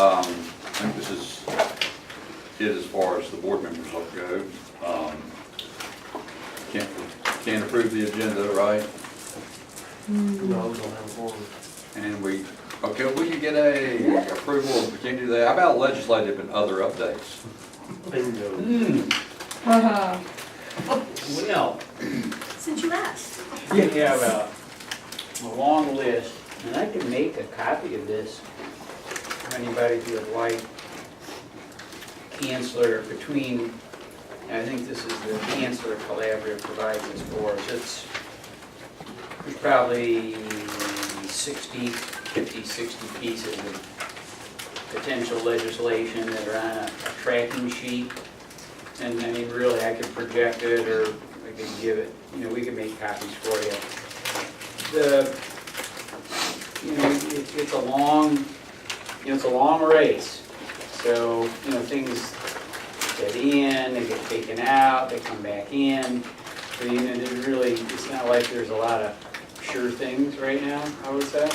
I think this is it as far as the board members go. Can't approve the agenda, right? No, we don't have a forum. And we can get a approval, we can do that. How about legislative and other updates? Bingo. Well, Since you asked. we have a long list, and I can make a copy of this for anybody who would like. Chancellor, I think this is the Chancellor Collaborative provides this for us. There's probably 50, 60 pieces of potential legislation that are on a tracking sheet. And I mean, really, I could project it, or I could give it, we could make copies for you. It's a long race. So, things get in, they get taken out, they come back in. So, it's not like there's a lot of sure things right now, I would say.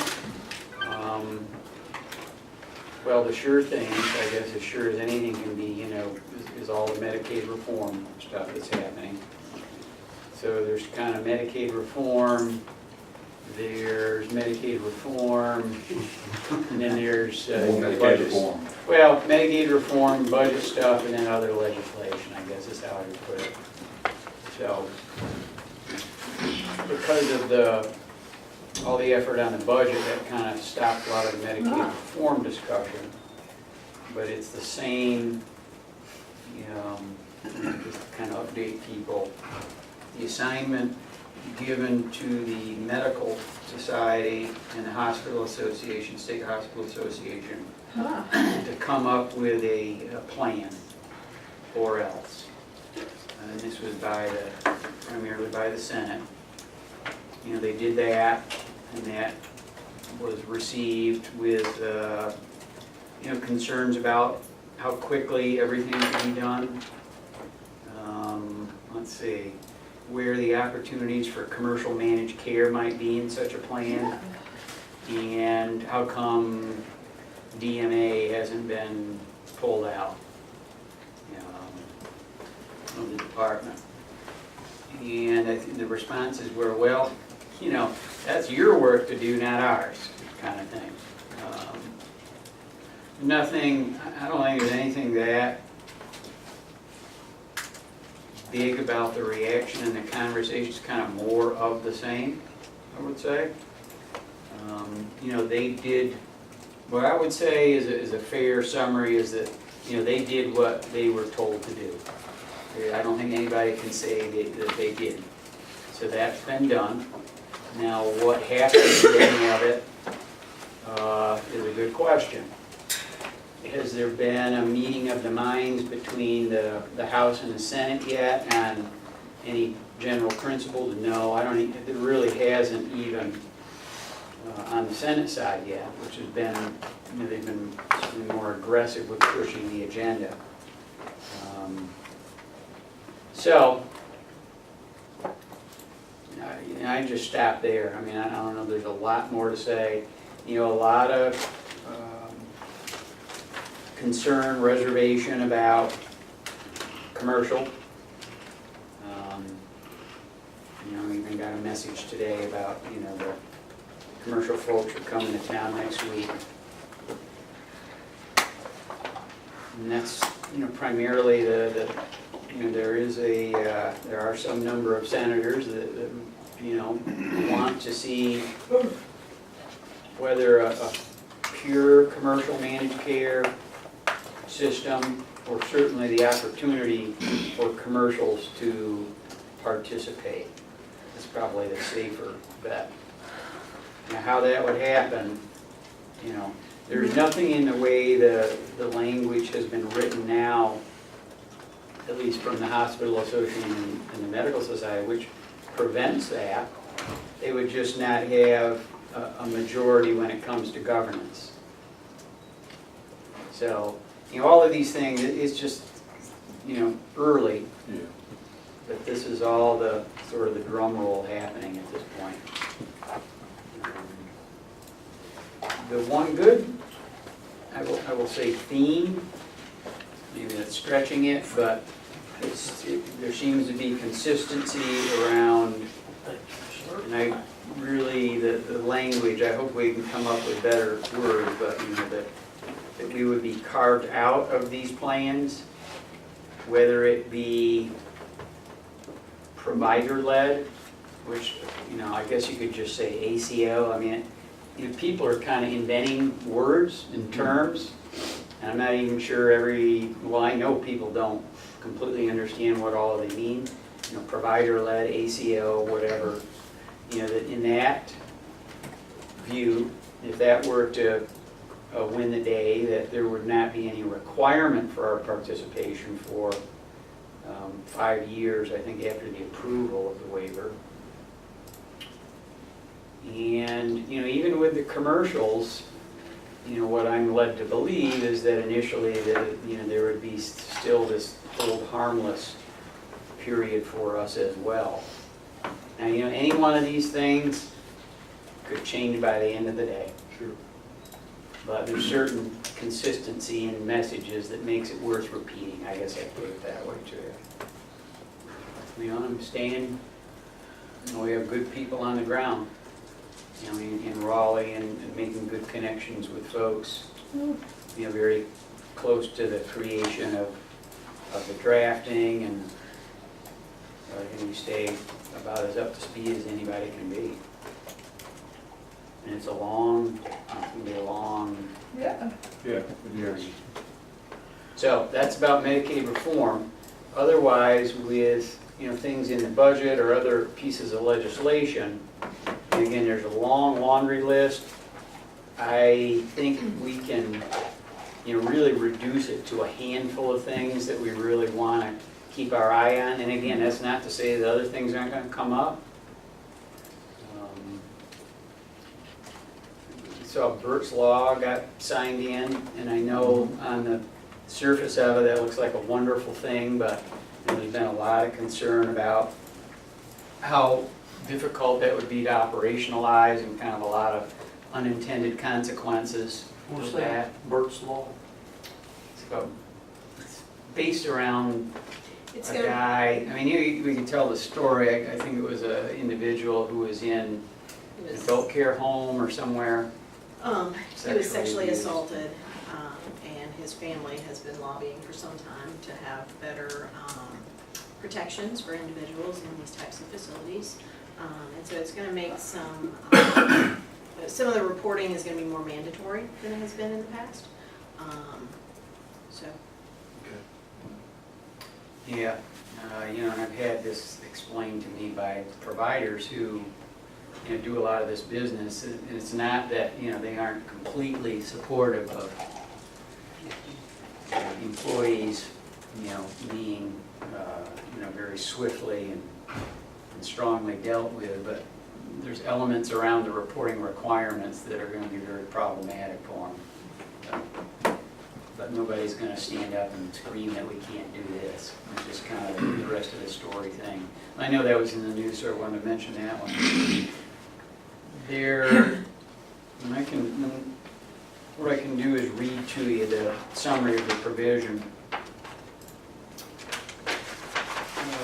Well, the sure things, I guess, as sure as anything can be, is all the Medicaid reform stuff that's happening. So there's kind of Medicaid reform, there's Medicaid reform, and then there's Medicaid budget. reform. Well, Medicaid reform, budget stuff, and then other legislation, I guess is how I would put it. So, because of all the effort on the budget, that kind of stopped a lot of the Medicaid reform discussion. But it's the same, just to kind of update people. The assignment given to the Medical Society and the Hospital Association, State Hospital Association, to come up with a plan, or else. And this was primarily by the Senate. They did that, and that was received with, concerns about how quickly everything can be done. Let's see, where the opportunities for commercial managed care might be in such a plan, and how come DMA hasn't been pulled out of the department. And I think the responses were, well, that's your work to do, not ours, kind of thing. I don't think there's anything that big about the reaction and the conversations, kind of more of the same, I would say. They did, what I would say is a fair summary is that, they did what they were told to do. I don't think anybody can say that they did. So that's been done. Now, what happens with any of it is a good question. Has there been a meeting of the minds between the House and the Senate yet on any general principles? No, I don't. It really hasn't even on the Senate side yet, which has been, they've been more aggressive with pushing the agenda. So, I just stop there. I mean, I don't know, there's a lot more to say. A lot of concern, reservation about commercial. We even got a message today about, the commercial folks are coming to town next week. And that's, primarily there are some number of senators that want to see whether a pure commercial managed care system, or certainly the opportunity for commercials to participate. That's probably the safer bet. Now, how that would happen, there's nothing in the way the language has been written now, at least from the Hospital Association and the Medical Society, which prevents that. They would just not have a majority when it comes to governance. So, all of these things, it's just, early. Yeah. But this is all the sort of the drum roll happening at this point. The one good, I will say theme, maybe that's stretching it, but there seems to be consistency around, and I really, the language, I hope we can come up with better words, but that we would be carved out of these plans, whether it be provider-led, which, I guess you could just say ACO. I mean, people are kind of inventing words and terms, and I'm not even sure well, I know people don't completely understand what all they mean. Provider-led, ACO, whatever. That in that view, if that were to win the day, that there would not be any requirement for our participation for 5 years, I think, after the approval of the waiver. And, even with the commercials, what I'm led to believe is that initially that, there would be still this hold harmless period for us as well. Now, any one of these things could change by the end of the day. Sure. But there's certain consistency in messages that makes it worth repeating, I guess I'd put it that way too. I'm staying, we have good people on the ground, in Raleigh and making good connections with folks, very close to the creation of the drafting, and I think we stay about as up to speed as anybody can be. And it's going to be a long. Yeah. Yeah. So that's about Medicaid reform. Otherwise, with things in the budget or other pieces of legislation, and again, there's a long laundry list. I think we can really reduce it to a handful of things that we really want to keep our eye on. And again, that's not to say that other things aren't going to come up. So Bert's Law got signed in, and I know on the surface of it, that looks like a wonderful thing, but there's been a lot of concern about how difficult that would be to operationalize and kind of a lot of unintended consequences What's with that. Bert's Law? It's based around It's a gonna, guy, we can tell the story. I think it was an individual who was in an adult care home or somewhere. he was sexually assaulted, and his family has been lobbying for some time to have better protections for individuals in these types of facilities. And so it's going to make some of the reporting is going to be more mandatory than it has been in the past. So. Yeah, and I've had this explained to me by providers who do a lot of this business, and it's not that they aren't completely supportive of employees being very swiftly and strongly dealt with, but there's elements around the reporting requirements that are going to be very problematic for them. But nobody's going to stand up and scream that we can't do this. It's just kind of the rest of the story thing. I know that was in the news, so I wanted to mention that one. What I can do is read to you the summary of the provision.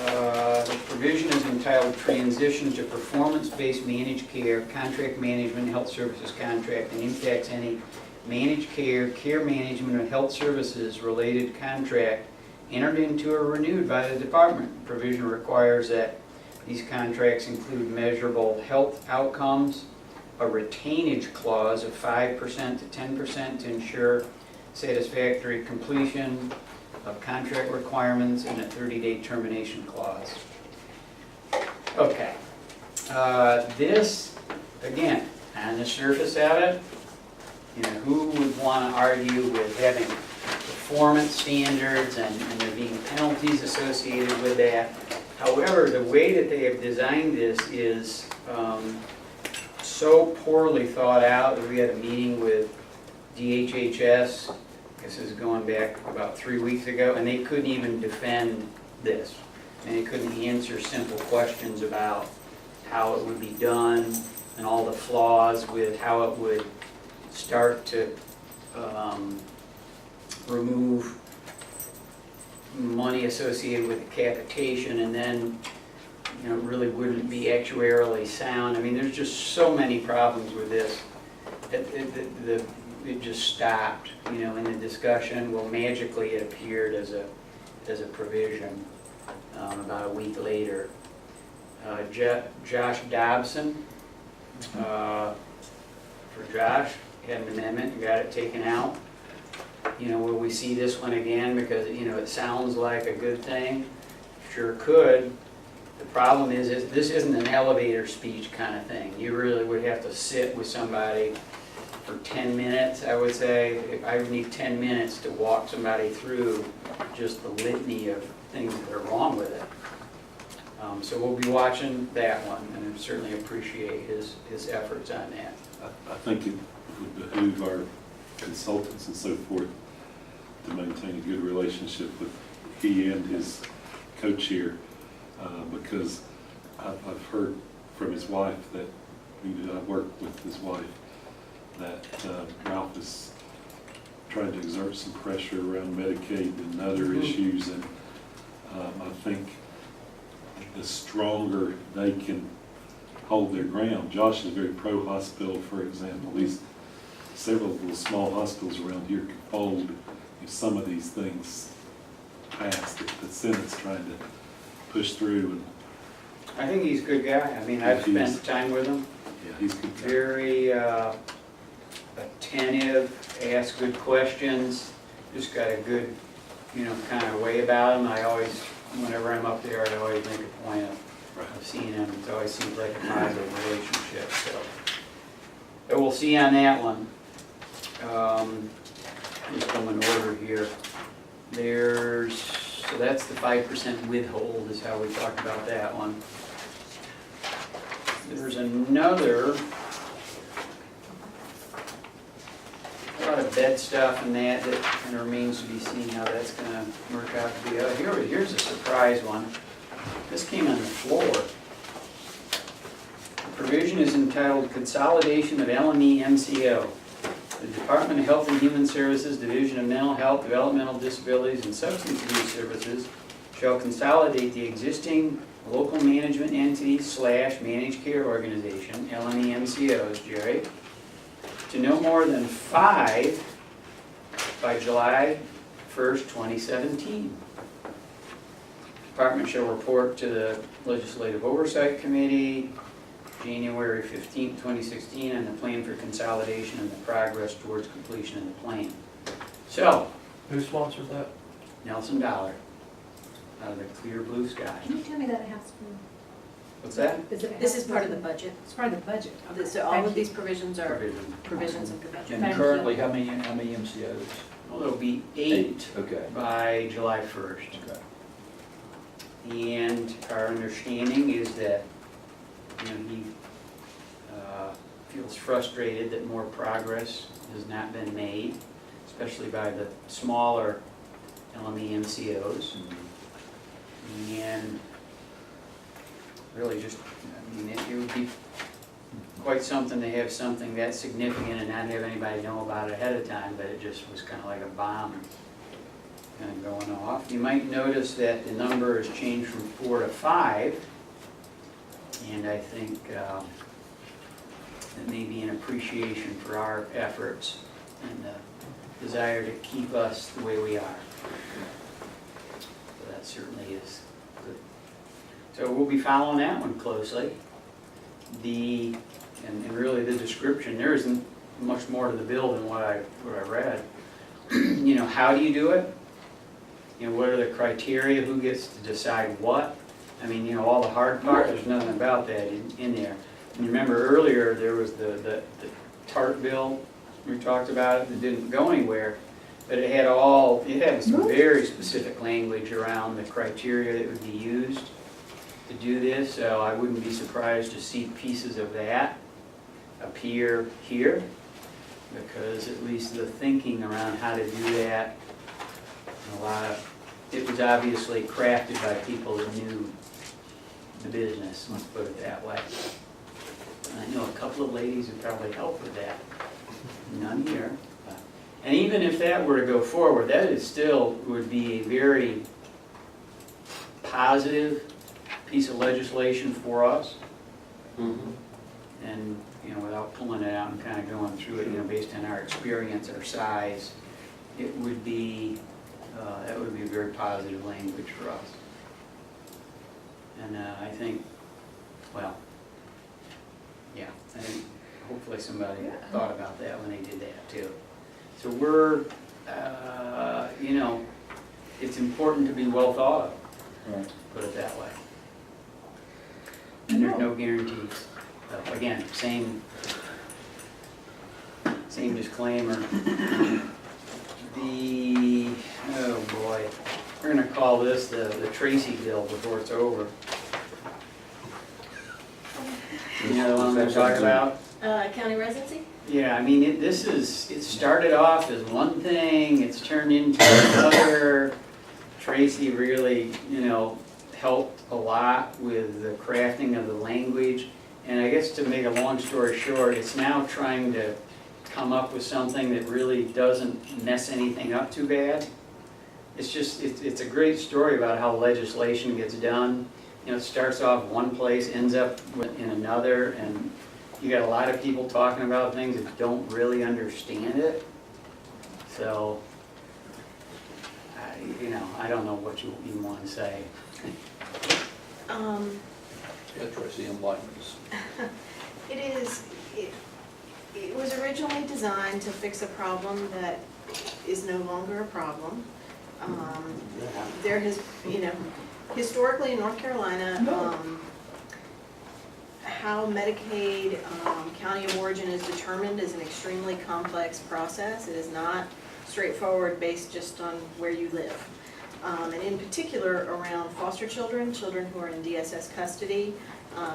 The provision is entitled Transition to Performance-Based Managed Care, Contract Management, Health Services Contract, and impacts any managed care, care management, or health services related contract entered into or renewed by the department. Provision requires that these contracts include measurable health outcomes, a retainage clause of 5% to 10% to ensure satisfactory completion of contract requirements, and a 30-day termination clause. Okay. This, again, on the surface of it, who would want to argue with having performance standards and there being penalties associated with that? However, the way that they have designed this is so poorly thought out that we had a meeting with DHHS, I guess this is going back about 3 weeks ago, and they couldn't even defend this. And they couldn't answer simple questions about how it would be done and all the flaws with how it would start to remove money associated with the capitation, and then, you know, really wouldn't be actuarially sound. I mean, there's just so many problems with this. It just stopped, you know, in the discussion. Well, magically it appeared as a provision about a week later. Josh Dobson, for Josh, had an amendment and got it taken out. You know, will we see this one again? Because, you know, it sounds like a good thing. Sure could. The problem is this isn't an elevator speech kind of thing. You really would have to sit with somebody for 10 minutes, I would say. I would need 10 minutes to walk somebody through just the litany of things that are wrong with it. So we'll be watching that one, and I certainly appreciate his efforts on that. I think it would behoove our consultants and so forth to maintain a good relationship with he and his co-chair, because I've heard from his wife that, I've worked with his wife, that Ralph is trying to exert some pressure around Medicaid and other issues, and I think the stronger they can hold their ground. Josh is very pro-hospital, for example. These several little small hospitals around here could fold if some of these things passed that the Senate's trying to push through. And I think he's a good guy. I mean, I've spent time with him. yeah, he's good. Very attentive, asks good questions, just got a good, you know, kind of way about him. I always, whenever I'm up there, I always make a point of seeing him. It always seems like a positive relationship, so. But we'll see on that one. Just go in order here. So that's the 5% withhold is how we talked about that one. There's another, a lot of bed stuff and that kind of remains to be seen how that's going to work out to be. Here's a surprise one. This came on the floor. The provision is entitled Consolidation of LME MCO. The Department of Health and Human Services, Division of Mental Health, Developmental Disabilities, and Substance Abuse Services shall consolidate the existing local management entity / managed care organization, LME MCOs, Jerry, to no more than 5 by July 1st, 2017. Department shall report to the Legislative Oversight Committee January 15, 2016, on the plan for consolidation and the progress towards completion of the plan. So, Who sponsored that? Nelson Dollar, out of the clear blue sky. Can you tell me that it has to What's that? be? This is part of the budget. It's part of the budget. So all of these provisions are Provision. provisions of the budget. And Thank currently, you. how many MCOs? Well, there'll be 8 Okay. by July 1st. Okay. And our understanding is that, you know, he feels frustrated that more progress has not been made, especially by the smaller LME MCOs. And really just, I mean, it would be quite something to have something that significant and not have anybody know about it ahead of time, but it just was kind of like a bomb kind of going off. You might notice that the number has changed from 4 to 5, and I think that may be an appreciation for our efforts and the desire to keep us the way we are. So that certainly is good. So we'll be following that one closely. And really the description, there isn't much more to the bill than what I read. You know, how do you do it? You know, what are the criteria? Who gets to decide what? I mean, you know, all the hard part, there's nothing about that in there. And remember earlier, there was the TARP bill, we talked about it, that didn't go anywhere, but it had some very specific language around the criteria that would be used to do this, so I wouldn't be surprised to see pieces of that appear here, because at least the thinking around how to do that, it was obviously crafted by people that knew the business, let's put it that way. And I know a couple of ladies who probably helped with that. None here, but And even if that were to go forward, that is still would be a very positive piece of legislation for us. And, you know, without pulling it out and kind of going through it, you know, based on our experience, our size, it would be, that would be very positive language for us. And I think, well, yeah, I think hopefully somebody thought about that when they did that too. So we're, you know, it's important to be well thought of, Right. put it that way. And there's no guarantees. Again, same disclaimer. Oh boy, we're gonna call this the Tracy bill before it's over. You know the one I'm gonna talk about? County residency? Yeah, I mean, it started off as one thing, it's turned into another. Tracy really, you know, helped a lot with the crafting of the language. And I guess to make a long story short, it's now trying to come up with something that really doesn't mess anything up too bad. It's just, it's a great story about how legislation gets done. You know, it starts off one place, ends up in another, and you got a lot of people talking about things that don't really understand it. So, you know, I don't know what you want to say. Yeah, Tracy enlightens. It was originally designed to fix a problem that is no longer a problem. There has, you know, historically in North Carolina, how Medicaid county of origin is determined is an extremely complex process. It is not straightforward based just on where you live. And in particular around foster children, children who are in DSS custody,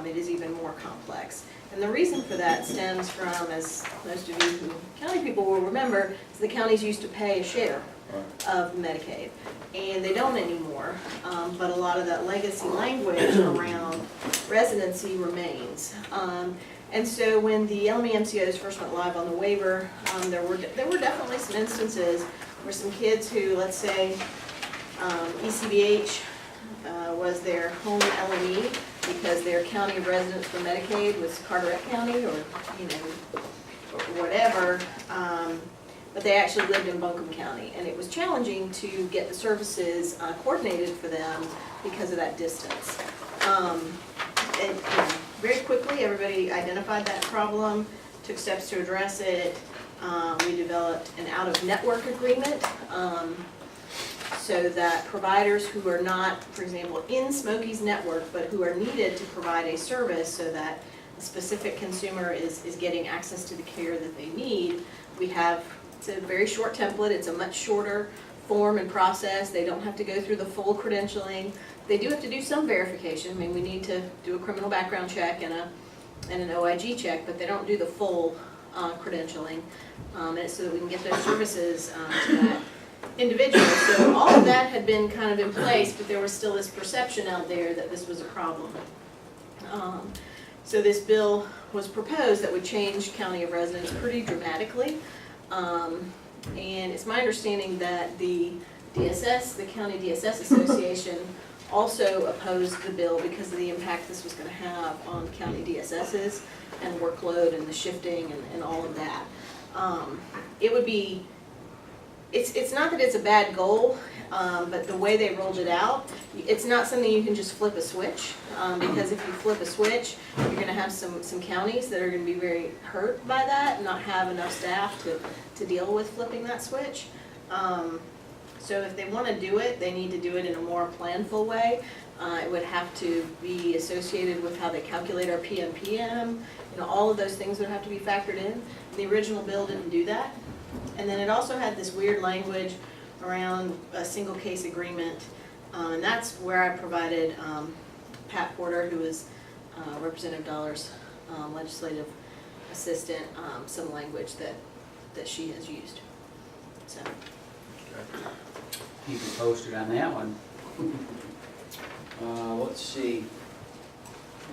it is even more complex. And the reason for that stems from, as most of you who county people will remember, is the counties used to pay a share of Medicaid. And they don't anymore, but a lot of that legacy language around residency remains. And so when the LME MCOs first went live on the waiver, there were definitely some instances where some kids who, let's say, ECBH was their home LME because their county of residence for Medicaid was Carteret County or, you know, whatever, but they actually lived in Buncombe County. And it was challenging to get the services coordinated for them because of that distance. And very quickly, everybody identified that problem, took steps to address it. We developed an out-of-network agreement so that providers who are not, for example, in Smokey's network, but who are needed to provide a service so that a specific consumer is getting access to the care that they need, we have, it's a very short template, it's a much shorter form and process. They don't have to go through the full credentialing. They do have to do some verification. I mean, we need to do a criminal background check and an OIG check, but they don't do the full credentialing. And it's so that we can get those services to that individual. So all of that had been kind of in place, but there was still this perception out there that this was a problem. So this bill was proposed that would change county of residence pretty dramatically. And it's my understanding that the DSS, the County DSS Association, also opposed the bill because of the impact this was going to have on county DSSs and workload and the shifting and all of that. It would be, it's not that it's a bad goal, but the way they rolled it out, it's not something you can just flip a switch, because if you flip a switch, you're going to have some counties that are going to be very hurt by that and not have enough staff to deal with flipping that switch. So if they want to do it, they need to do it in a more planful way. It would have to be associated with how they calculate our PMPM. You know, all of those things would have to be factored in. The original bill didn't do that. And then it also had this weird language around a single case agreement. And that's where I provided Pat Porter, who is Representative Dollar's legislative assistant, some language that she has used. So. You can post it on that one. Let's see.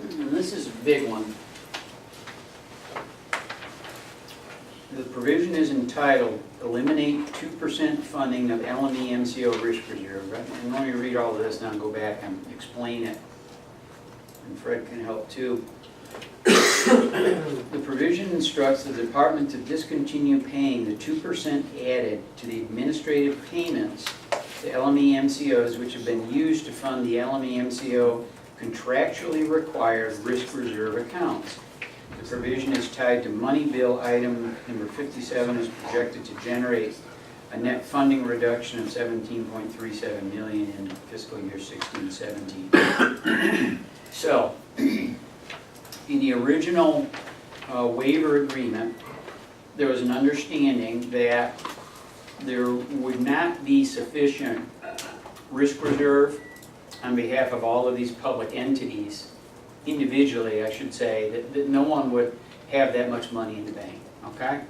This is a big one. the provision is entitled, eliminate 2% funding of LME MCO risk reserve. And let me read all of this now and go back and explain it. And Fred can help too. The provision instructs the department to discontinue paying the 2% added to the administrative payments to LME MCOs which have been used to fund the LME MCO contractually required risk reserve accounts. The provision is tied to money bill item number 57 is projected to generate a net funding reduction of $17.37 million in fiscal year 16-17. So, in the original waiver agreement, there was an understanding that there would not be sufficient risk reserve on behalf of all of these public entities, individually, I should say, that no one would have that much money in the bank, okay?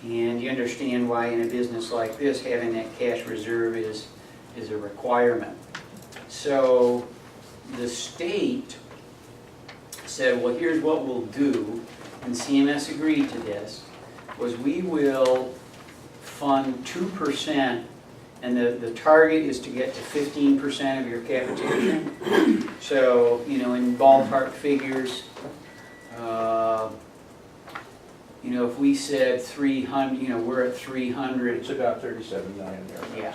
And you understand why in a business like this, having that cash reserve is a requirement. So the state said, well, here's what we'll do, and CMS agreed to this, was we will fund 2%, and the target is to get to 15% of your capitation. So, you know, in ballpark figures, you know, if we said 300, you know, we're at 300. It's about 37 million there. Yeah,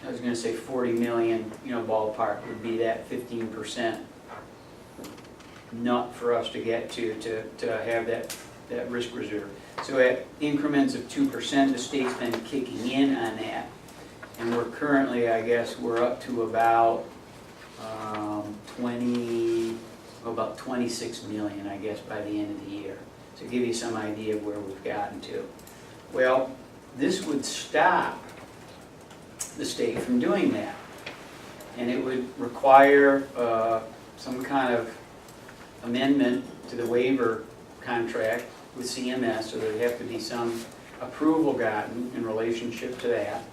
I was gonna say 40 million, you know, ballpark would be that 15% nut for us to get to have that risk reserve. So at increments of 2%, the state's been kicking in on that. And we're currently, I guess, we're up to about 26 million, I guess, by the end of the year. To give you some idea of where we've gotten to. Well, this would stop the state from doing that. And it would require some kind of amendment to the waiver contract with CMS, so there'd have to be some approval gotten in relationship to that.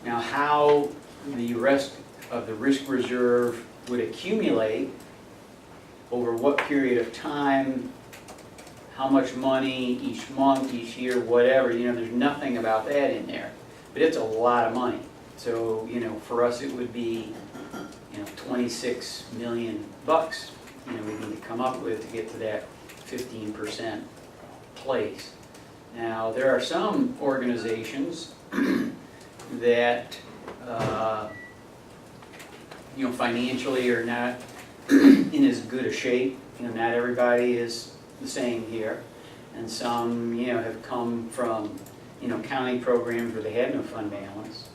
Now, how the rest of the risk reserve would accumulate, over what period of time, how much money each month, each year, whatever, you know, there's nothing about that in there. But it's a lot of money. So, you know, for us it would be, you know, 26 million bucks, you know, we need to come up with to get to that 15% place. Now, there are some organizations that, you know, financially are not in as good a shape. You know, not everybody is the same here. And some, you know, have come from, you know, county programs where they had no fund balance.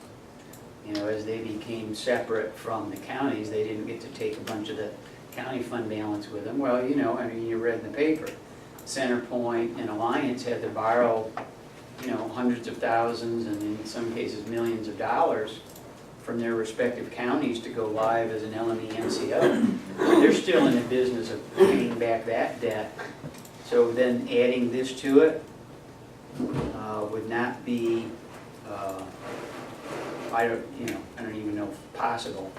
You know, as they became separate from the counties, they didn't get to take a bunch of the county fund balance with them. Well, you know, I mean, you read in the paper, Centerpoint and Alliance had to borrow, you know, hundreds of thousands and in some cases millions of dollars from their respective counties to go live as an LME MCO. They're still in the business of paying back that debt. So then adding this to it would not be, I don't even know if possible.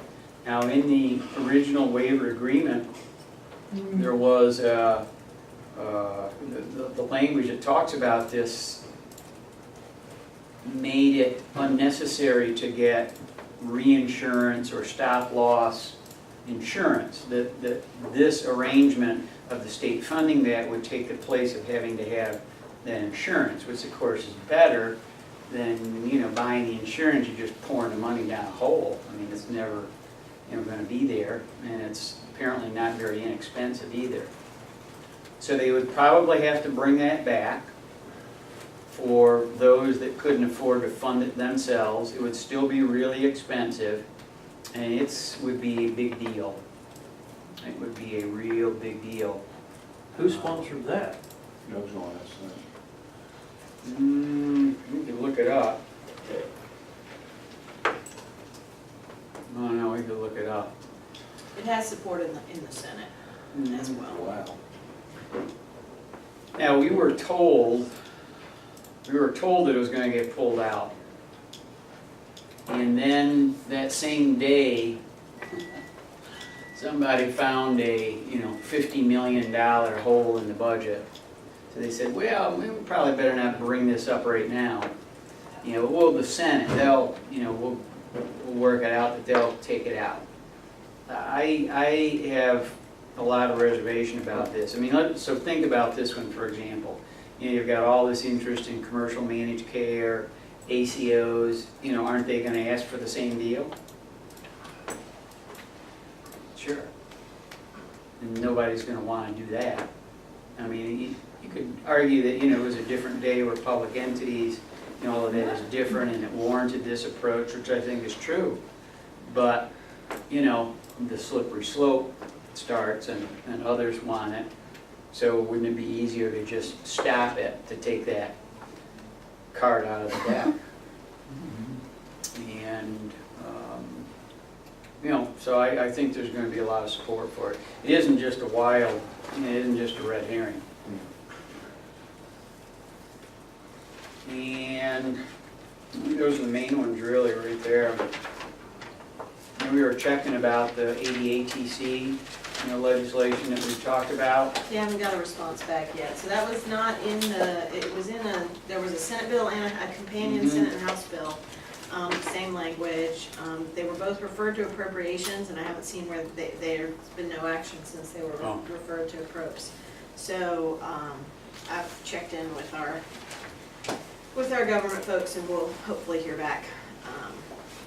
Now, in the original waiver agreement, there was the language that talks about this made it unnecessary to get reinsurance or stop loss insurance. That this arrangement of the state funding that would take the place of having to have that insurance, which of course is better than, you know, buying the insurance. You're just pouring the money down a hole. I mean, it's never, you know, going to be there, and it's apparently not very inexpensive either. So they would probably have to bring that back for those that couldn't afford to fund it themselves. It would still be really expensive, and it would be a big deal. It would be a real big deal. Who sponsored that? Doug's on us. We can look it up. Oh no, we can look it up. It has support in the Senate as well. Wow. Now, we were told that it was going to get pulled out. And then that same day, somebody found a, you know, $50 million hole in the budget So they said, well, we probably better not bring this up right now. You know, well, the Senate, they'll, you know, we'll work it out, that they'll take it out. I have a lot of reservation about this. I mean, so think about this one, for example. You know, you've got all this interest in commercial managed care, ACOs, you know, aren't they gonna ask for the same deal? Sure. And nobody's gonna wanna do that. I mean, you could argue that, you know, it was a different day where public entities, you know, all of that is different and it warranted this approach, which I think is true. But, you know, the slippery slope starts and others want it. So wouldn't it be easier to just stop it, to take that card out of the deck? And, you know, so I think there's going to be a lot of support for it. It isn't just a wild, it isn't just a red herring. And those are the main ones really right there. And we were checking about the ADATC, you know, legislation that we talked about. They haven't got a response back yet, so that was not in the, it was in a, there was a Senate bill and a companion Senate and House bill, same language. They were both referred to appropriations, and I haven't seen where there's been no action since they were referred to approps. So, I've checked in with our government folks, and we'll hopefully hear back.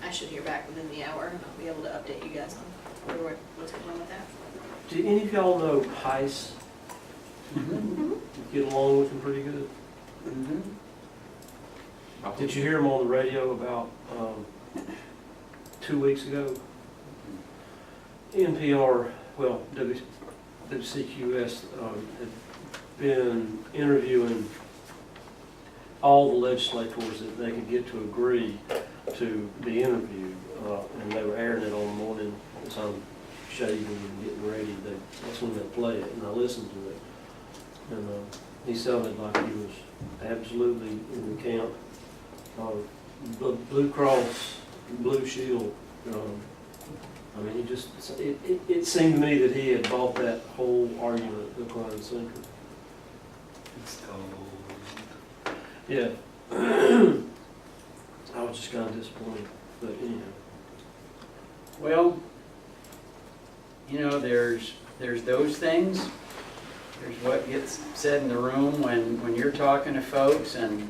I should hear back within the hour, and I'll be able to update you guys on what's going on with that. Do any of y'all know Heiss? Mm-hmm. Get along with him pretty good? Did you hear him on the radio about 2 weeks ago? NPR, well, WCQS had been interviewing all the legislators that they could get to agree to be interviewed, and they were airing it on the morning as I'm shaving and getting ready. That's when they play it, and I listened to it. And he sounded like he was absolutely in the camp. Blue Cross, Blue Shield. I mean, he just, it seemed to me that he had bought that whole argument, the Klein Center. It's called, Yeah. I was just kind of disappointed, but anyhow. Well, you know, there's those things. There's what gets said in the room when you're talking to folks, and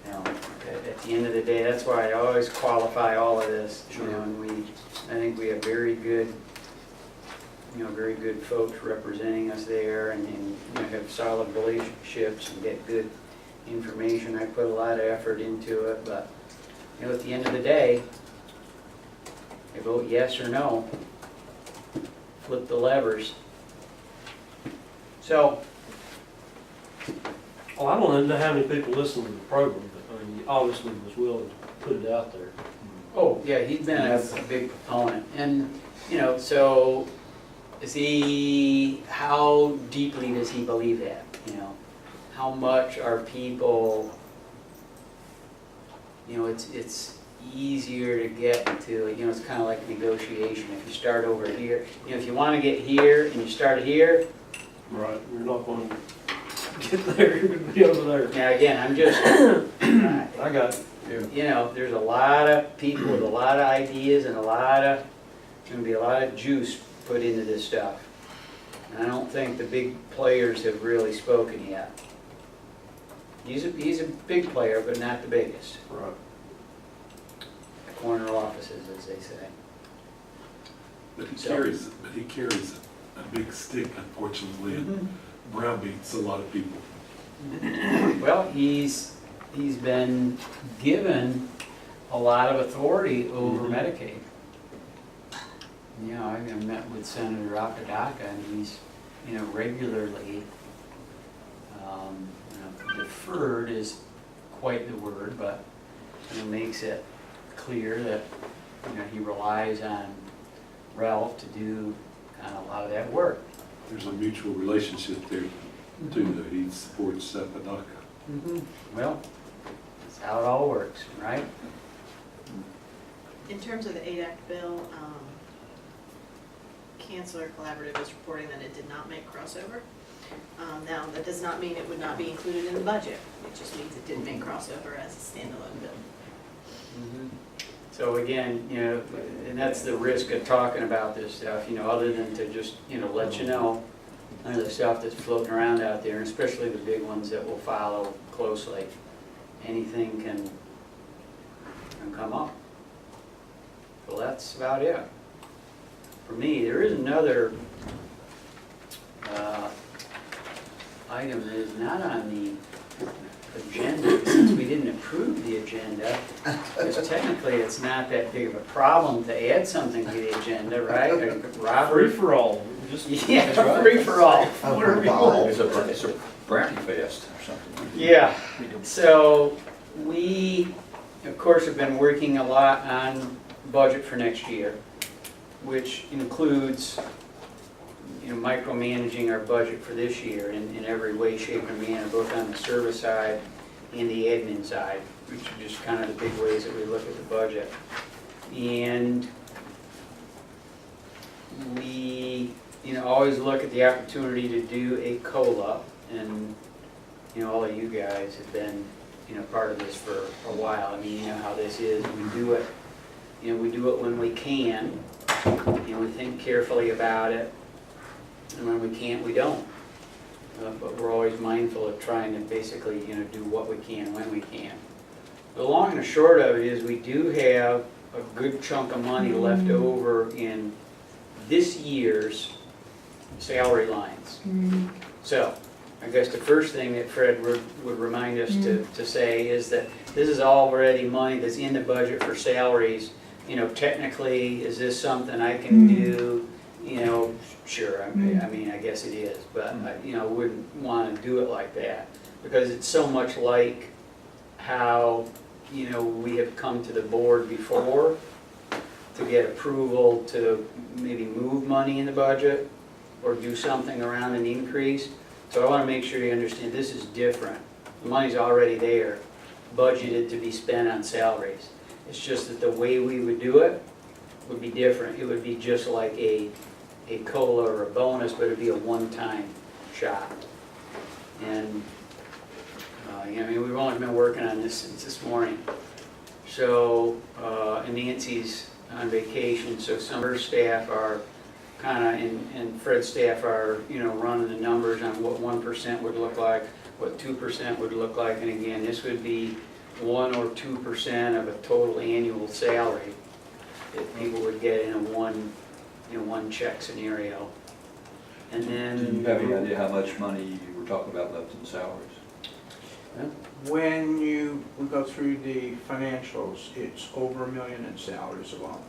you know, at the end of the day, that's why I always qualify all of this. You know, and I think we have very good folks representing us there, and you know, have solid relationships and get good information. I put a lot of effort into it, but you know, at the end of the day, I vote yes or no. Flip the levers. So, Well, I don't know how many people listen to the program, but I mean, he obviously was willing to put it out there. oh yeah, he's been a big proponent, and you know, so how deeply does he believe that? You know, how much are people? You know, it's easier to get to. You know, it's kind of like negotiation. If you start over here, you know, if you want to get here and you start here. Right. You're not going to get there. You're going to be over there. Now again, I'm just. I got it. You know, there's a lot of people with a lot of ideas and there's going to be a lot of juice put into this stuff. And I don't think the big players have really spoken yet. He's a big player, but not the biggest. Right. The corner offices, as they say. but he carries a big stick, unfortunately, and browbeats a lot of people. Well, he's been given a lot of authority over Medicaid. You know, I met with Senator Apodaca, and he's, you know, regularly, you know, deferred is quite the word, but you know, makes it clear that, you know, he relies on Ralph to do kind of a lot of that work. There's a mutual relationship there too, though. He supports Apodaca. Well, that's how it all works, right? In terms of the ADAC bill, Chancellor Collaborative is reporting that it did not make crossover. Now, that does not mean it would not be included in the budget. It just means it didn't make crossover as a standalone bill. So again, you know, and that's the risk of talking about this stuff, you know, other than to just, you know, let you know the stuff that's floating around out there, and especially the big ones that we'll follow closely. Anything can come up. So that's about it. For me, there is another item that is not on the agenda, since we didn't approve the agenda, because technically it's not that big of a problem to add something to the agenda, right? Or Free Robert? for all, just. Yeah, That's right. free for all. Oh, Whatever you God. want. It's a brownie fest or something. Yeah, so we, of course, have been working a lot on budget for next year, which includes, you know, micromanaging our budget for this year in every way, shape, and manner, both on the service side and the admin side, which are just kind of the big ways that we look at the budget. And we, you know, always look at the opportunity to do a COLA, and, you know, all of you guys have been, you know, part of this for a while. I mean, you know how this is, we do it, you know, we do it when we can, you know, we think carefully about it, and when we can't, we don't. But we're always mindful of trying to basically, you know, do what we can when we can. The long and the short of it is we do have a good chunk of money left over in this year's salary lines. So, I guess the first thing that Fred would remind us to say is that this is already money that's in the budget for salaries. You know, technically, is this something I can do? You know, sure, I mean, I guess it is, but, you know, wouldn't want to do it like that, because it's so much like how, you know, we have come to the board before to get approval to maybe move money in the budget or do something around an increase. So I want to make sure you understand this is different. The money's already there, budgeted to be spent on salaries. It's just that the way we would do it would be different. It would be just like a COLA or a bonus, but it'd be a one-time shot. And, you know, I mean, we've only been working on this since this morning. So, and Nancy's on vacation, so some of her staff are kind of, and Fred's staff are, you know, running the numbers on what 1% would look like, what 2% would look like. And again, this would be 1 or 2% of a total annual salary that people would get in a one check scenario. And then. Do you have any idea how much money you were talking about left in salaries? When we go through the financials, it's over $1 million in salaries alone.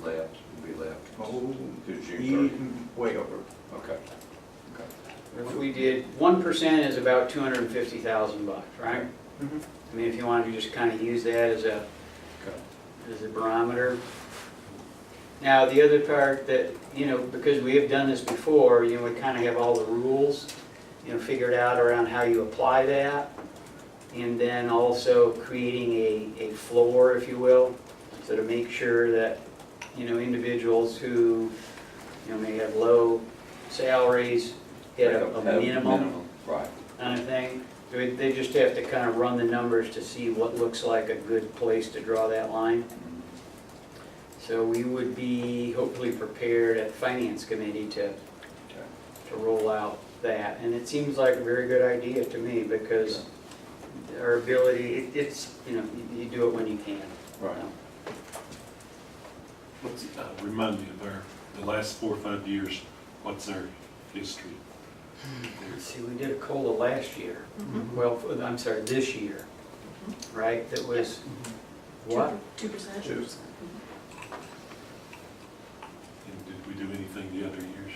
Left, would be left. Oh, Through June 30. even way over. Okay. If we did, 1% is about $250,000, right? Mhm. I mean, if you wanted to just kind of use that as a barometer. Now, the other part that, you know, because we have done this before, you know, we kind of have all the rules, you know, figured out around how you apply that. And then also creating a floor, if you will, so to make sure that, you know, individuals who, you know, may have low salaries get a Have minimum Right. kind of thing. So they just have to kind of run the numbers to see what looks like a good place to draw that line. So we would be hopefully prepared at Finance Committee to roll out that. And it seems like a very good idea to me, because our ability, it's, you know, you do it when you can. Right. What's, remind me of the last 4 or 5 years, what's our history? Let's see, we did a COLA last year. Mhm. Well, I'm sorry, this year, right? That was, what? 2%? 2%. And did we do anything the other years?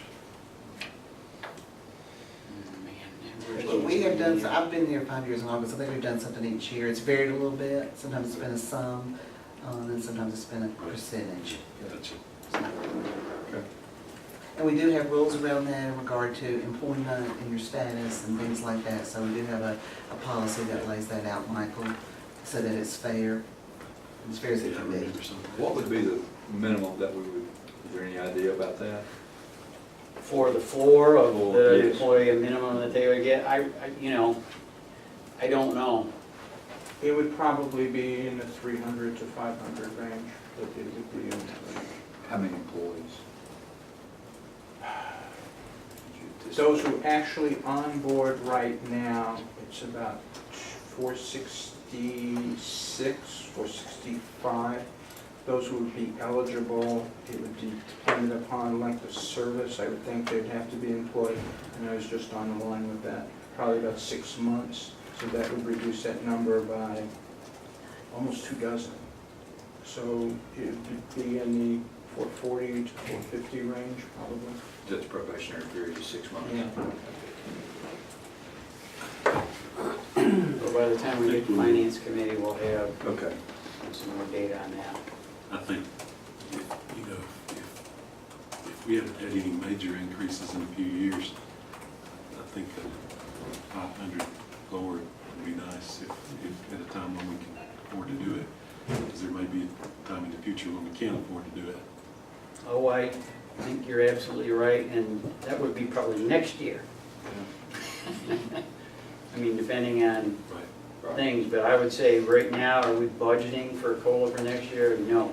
Man, We have done, I've been here 5 years in August, I think we've done something each year. It's varied a little bit. Sometimes it's been a sum, and sometimes it's been a percentage. Gotcha. Okay. And we do have rules around that in regard to employment and your status and things like that. So we do have a policy that lays that out, Michael, so that it's fair, as fair as it can be. Or something. What would be the minimum that we would, is there any idea about that? for the floor of the Yes. employee, a minimum that they would get, you know, I don't know. It would probably be in the 300 to 500 range, but it would be in that range. How many employees? Those who are actually on board right now, it's about 466, 465. Those who would be eligible, it would be dependent upon length of service. I would think they'd have to be employed, and I was just on the line with that, probably about 6 months. So that would reduce that number by almost 24. So it would be in the 440 to 450 range, probably. That's probationary period of 6 months. Yeah. But by the time we get to finance committee, we'll have Okay. some more data on that. I think, you know, if we haven't had any major increases in a few years, I think a 500 lower would be nice if at a time when we can afford to do it. Because there may be a time in the future when we can't afford to do it. Oh, I think you're absolutely right, and that would be probably next year. I mean, depending on Right. things, but I would say right now, are we budgeting for COLA for next year? No.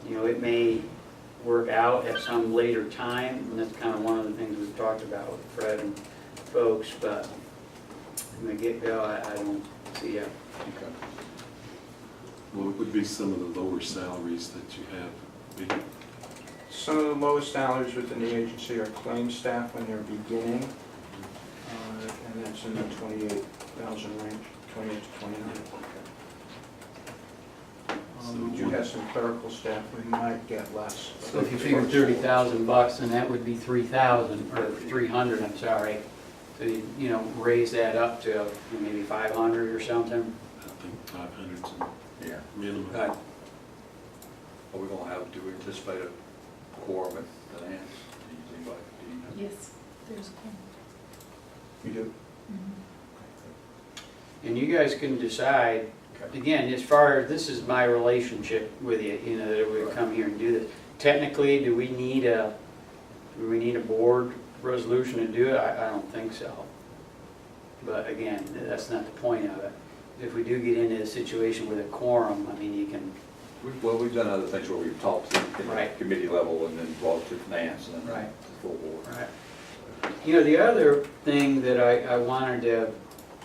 You know, it may work out at some later time, and that's kind of one of the things we've talked about with Fred and folks, but from the get-go, I don't see it. Okay. Well, it would be some of the lower salaries that you have. Maybe Some of the lowest salaries within the agency are claim staff when they're beginning, and that's in the 28,000 range, 28 to 29. We do have some clerical staff, we might get less. So if you figure $30,000, then that would be 3,000, or 300, I'm sorry. So you know, raise that up to maybe 500 or something. I think 500's Yeah. a minimum. Right. Are we gonna have, do we anticipate a quorum at the dance? Do you know? Yes, there's one. You do? And you guys can decide, Okay. again, as far as, this is my relationship with you, you know, that we come here and do this. Technically, do we need a board resolution to do it? I don't think so. But again, that's not the point of it. If we do get into a situation with a quorum, I mean, you can, Well, we've done other things where we've talked at the Right. committee level and then brought it to finance and then Right. the full board. right. You know, the other thing that I wanted to,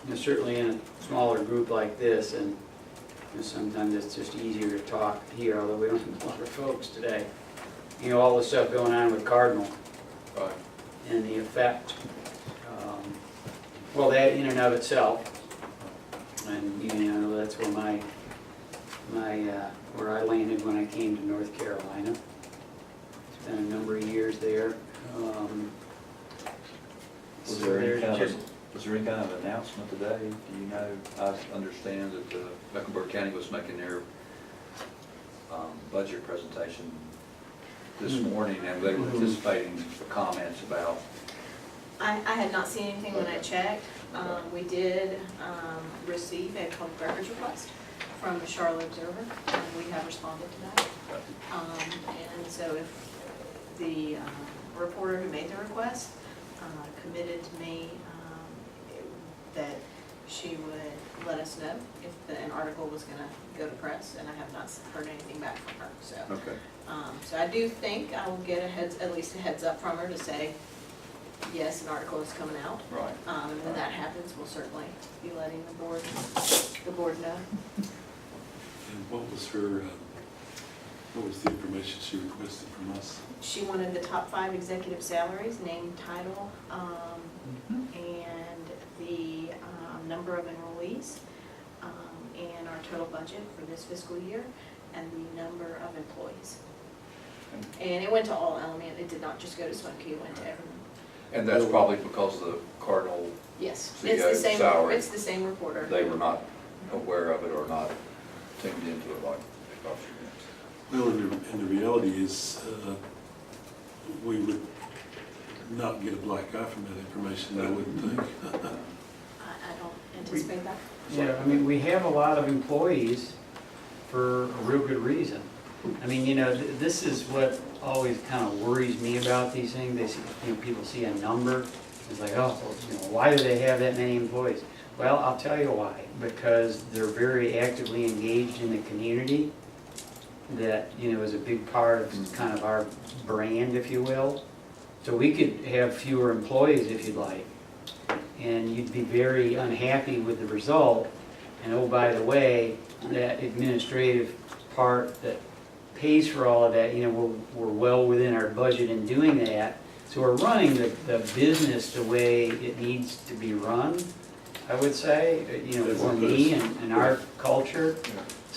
you know, certainly in a smaller group like this, and you know, sometimes it's just easier to talk here, although we don't have a lot of folks today. You know, all the stuff going on with Cardinal Right. and the effect, well, that in and of itself, and you know, that's where where I landed when I came to North Carolina. Spent a number of years there. Was so there any there's kind just- of announcement today? Do you know, I understand that Mecklenburg County was making their budget presentation this morning, and they were anticipating comments about. I had not seen anything when I checked. We did receive a public records request from the Charlotte Observer, and we have responded to that. And so if the reporter who made the request committed to me that she would let us know if an article was going to go to press, and I have not heard anything back from her. So, Okay. so I do think I will get at least a heads up from her to say, yes, an article is coming out. Right. And when that happens, we'll certainly be letting the board know. And what was her, what was the information she requested from us? She wanted the top 5 executive salaries, name, title, and the number of enrollees, and our total budget for this fiscal year, and the number of employees. And it went to all LME, it did not just go to Smoky, it went to everyone. And that's probably because the Cardinal, Yes, So it's you the got same, salary. it's the same reporter. they were not aware of it or not tuned into it like they thought she Well, and the reality is, we would not get a black eye from that information, I wouldn't think. I don't anticipate that. Yeah, I mean, we have a lot of employees for a real good reason. I mean, you know, this is what always kind of worries me about these things. They see, you know, people see a number, it's like, oh, well, you know, why do they have that many employees? Well, I'll tell you why. Because they're very actively engaged in the community. That, you know, is a big part of kind of our brand, if you will. So we could have fewer employees if you'd like, and you'd be very unhappy with the result. And oh, by the way, that administrative part that pays for all of that, you know, we're well within our budget in doing that. So we're running the business the way it needs to be run, I would say, you know, for me and our culture.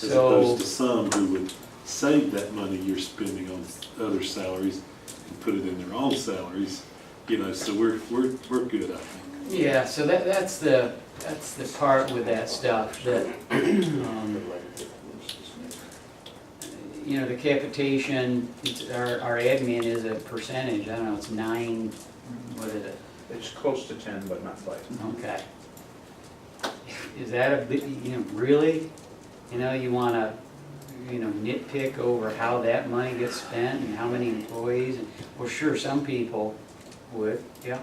As So, opposed to some who would save that money you're spending on other salaries and put it in their own salaries, you know, so we're good, I think. yeah, so that's the part with that stuff that, you know, the capitation, our admin is a percentage, I don't know, it's 9, what is it? It's close to 10, but not quite. Okay. Is that a bit, you know, really? You know, you wanna, you know, nitpick over how that money gets spent and how many employees? And well, sure, some people would, yeah.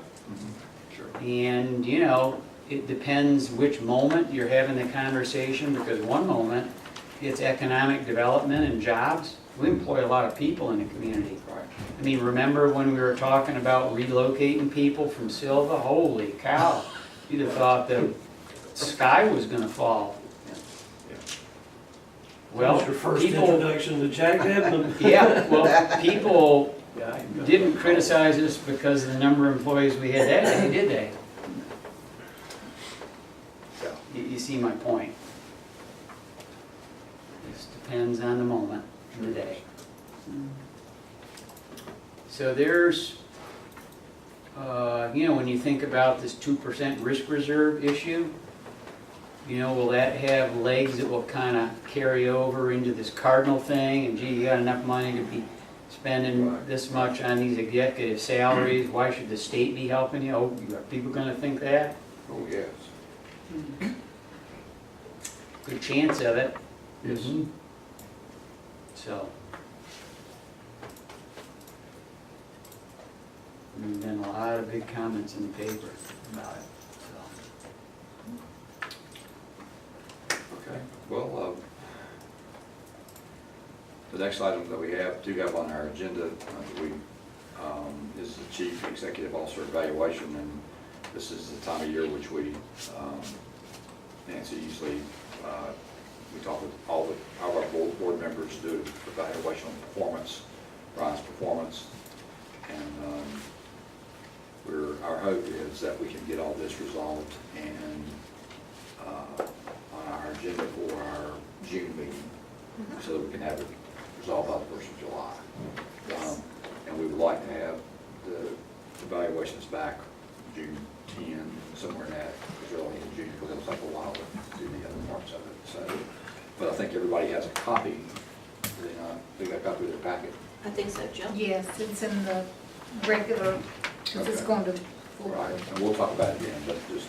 Sure. And, you know, it depends which moment you're having the conversation, because one moment, it's economic development and jobs. We employ a lot of people in the community. Right. I mean, remember when we were talking about relocating people from Silva? Holy cow, you'd have thought the sky was gonna fall. Well, That was your first people, introduction to Jack Edmond. yeah, well, people didn't criticize us because of the number of employees we had that day, did they? You see my point. This depends on the moment of the day. So there's, you know, when you think about this 2% risk reserve issue, you know, will that have legs that will kind of carry over into this cardinal thing? And gee, you got enough money to be spending this much on these executive salaries, why should the state be helping you? Oh, are people gonna think that? Oh, yes. Good chance of it. Yes. So. There's been a lot of big comments in the paper about it, so. Okay, well, the next item that we have on our agenda, is the Chief Executive Officer Evaluation, and this is the time of year which we, Nancy usually, we talk with all of our board members, do evaluation on performance, Brian's performance, and our hope is that we can get all this resolved and on our agenda for our June meeting, so that we can have it resolved by the 1st of July. And we would like to have the evaluations back June 10, somewhere in that, early in June, because it'll take a while to do the other parts of it. So, but I think everybody has a copy. They got a copy of their packet. I think so, Jill. Yes, it's in the regular, because it's Okay. going to. Right, and we'll talk about it again, but just,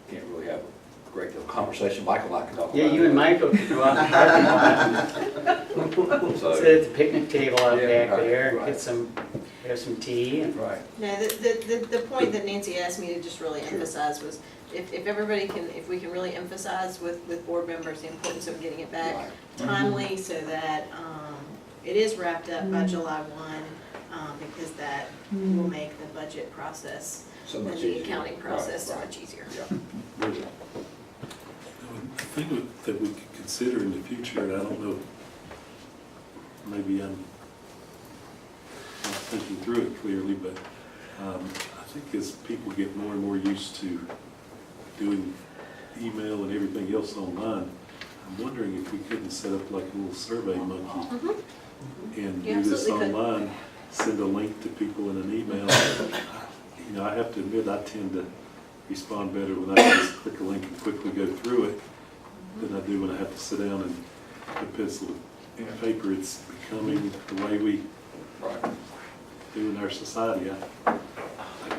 can't really have a great deal of conversation. Michael and I can talk about it. Yeah, you and Michael can go out in the parking lot. So- Sit at the picnic table out Yeah, back there and right. get have some tea and. Right. No, the point that Nancy asked me to just really Sure. emphasize was, if everybody can, if we can really emphasize with board members the importance of getting it back Right. timely, so that it is wrapped up by July 1, because that will make the budget process So and much the easier. accounting process so Right, much easier. Yeah. The thing that we could consider in the future, and I don't know, maybe I'm not thinking through it clearly, but I think as people get more and more used to doing email and everything else online, I'm wondering if we couldn't set up like a little survey monkey and You do this absolutely could. online, send a link to people in an email. You know, I have to admit, I tend to respond better when I can just click a link and quickly go through it than I do when I have to sit down and put pencil and paper. It's becoming the way we Right. do in our society. I'd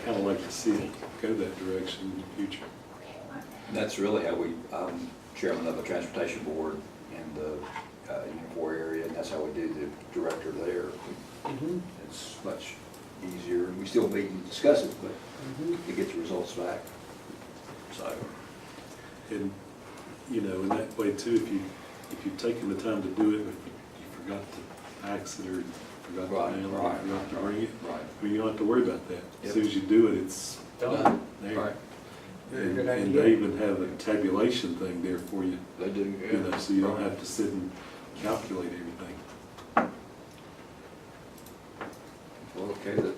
kind of like to see it go that direction in the future. That's really how we, chairman of the transportation board, and the Unifor area, and that's how we do the director there. Mhm. It's much easier. We still meet and discuss it, but Mhm. we get the results back. So, And, you know, in that way too, if you've taken the time to do it, if you forgot to ax it or forgot Right, to mail it, or right, forgot to bring it, right. well, you don't have to worry about that. As Yep. soon as you do it, it's Done. there. Right. Very good And idea. they even have a tabulation thing there for you, They do, you know, so you don't have to sit and calculate everything. Well, okay, the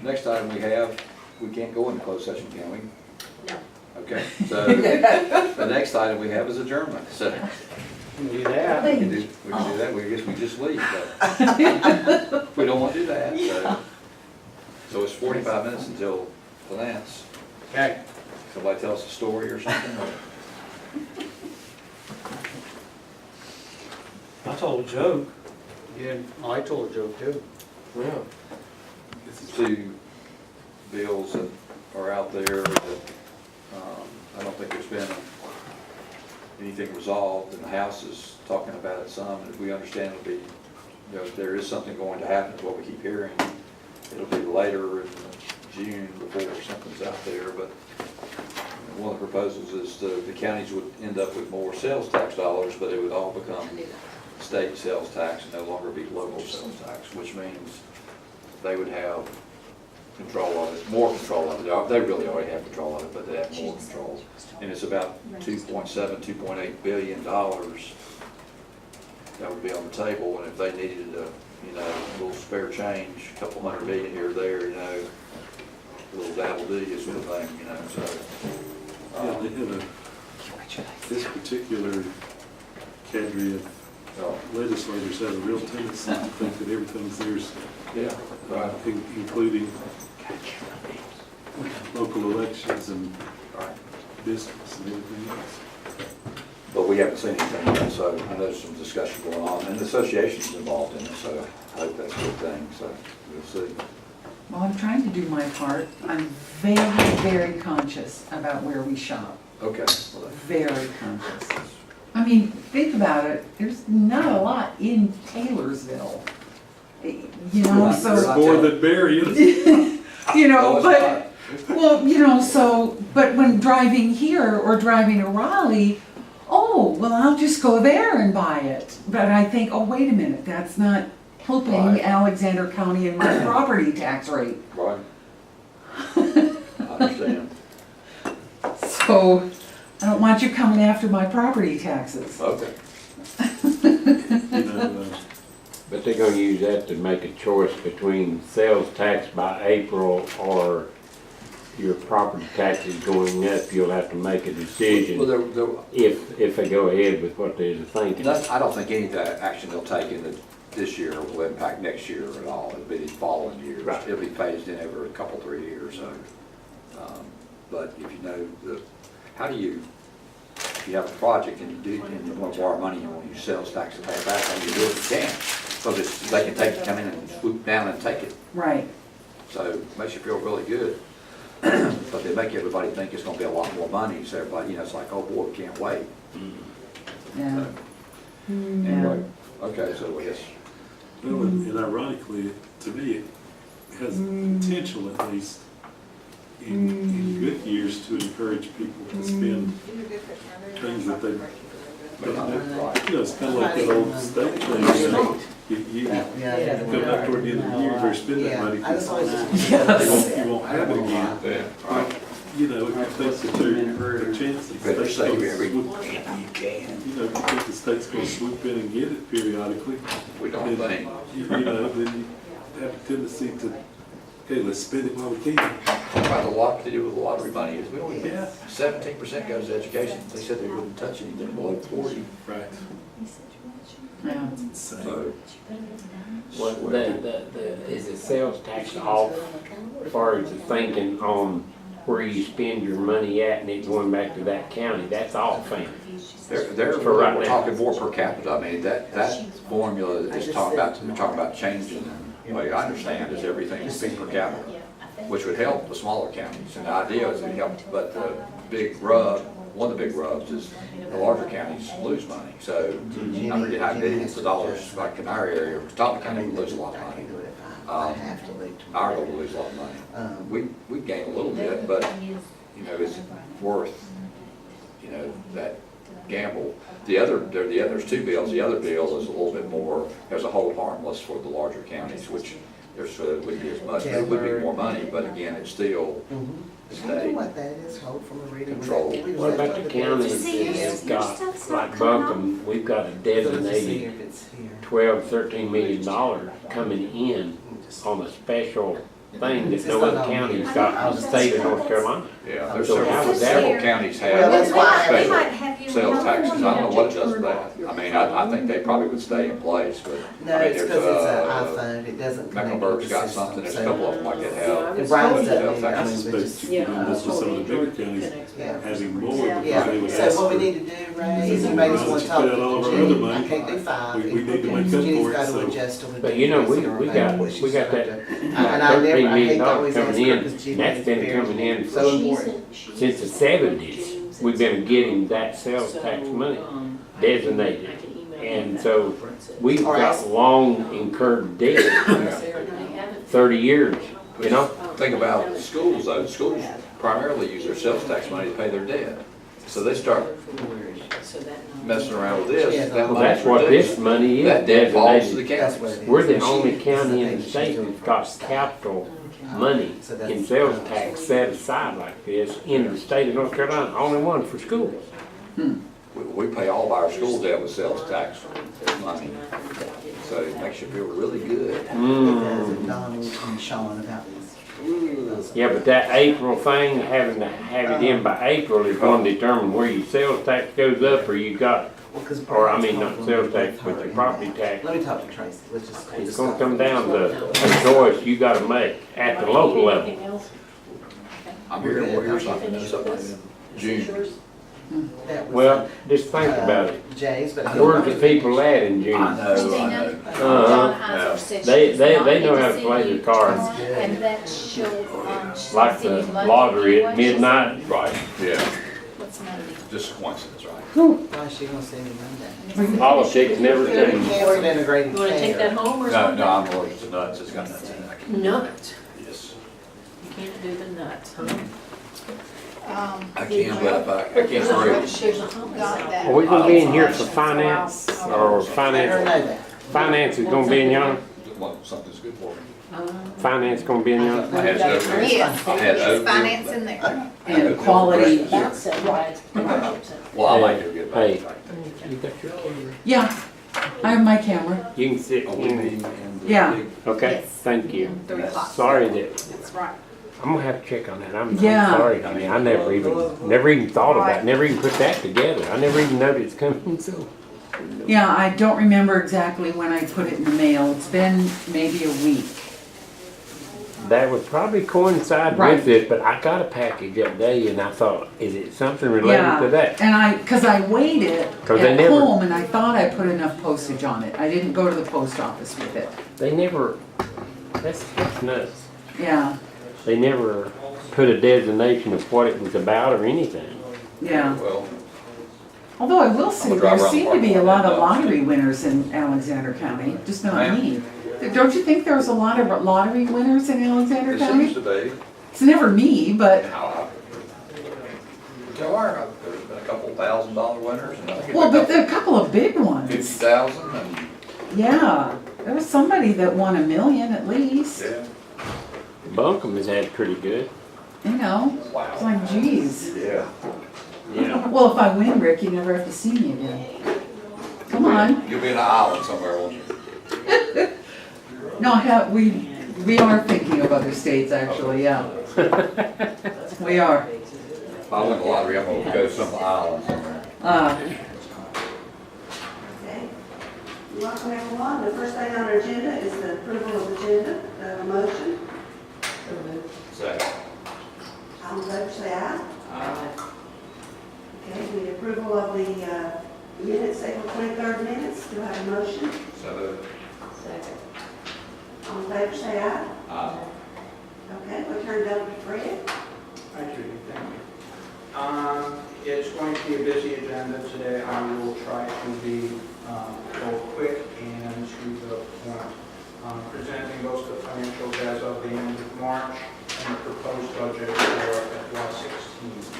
next item we have, we can't go into closed session, can we? No. Okay, so the next item we have is adjournment, so We can do that. we can do that, we guess we just leave, but we don't want to do that, so. So it's 45 minutes until finance. Okay. Somebody tell us a story or something, or? I told a joke. Yeah, well, I told a joke too. Yeah. Two bills that are out there that, I don't think there's been anything resolved, and the House is talking about it some, and we understand it'll be, you know, if there is something going to happen, is what we keep hearing, it'll be later in June before something's out there, but one of the proposals is the counties would end up with more sales tax dollars, but it would all become state sales tax and no longer be local sales tax, which means they would have control of it, more control of it. They really already have control of it, but they have more control. And it's about $2.7, $2.8 billion that would be on the table, and if they needed a, you know, a little spare change, a couple $100 million here or there, you know, a little dabble-do sort of thing, you know, so. Yeah, they have this particular cadre of legislators have a real tendency to think that everything's theirs, Yeah, right, including local elections and right. business and everything else. But we haven't seen anything yet, so I know there's some discussion going on, and the association's involved in it, so I hope that's a good thing, so we'll see. Well, I'm trying to do my part. I'm very, very conscious about where we shop. Okay. Very conscious. I mean, think about it. There's not a lot in Taylorsville. You know, Right. There's so, more than Marion. you know, No, but, it's well, you know, so, but when driving here or driving to Raleigh, oh, well, I'll just go there and buy it. But I think, oh, wait a minute, that's not helping Right. Alexander County and my property tax rate. not. Right. I understand. So, I don't want you coming after my property taxes. Okay. You know, But they're gonna use that to make a choice between sales tax by April or your property taxes going up. You'll have to make a Well, decision if they go ahead with what they're thinking. I don't think any of that action they'll take in this year will impact next year at all. It'll be the following years. Right. It'll be phased in over a couple, 3 years, so. But if you know how do you, if you have a project and you want to borrow money, you want to use sales tax to pay it back, how do you do it? You can't. Because they can come in and swoop down and take it. Right. So it makes you feel really good. But they make everybody think it's gonna be a lot more money, so everybody, you know, it's like, oh boy, we can't wait. Yeah. So, Anyway, okay, so I guess, well, and ironically, to me, it has potential at least in good years to encourage people to spend things that they, but not right. you know, it's kind of like that old state thing, you know. You Yeah. come back toward the end of the year, you better spend that money, I just because always, you won't have it again. Yeah, right. You know, if you think that there's a chance You that the better state's save gonna every swoop, penny you can. you know, if you think the state's gonna swoop in and get it periodically, We don't think. you know, then you have a tendency to, okay, let's spend it while we can. Talk about the lot to do with the lottery money is we only, Yeah. 17% goes to education. They said they wouldn't touch anything below 40, Right. Yeah. so. Is the sales tax off as far as the thinking on where you spend your money at and it going back to that county? That's all fine. They're For right we're now. talking more per capita. I mean, that formula is talking about, we're talking about changing, well, I understand, is everything is being per capita, which would help the smaller counties. And the idea is it help, but the big rub one of the big rubs is the larger counties lose money. So I forget how millions of dollars, like in our area, Talbot County would lose a lot of money. Our will lose a lot of money. We gain a little bit, but, you know, it's worth, you know, that gamble. There's two bills. The other bill is a little bit more, there's a hold harmless for the larger counties, which there's, wouldn't be as much, but it would be more money, but again, it's still state What that is, hold from a reading. control. What about the counties that's got, like Buncombe, we've got a designated $12-13 million coming in on a special thing that no other county's got in the state of North Carolina. Yeah, there's So how would that several work? counties Well, that's have why- They might special have you sales taxes. I don't know what it does to or- that. I mean, I think they probably would stay in place, but, No, I mean, it's there's, because it's an iPhone, it doesn't connect with Mecklenburg's the got system, something, there's a so- couple of them like that have. It runs that sales way, I taxes. mean, But but just, you can do this with some of the bigger counties, yeah. having more, because they Yeah, would so ask what we for. need to do, Ray, is you may just want to talk Put out all of to our other Jenny, I money. can't do five. We need to make up Jenny's for it, got to so. adjust them. But you know, we got that And I never, $13 I hate million to always ask coming her in, because Jenny that's is been very, coming in so for, important. since the 70s. We've been getting that sales tax money designated. And so we've got long incurred debt, 30 years, you know? Think about schools though. Schools primarily use their sales tax money to pay their debt. So they start messing around with this. That Well, that's money's what reduced. this money is That debt falls to the designated. That's what counties. it is. We're the only county in the state that's got capital money in sales tax set aside like this in the state of North Carolina, only one for schools. We pay all of our school debt with sales tax money. So it makes you feel really good. Because Donald and Sean about this. Yeah, but that April thing, having to have it in by April is going to determine where your sales tax goes up or you got, Well, 'cause or I Brad's mean, not talking sales with tax, but her your in property that. tax. Let me talk to Tracy, let's just. It's gonna come down to a choice you gotta make at the local level. I'm hearing, we'll hear something in June. That was, Well, just think about it. James, but. Where's the people at in I June? know, I know. Uh-huh. They know how to play their cards. And that she'll, Like the lottery at midnight. Right, yeah, What's Monday? just a coincidence, right? Why is she gonna send me Monday? Politics never Cancel change. integrated You wanna take that care. home or No, something? no, I'm allergic to nuts. It's got nuts in it. I can't- Nut. Yes. You can't do the nuts, huh? I can, but I can't hurry. There's a homicide. Are we gonna be in here for finance or Let her finance? know that. Finance is gonna be in y'all? Want something's good for me. Finance gonna be in y'all? I had oatmeal. Yes, I had there's oatmeal. finance in there. And quality. About said rights. Well, I like to get Hey. back. You got your camera? Yeah, I have my camera. You can sit. Oh, we meeting in the Yeah. big- Okay, Yes. thank you. 3 o'clock. Sorry that, That's right. I'm gonna have to check on that. I'm Yeah. sorry. I mean, I never even thought about, never even put that together. I never even noticed it's coming, so. Yeah, I don't remember exactly when I put it in the mail. It's been maybe a week. That would probably coincide Right. with it, but I got a package that day and I thought, is it something related Yeah, to that? and cause I weighed it 'Cause they at never- home and I thought I put enough postage on it. I didn't go to the post office with it. They never, that's nuts. Yeah, They never put a designation of what it was about or anything. yeah. Well, Although I will say, I'm gonna drive there around seem the to be a parking lot lot of now. lottery winners in Alexander County, just not Ma'am? me. Don't you think there's a lot of lottery winners in Alexander it seems County? to be. It's never me, but, There are, there's been a couple $1,000 winners and I think well, but it's there are a couple of big ones. 50,000 and, Yeah, there was somebody that won $1 million at least, yeah, Buncombe has had pretty good. you know? It's wow. like, geez. Yeah. Yeah. Well, if I win, Rick, you never have to see me again. Come on. You'll be in an island somewhere, won't you? No, we are thinking of other states, actually, yeah. We are. If I win the lottery, I'm gonna go to some island somewhere. Okay. Welcome everyone. The first thing on our agenda is the approval of the agenda. Do I have a motion? Second. All in favor, say aye. Okay, the approval of the minutes, April 23rd minutes. Do I have a motion? So, All in favor, say aye. uh, Okay, we'll turn it over to Fred. Thank you. It's going to be a busy agenda today. I will try to be both quick and to the point. Presenting both the financials as of the end of March and the proposed budget for FY16.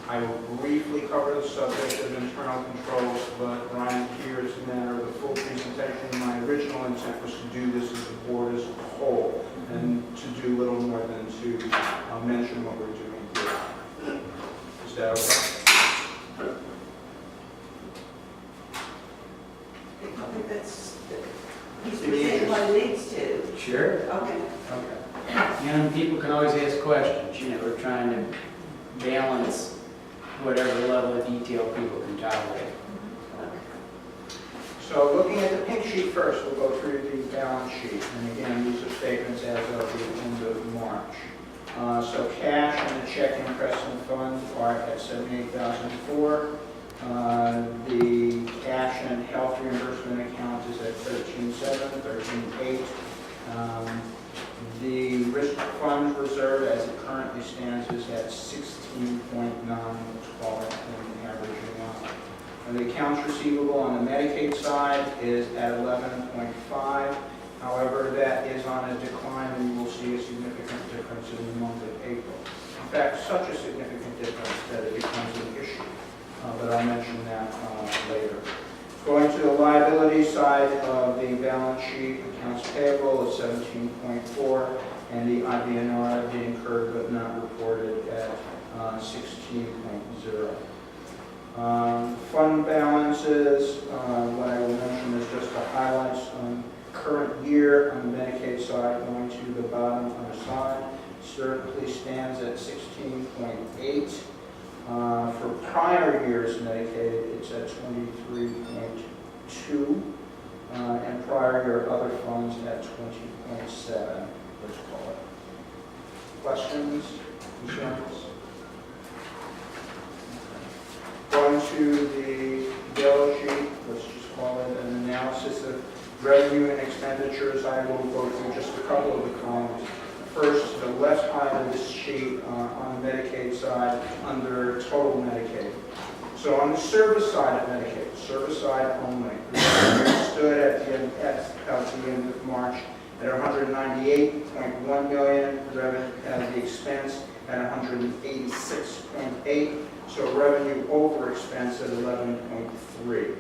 I will briefly cover the subject of internal controls, but Ryan here's the matter of the full presentation. My original intent was to do this as a board as a whole and to do little more than to mention what we're doing here. Is that okay? I think that's, he's presenting what he needs to. Sure. Okay. Okay. Young people can always ask questions, you know, we're trying to balance whatever level of detail people can tolerate. So looking at the pink sheet first, we'll go through the balance sheet. And again, these are statements as of the end of March. So cash and the checking and crescent fund are at $78,004. The cash and health reimbursement account is at $13,700, $13,800. The risk fund reserve as it currently stands is at 16.9, let's call it an average amount. And the accounts receivable on the Medicaid side is at 11.5. However, that is on a decline, and you will see a significant difference in the month of April. In fact, such a significant difference that it becomes an issue. But I'll mention that later. Going to the liability side of the balance sheet, accounts payable is 17.4, and the IBNR, the incurred but not reported, at 16.0. Fund balances, what I will mention is just the highlights on current year on the Medicaid side, going to the bottom on the side, currently stands at 16.8. For prior years Medicaid, it's at 23.2, and prior year other funds at 20.7, let's call it. Questions, concerns? Going to the bill sheet, let's just call it an analysis of revenue and expenditures. I will go through just a couple of the columns. First, the left side of this sheet on the Medicaid side under total Medicaid. So on the service side of Medicaid, service side only, we stood at the end of March at $198.1 million, revenue at the expense at $186.8, so revenue over expense at 11.3.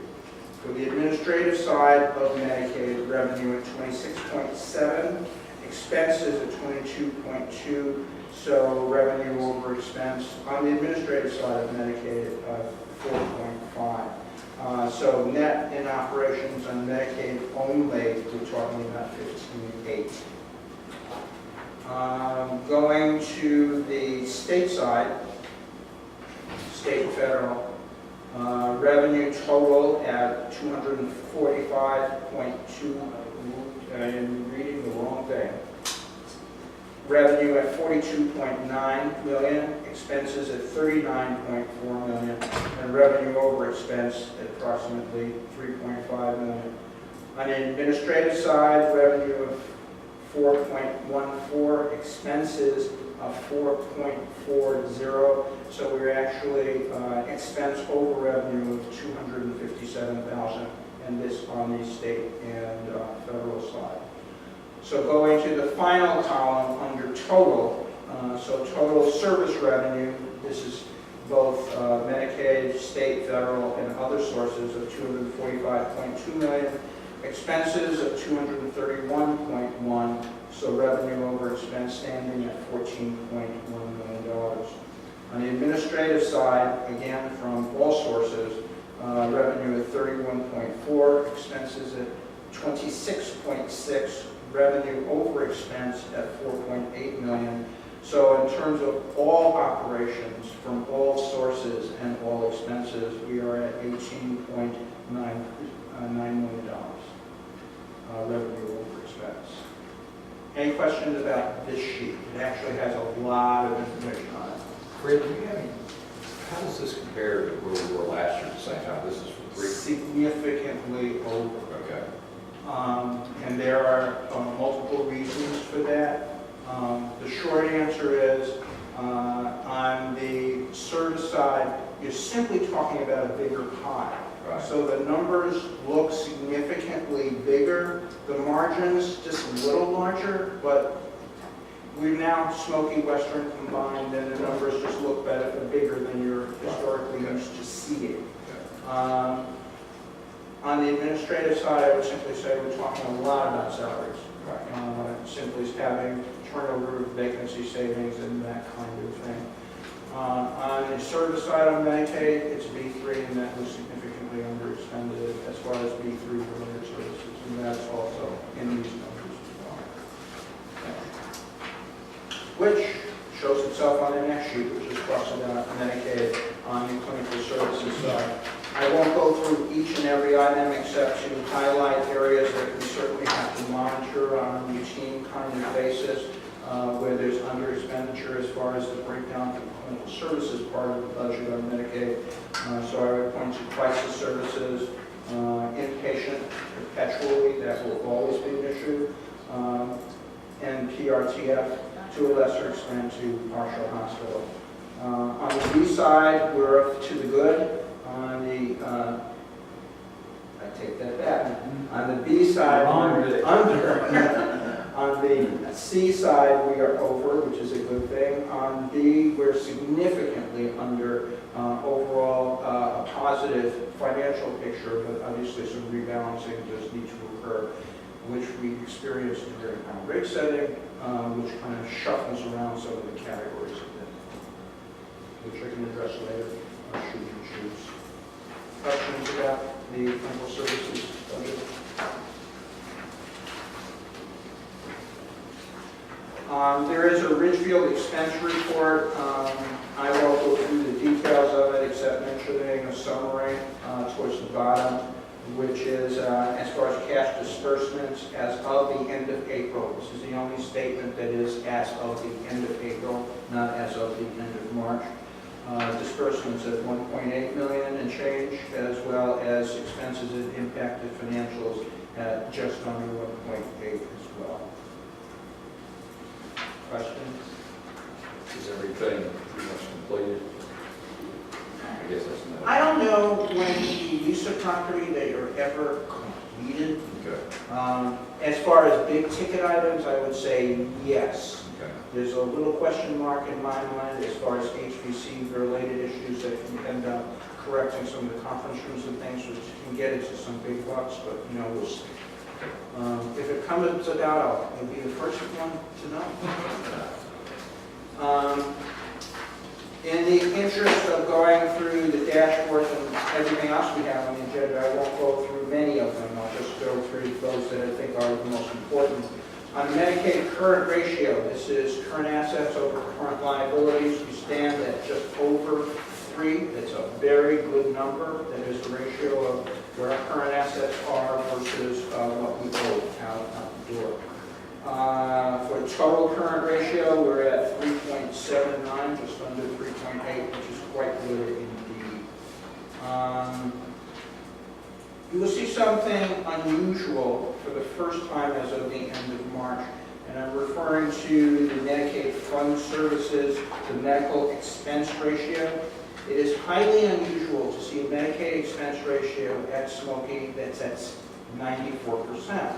For the administrative side of Medicaid, revenue at 26.7, expenses at 22.2, so revenue over expense on the administrative side of Medicaid of 4.5. So net in operations on Medicaid only, we're talking about 15.8. Going to the state side, state and federal, revenue total at 245.2. I'm reading the wrong thing. Revenue at $42.9 million, expenses at $39.4 million, and revenue over expense at approximately $3.5 million. On the administrative side, revenue of 4.14, expenses of 4.40, so we're actually expense over revenue of $257,000, and this on the state and federal side. So going to the final column under total, so total service revenue, this is both Medicaid, state, federal, and other sources of $245.2 million, expenses of $231.1, so revenue over expense standing at $14.1 million. On the administrative side, again from all sources, revenue at 31.4, expenses at 26.6, revenue over expense at 4.8 million. So in terms of all operations from all sources and all expenses, we are at $18.9 million revenue over expense. Any questions about this sheet? It actually has a lot of information on it. Fred, do you have any, how does this compare to where we were last year at the same time? This is for 3. Significantly over. Okay. And there are multiple reasons for that. The short answer is On the service side, you're simply talking about a bigger pie. Right. So the numbers look significantly bigger, the margins just a little larger, but we're now Smoky Western combined, and the numbers just look better, bigger than you're historically used to seeing. On the administrative side, I would simply say we're talking a lot about salaries. Simply having turnover, vacancy savings, and that kind of thing. On the service side of Medicaid, it's B3, and that was significantly underexpended as far as B3 related services, and that's also in these numbers as well. Which shows itself on the next sheet, which is talks about Medicaid on the clinical services side. I won't go through each and every item except to highlight areas that we certainly have to monitor on a routine kind of basis, where there's under expenditure as far as the breakdown for the clinical services part of the budget on Medicaid. So I would point to crisis services, inpatient perpetually, that will always be an issue, and PRTF, to a lesser extent to partial hospital. On the B side, we're up to the good. On the, I take that back. On the B side, we're under. On the C side, we are over, which is a good thing. On D, we're significantly under overall a positive financial picture, but obviously some rebalancing does need to occur, which we experienced during our rate setting, which kind of shuffles around some of the categories of it, which I can address later, should you choose. Questions about the clinical services budget? There is a Ridgefield expense report. I won't go through the details of it except mentioning a summary towards the bottom, which is as far as cash disbursements as of the end of April. This is the only statement that is as of the end of April, not as of the end of March. Disbursements at 1.8 million and change, as well as expenses that impacted financials at just under 1.8 as well. Questions? Is everything pretty much completed? I guess that's no. I don't know when you lease a property that you're ever completed. Okay. As far as big ticket items, I would say yes. Okay. There's a little question mark in my mind as far as HVC related issues that can end up correcting some of the conference rooms and things, which can get into some big bucks, but you know, we'll see. If it comes about, I'll be the first one to know. In the interest of going through the dashboard and everything else we have on the agenda, I won't go through many of them. I'll just go through those that I think are the most important. On the Medicaid current ratio, this is current assets over current liabilities. We stand at just over 3. It's a very good number. That is the ratio of where our current assets are versus what we owe out the door. For the total current ratio, we're at 3.79, just under 3.8, which is quite good indeed. You will see something unusual for the first time as of the end of March, and I'm referring to the Medicaid fund services, the medical expense ratio. It is highly unusual to see a Medicaid expense ratio at Smoky that's at 94%.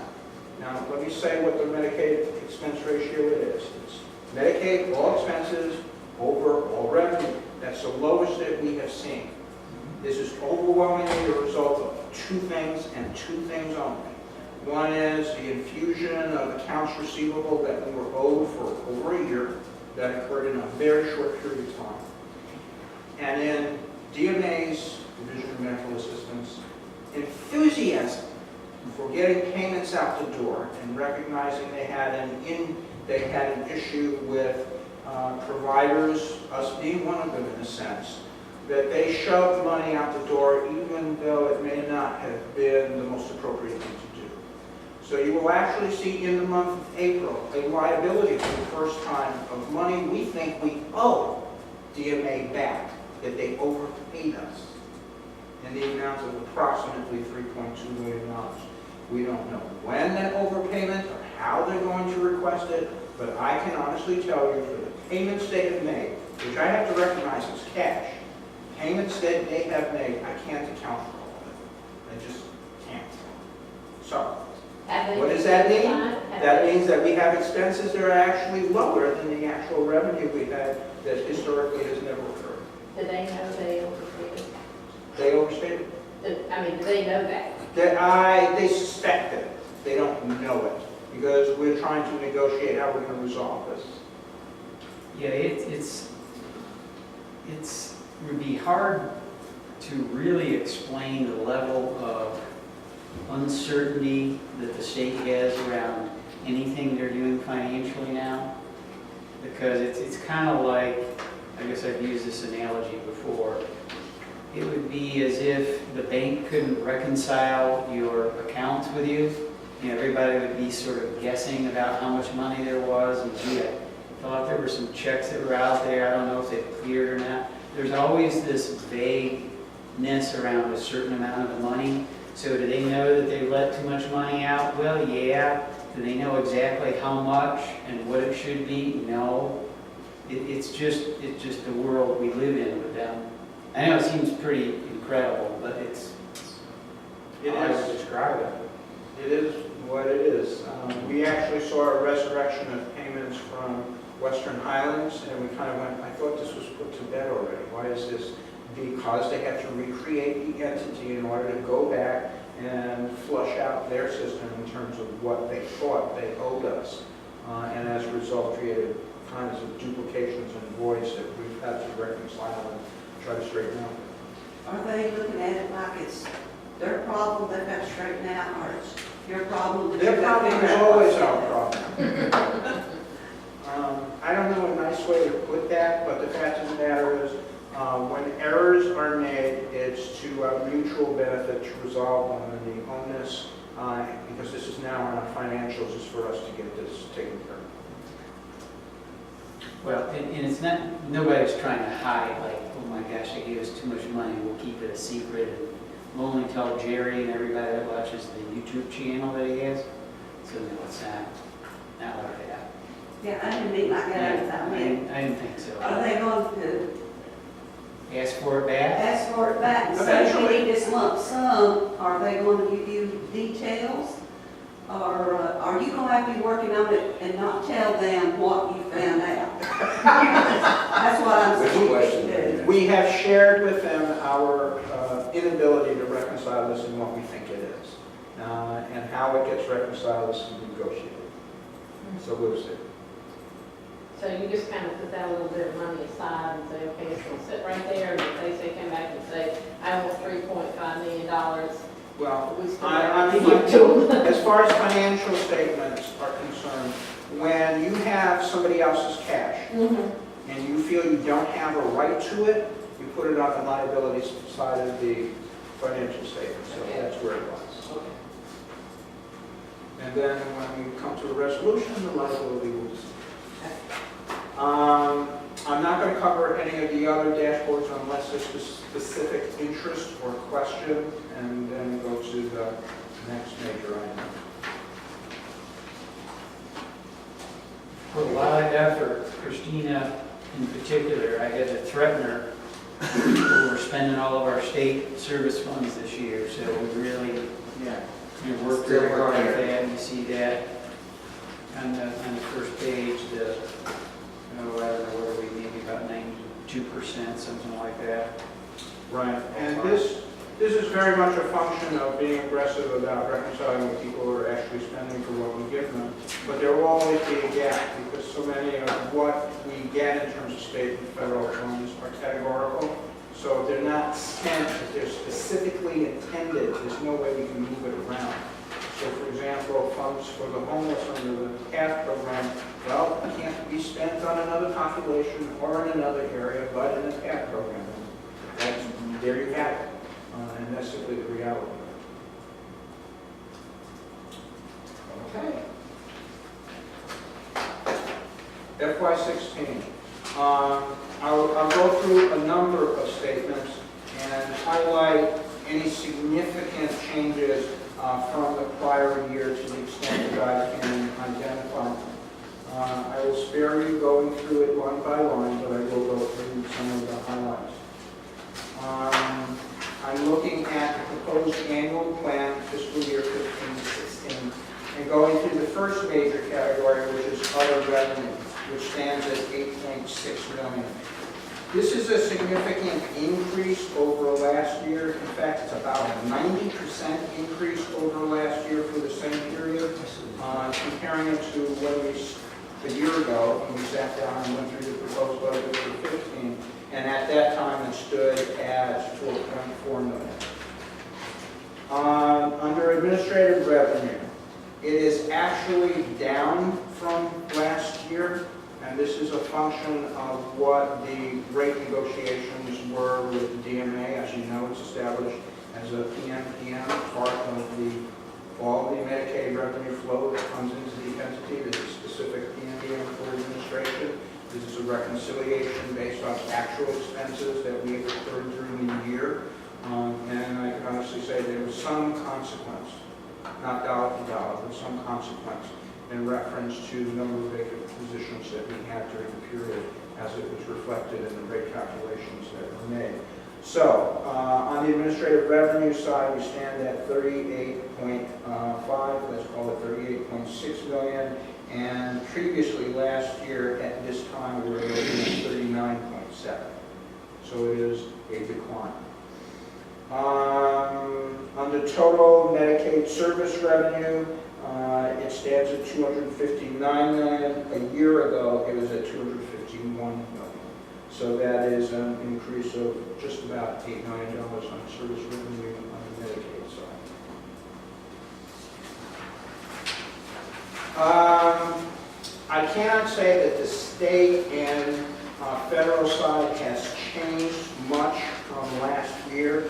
Now, let me say what the Medicaid expense ratio is. It's Medicaid, all expenses, over all revenue. That's the lowest that we have seen. This is overwhelmingly the result of 2 things and 2 things only. One is the infusion of accounts receivable that we were owed for over a year that occurred in a very short period of time. And in DMA's, Division of Medical Assistance, enthusiasm for getting payments out the door and recognizing they had an issue with providers, us being one of them in a sense, that they shoved money out the door even though it may not have been the most appropriate thing to do. So you will actually see in the month of April a liability for the first time of money we think we owe DMA back, that they overpaid us in the amount of approximately $3.2 million. We don't know when that overpayment or how they're going to request it, but I can honestly tell you for the payments they have made, which I have to recognize as cash, payments that they have made, I can't account for all of it. I just can't. So, what does that mean? That means that we have expenses that are actually lower than the actual revenue we had that historically has never occurred. Do they know they overstated? They overstated. I mean, do they know that? They suspect it. They don't know it because we're trying to negotiate how we're going to resolve this. Yeah, it would be hard to really explain the level of uncertainty that the state has around anything they're doing financially now. Because it's kind of like, I guess I've used this analogy before, it would be as if the bank couldn't reconcile your accounts with you. You know, everybody would be sort of guessing about how much money there was, and gee, I thought there were some checks that were out there, I don't know if they cleared or not. There's always this vagueness around a certain amount of money. So do they know that they let too much money out? Well, yeah. Do they know exactly how much and what it should be? No. It's just the world we live in with them. I know it seems pretty incredible, but it's how I would describe it. It is what it is. We actually saw a resurrection of payments from Western Highlands, and we kind of went, I thought this was put to bed already. Why is this? Because they had to recreate the entity in order to go back and flush out their system in terms of what they thought they owed us. And as a result, created kinds of duplications and voids that we've had to reconcile and try to straighten out. Are they looking at it like it's their problem they've got to straighten out, or it's your problem that Their you've got to problem figure is out? always our problem. I don't know a nice way to put that, but the fact of the matter is, when errors are made, it's to our mutual benefit to resolve them, and the onus, because this is now on our financials, is for us to get this taken care of. Well, and it's not, nobody's trying to hide, like, oh my gosh, they gave us too much money, we'll keep it a secret. We'll only tell Jerry and everybody that watches the YouTube channel that he has. So no, it's not like that. Yeah, I didn't mean like that. I mean, I didn't think so. are they going to Ask for it back? ask for it back and say, we Eventually. need this lump sum? Are they going to give you details? Or are you going to have to be working on it and not tell them what you found out? That's what I'm Good saying. question. We have shared with them our inability to reconcile this and what we think it is. And how it gets reconciled is negotiated. So we'll see. So you just kind of put that little bit of money aside and say, okay, it's gonna sit right there, and if they say, come back and say, I want $3.5 million, Well, we still I'm, have to give to them. as far as financial statements are concerned, when you have somebody else's cash and you feel you don't have a right to it, you put it on the liabilities side of the financial statement, so that's where it was. And then when we come to a resolution, the liability will disappear. I'm not going to cover any of the other dashboards unless there's specific interest or question, and then go to the next major item. For a lot of effort, Christina in particular, I had to threaten her. We're spending all of our state service funds this year, so we really worked very hard at that. You see that on the first page, I don't know, what are we, maybe about 92%, something like that. Right, and this is very much a function of being aggressive about reconciling what people are actually spending for what we give them. But there will always be a gap, because so many of what we get in terms of state and federal funds are categorical. So if they're not spent, if they're specifically intended, there's no way we can move it around. So for example, funds for the homeless under the PATH program, well, can't be spent on another population or in another area, but in the PATH program. That's, there you have it. And that's simply the reality. Okay. FY16. I'll go through a number of statements and highlight any significant changes from the prior year to the extent that I can identify. I will spare you going through it line by line, but I will go through some of the highlights. I'm looking at the proposed annual plan fiscal year 15-16 and going through the first major category, which is other revenue, which stands at $8.6 million. This is a significant increase over last year. In fact, it's about a 90% increase over last year for the same period. Comparing it to a year ago, when we sat down and went through the proposed budget for 15, and at that time it stood at $4.4 million. Under administrative revenue, it is actually down from last year, and this is a function of what the rate negotiations were with the DMA. As you know, it's established as a PMPM, part of all the Medicaid revenue flow that comes into the entity. There's a specific PMPM for administration. This is a reconciliation based on actual expenses that we incurred during the year. And I can honestly say there was some consequence, not dollar for dollar, but some consequence in reference to the number of vacant positions that we had during the period as it was reflected in the rate calculations that were made. So, on the administrative revenue side, we stand at 38.5, let's call it 38.6 million, and previously last year at this time we were looking at 39.7. So it is a decline. Under total Medicaid service revenue, it stands at $259 million. A year ago, it was at $251 million. So that is an increase of just about $8 million on service revenue on the Medicaid side. I cannot say that the state and federal side has changed much from last year.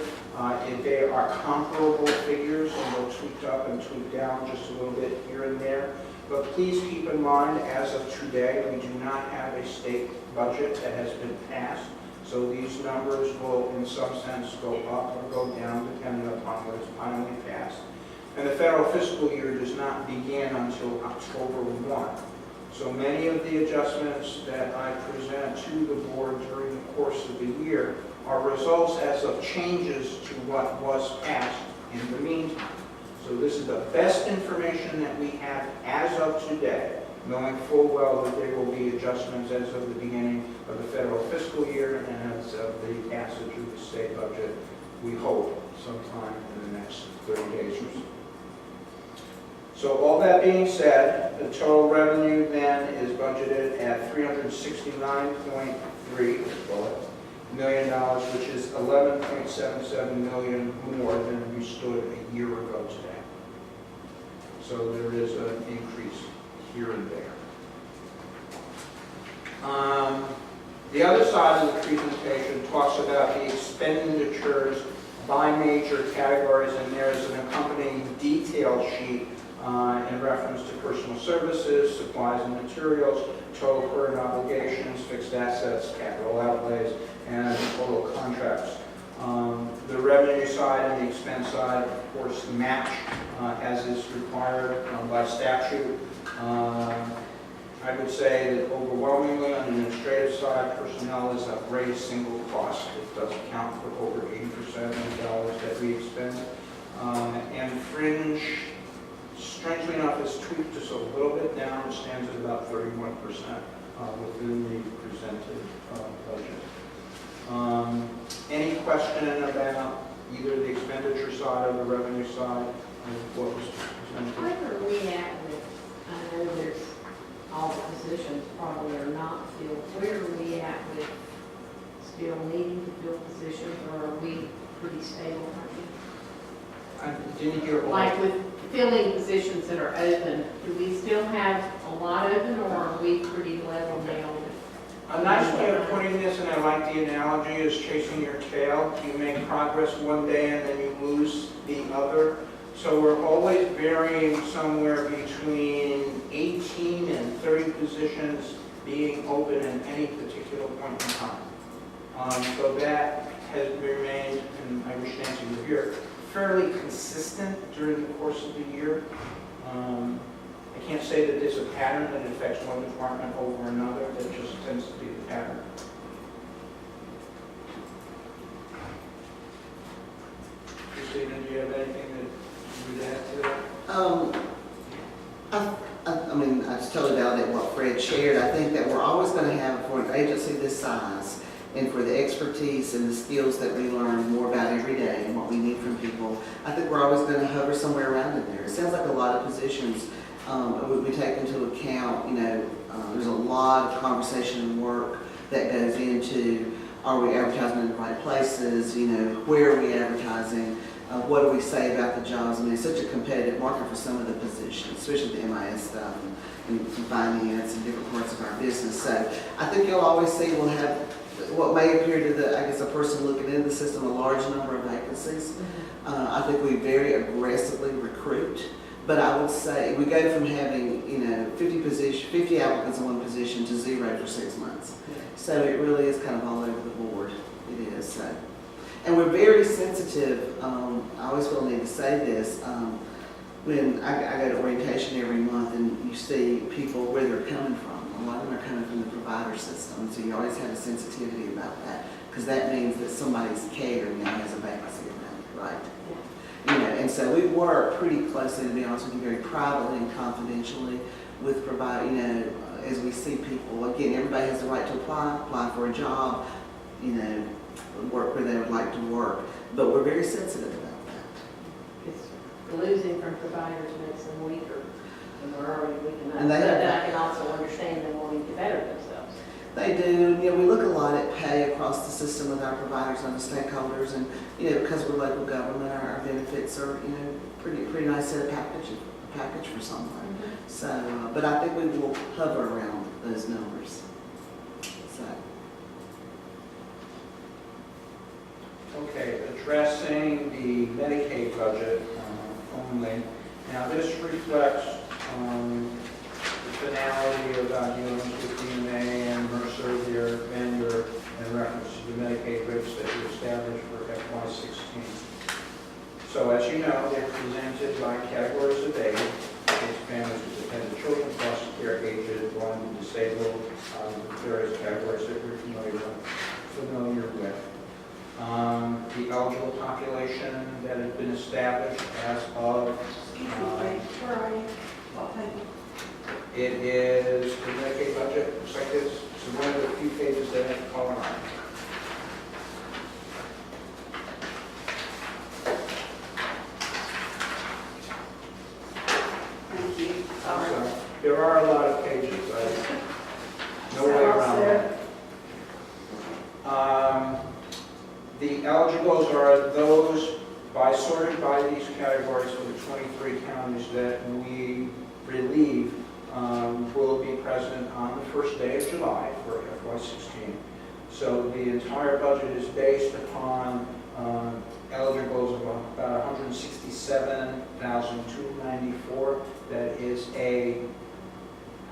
They are comparable figures, and they'll tweak up and tweak down just a little bit here and there. But please keep in mind, as of today, we do not have a state budget that has been passed. So these numbers will, in some sense, go up or go down, depending upon what is finally passed. And the federal fiscal year does not begin until October 1. So many of the adjustments that I present to the board during the course of the year are results as of changes to what was passed in the meantime. So this is the best information that we have as of today, knowing full well that there will be adjustments as of the beginning of the federal fiscal year and as of the passage of the state budget, we hope, sometime in the next 30 days or so. So all that being said, the total revenue then is budgeted at $369.3 million, which is $11.77 million more than we stood a year ago today. So there is an increase here and there. The other side of the presentation talks about the expenditures by major categories, and there's an accompanying detail sheet in reference to personal services, supplies and materials, total current obligations, fixed assets, capital outlays, and total contracts. The revenue side and the expense side, of course, match as is required by statute. I would say that overwhelmingly on the administrative side, personnel is a very single cost. It does account for over 80% of the dollars that we expend. And fringe, strangely enough, is tweaked just a little bit down. It stands at about 31% within the presented budget. Any question about either the expenditure side or the revenue side of what was presented? Where are we at with, I know there's all the positions probably are not filled. Where are we at with still needing to fill positions, or are we pretty stable right now? I didn't hear all. Like with filling positions that are open, do we still have a lot open, or are we pretty level now? A nice way of putting this, and I like the analogy, is chasing your tail. You make progress one day and then you lose the other. So we're always varying somewhere between 18 and 30 positions being open at any particular point in time. So that has remained, and I wish Nancy were here, fairly consistent during the course of the year. I can't say that it's a pattern that affects one department over another, that just tends to be the pattern. Christina, do you have anything that you would add to that? I mean, I just totally validate what Fred shared. I think that we're always going to have, for an agency this size, and for the expertise and the skills that we learn more about every day and what we need from people, I think we're always going to hover somewhere around in there. It sounds like a lot of positions would be taken into account. You know, there's a lot of conversation and work that goes into, are we advertising in the right places? You know, where are we advertising? What do we say about the jobs? I mean, it's such a competitive market for some of the positions, especially the MIS stuff and finance and different parts of our business. So I think you'll always see we'll have what may appear to the, I guess, a person looking into the system, a large number of vacancies. I think we very aggressively recruit, but I would say we go from having, you know, 50 applicants in one position to 0 for 6 months. So it really is kind of all over the board. It is. So. And we're very sensitive. I always feel the need to say this. When I go to orientation every month and you see people where they're coming from, a lot of them are coming from the provider system, so you always have a sensitivity about that, because that means that somebody's care now has a vacancy around it, right? You know, and so we work pretty closely, to be honest with you, very privately and confidentially with provider, you know, as we see people. Again, everybody has the right to apply for a job, you know, work where they would like to work, but we're very sensitive about that. It's losing from providers makes them weaker, and we're already weak enough. And they But have- then I can also understand them wanting to better themselves. They do. You know, we look a lot at pay across the system with our providers and the stakeholders, and you know, because we're local government, our benefits are, you know, pretty nice set of package for someone. So, but I think we will hover around those numbers. So. Okay, addressing the Medicaid budget only. Now, this reflects the finality of our dealings with DMA and Mercer, their vendor, in reference to the Medicaid rates that we established for FY16. So as you know, they're presented by categories of age: families with dependent children, foster care, aged, blind, and disabled, various categories that we're familiar with. The eligible population that has been established as of, Where are you? What page? it is the Medicaid budget, looks like this. So one of the few pages that have color on it. Thank you. So there are a lot of pages, no way around that. The eligibles are those sorted by these categories for the 23 counties that we believe will be present on the first day of July for FY16. So the entire budget is based upon eligibles of about 167,294. That is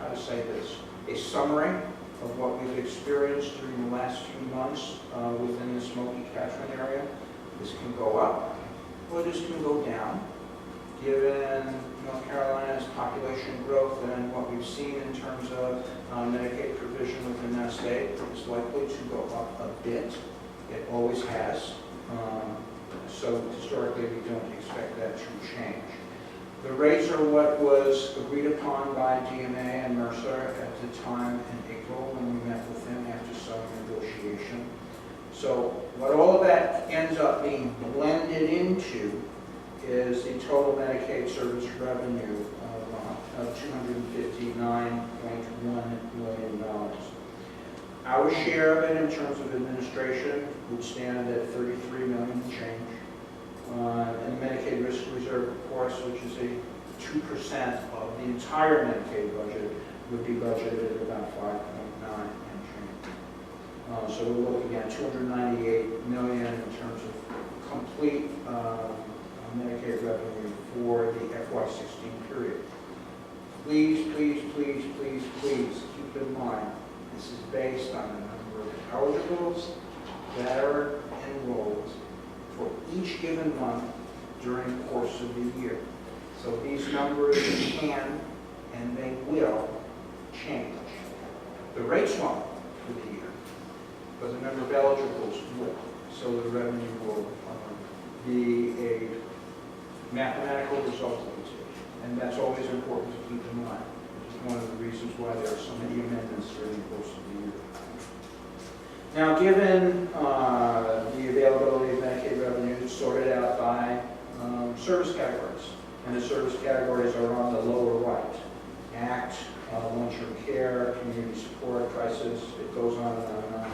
how to say this, a summary of what we've experienced during the last few months within the Smoky catchment area. This can go up, or this can go down, given North Carolina's population growth and what we've seen in terms of Medicaid provision within that state. It's likely to go up a bit. It always has. So historically, we don't expect that to change. The rates are what was agreed upon by DMA and Mercer at the time in April when we met with them after some negotiation. So what all of that ends up being blended into is the total Medicaid service revenue of $259.1 million. Our share of it in terms of administration would stand at $33 million and change. And the Medicaid risk reserve, of course, which is 2% of the entire Medicaid budget, would be budgeted at about 5.9 and change. So we're looking at $298 million in terms of complete Medicaid revenue for the FY16 period. Please, please, please, please, please keep in mind, this is based on the number of eligibles that are enrolled for each given month during the course of the year. So these numbers can and they will change. The rates won't for the year, but the number of eligibles will. So the revenue will be a mathematical result of the two. And that's always important to keep in mind, which is one of the reasons why there are so many amendments during the course of the year. Now, given the availability of Medicaid revenue, it's sorted out by service categories. And the service categories are on the lower right. ACT, long-term care, community support, crisis, it goes on and on and on.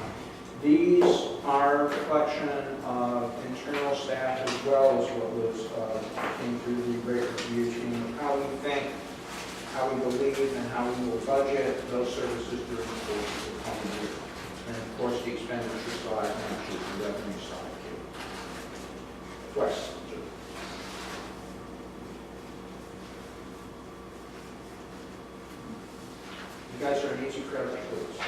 These are a reflection of internal staff as well as what was came through the great review team of how we think, how we believe, and how we will budget those services during the course of the coming year. And of course, the expenditure side matches the revenue side too. Questions? You guys are an easy crowd to please.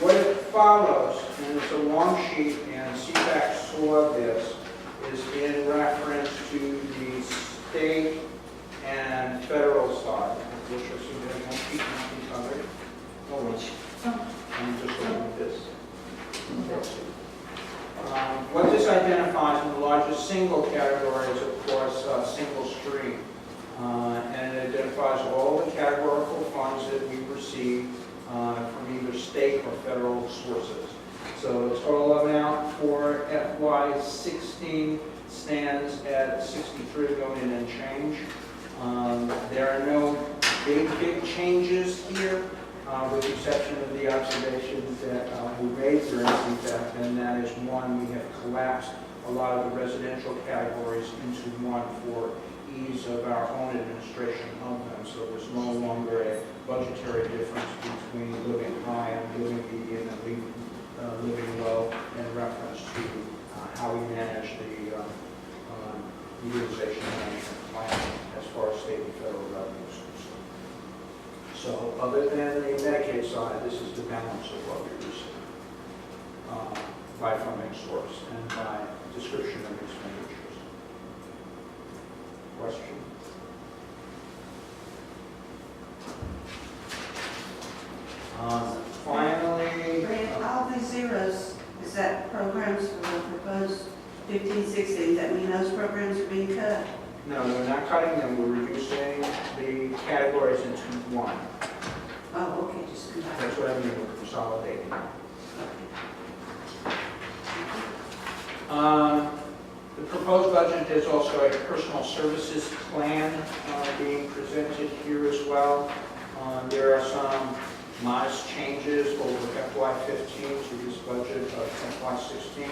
What it follows, and it's a long sheet, and CPAC saw this, is in reference to the state and federal side, which are so they won't keep each other. Oh, which? I'm just looking at this. What this identifies in the largest single category is, of course, single stream. And it identifies all the categorical funds that we receive from either state or federal sources. So the total amount for FY16 stands at $63 million and change. There are no big changes here, with the exception of the observations that were made during CPAC, and that is one, we have collapsed a lot of the residential categories into one for ease of our own administration of them. So there's no longer a budgetary difference between living high and living median and living low in reference to how we manage the utilization management plan as far as state and federal revenues. So other than the Medicaid side, this is the balance of what we receive by funding source and by description of expenditures. Question? Finally, Brad, all these zeros, is that programs for the proposed 15, 16, that mean those programs are being cut? no, we're not cutting them, we're reducing the categories into one. Oh, okay, just combine. That's what I mean with consolidating. The proposed budget is also a personal services plan being presented here as well. There are some modest changes over FY15 to this budget of FY16.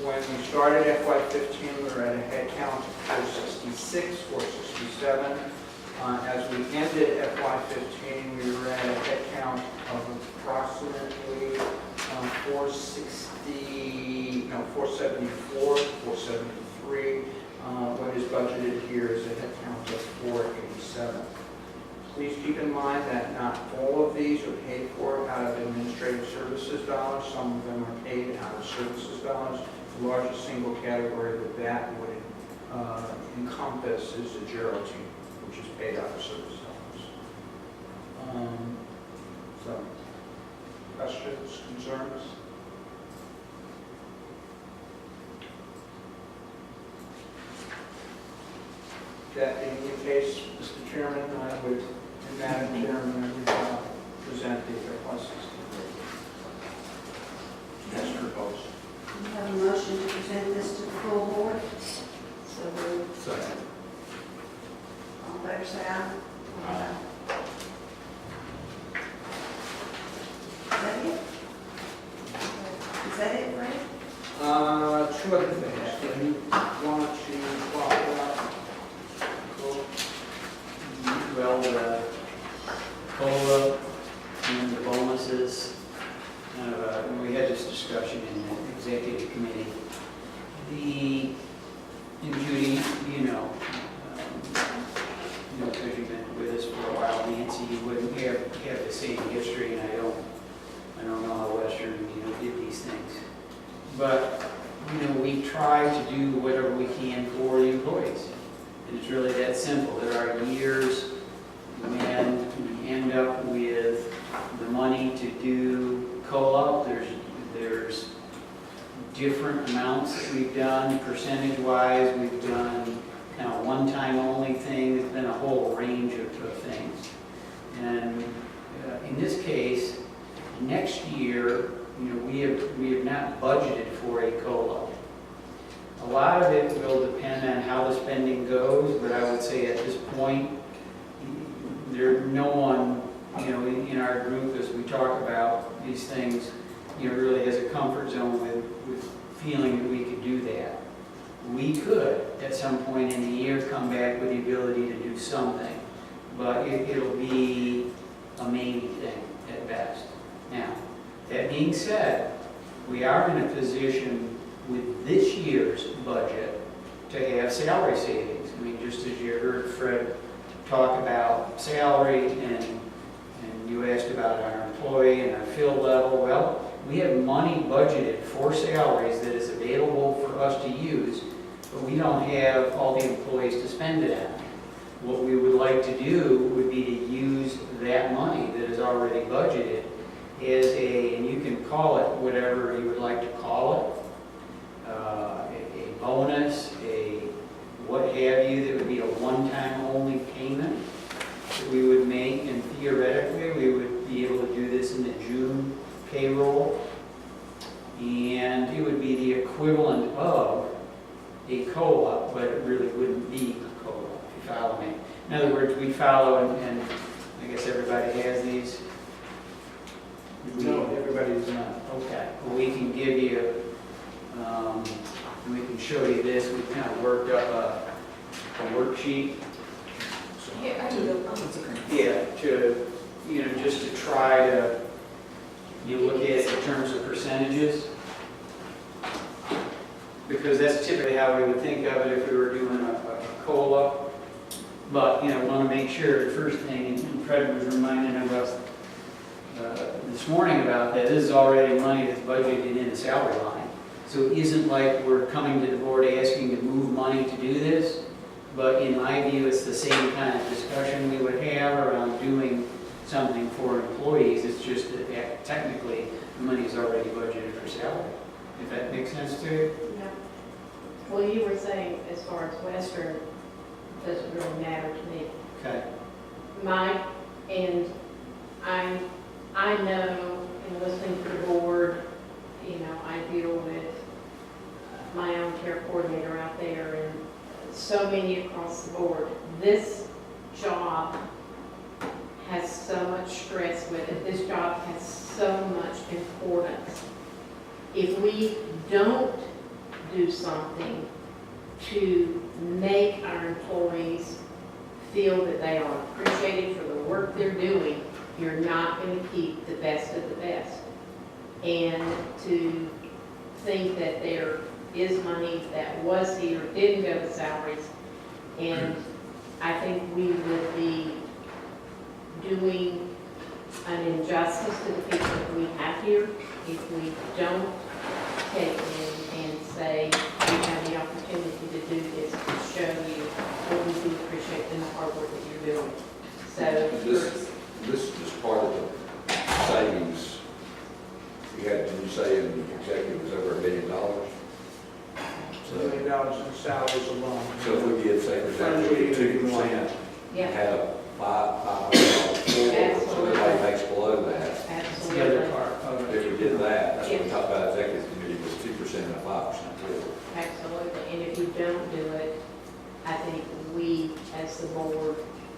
When we started FY15, we were at a head count of 466, 467. As we ended FY15, we were at a head count of approximately 474, 473. What is budgeted here is a head count of 487. Please keep in mind that not all of these are paid for out of administrative services dollars. Some of them are paid out of services dollars. The largest single category that would encompass is the Geraldine, which is paid out of service dollars. So, questions, concerns? That being the case, Mr. Chairman, I would, and Madam Chairman, I would present the FY16 as proposed. You have a motion to present this to the full board? So moved. Second. All in favor, say aye. Aye. Is that it? Is that it, Brad? Two other things. Do you want to talk about? Well, the COLA and the bonuses, when we had this discussion in the executive committee, and Judy, you know, because you've been with us for a while, Nancy, you wouldn't have the same history, and I don't know how Western, did these things. But we try to do whatever we can for the employees. And it's really that simple. There are years when we end up with the money to do COLA. There's different amounts that we've done, percentage-wise. We've done kind of one-time only things. There's been a whole range of things. And in this case, next year, we have not budgeted for a COLA. A lot of it will depend on how the spending goes, but I would say at this point, no one, in our group, as we talk about these things, really has a comfort zone with feeling that we could do that. We could, at some point in the year, come back with the ability to do something, but it'll be a maybe thing at best. Now, that being said, we are in a position with this year's budget to have salary savings. I mean, just as you heard Fred talk about salary and you asked about our employee and our field level, well, we have money budgeted for salaries that is available for us to use, but we don't have all the employees to spend it on. What we would like to do would be to use that money that is already budgeted as and you can call it whatever you would like to call it, a bonus, a what have you, that would be a one-time only payment that we would make, and theoretically we would be able to do this in the June payroll, and it would be the equivalent of a COLA, but it really wouldn't be a COLA, if you follow me. In other words, we follow, and I guess everybody has these. No, everybody does not. Okay, well, we can give you, and we can show you this. We kind of worked up a worksheet. Here, I can go. Yeah, to, just to try to, look at it in terms of percentages. Because that's typically how we would think of it if we were doing a COLA. But, want to make sure, the first thing, and Fred was reminding of us this morning about that, this is already money that's budgeted in the salary line. So it isn't like we're coming to the board asking to move money to do this, but in my view, it's the same kind of discussion we would have around doing something for employees. It's just that technically, the money is already budgeted for salary. If that makes sense to you? Yeah. Well, you were saying as far as Western, doesn't really matter to me. Okay. And I know in listening to the board, I deal with my own care coordinator out there and so many across the board. This job has so much stress with it. This job has so much importance. If we don't do something to make our employees feel that they are appreciated for the work they're doing, you're not going to keep the best of the best. And to think that there is money that was here, didn't go to salaries, and I think we would be doing an injustice to the people that we have here if we don't take in and say, we have the opportunity to do this, to show you what we do appreciate in the hard work that you're doing. So This is part of the savings. Did you say in the executive was over $1 million? $1 million in salaries alone. So if we get, say, for example, 2%, yeah, had a $500 floor, so everybody makes below that. That's the other absolutely, part of If it. we did that, that's what we Yes. talked about executive committee was 2% and a 5% floor. absolutely. And if you don't do it, I think we, as the board,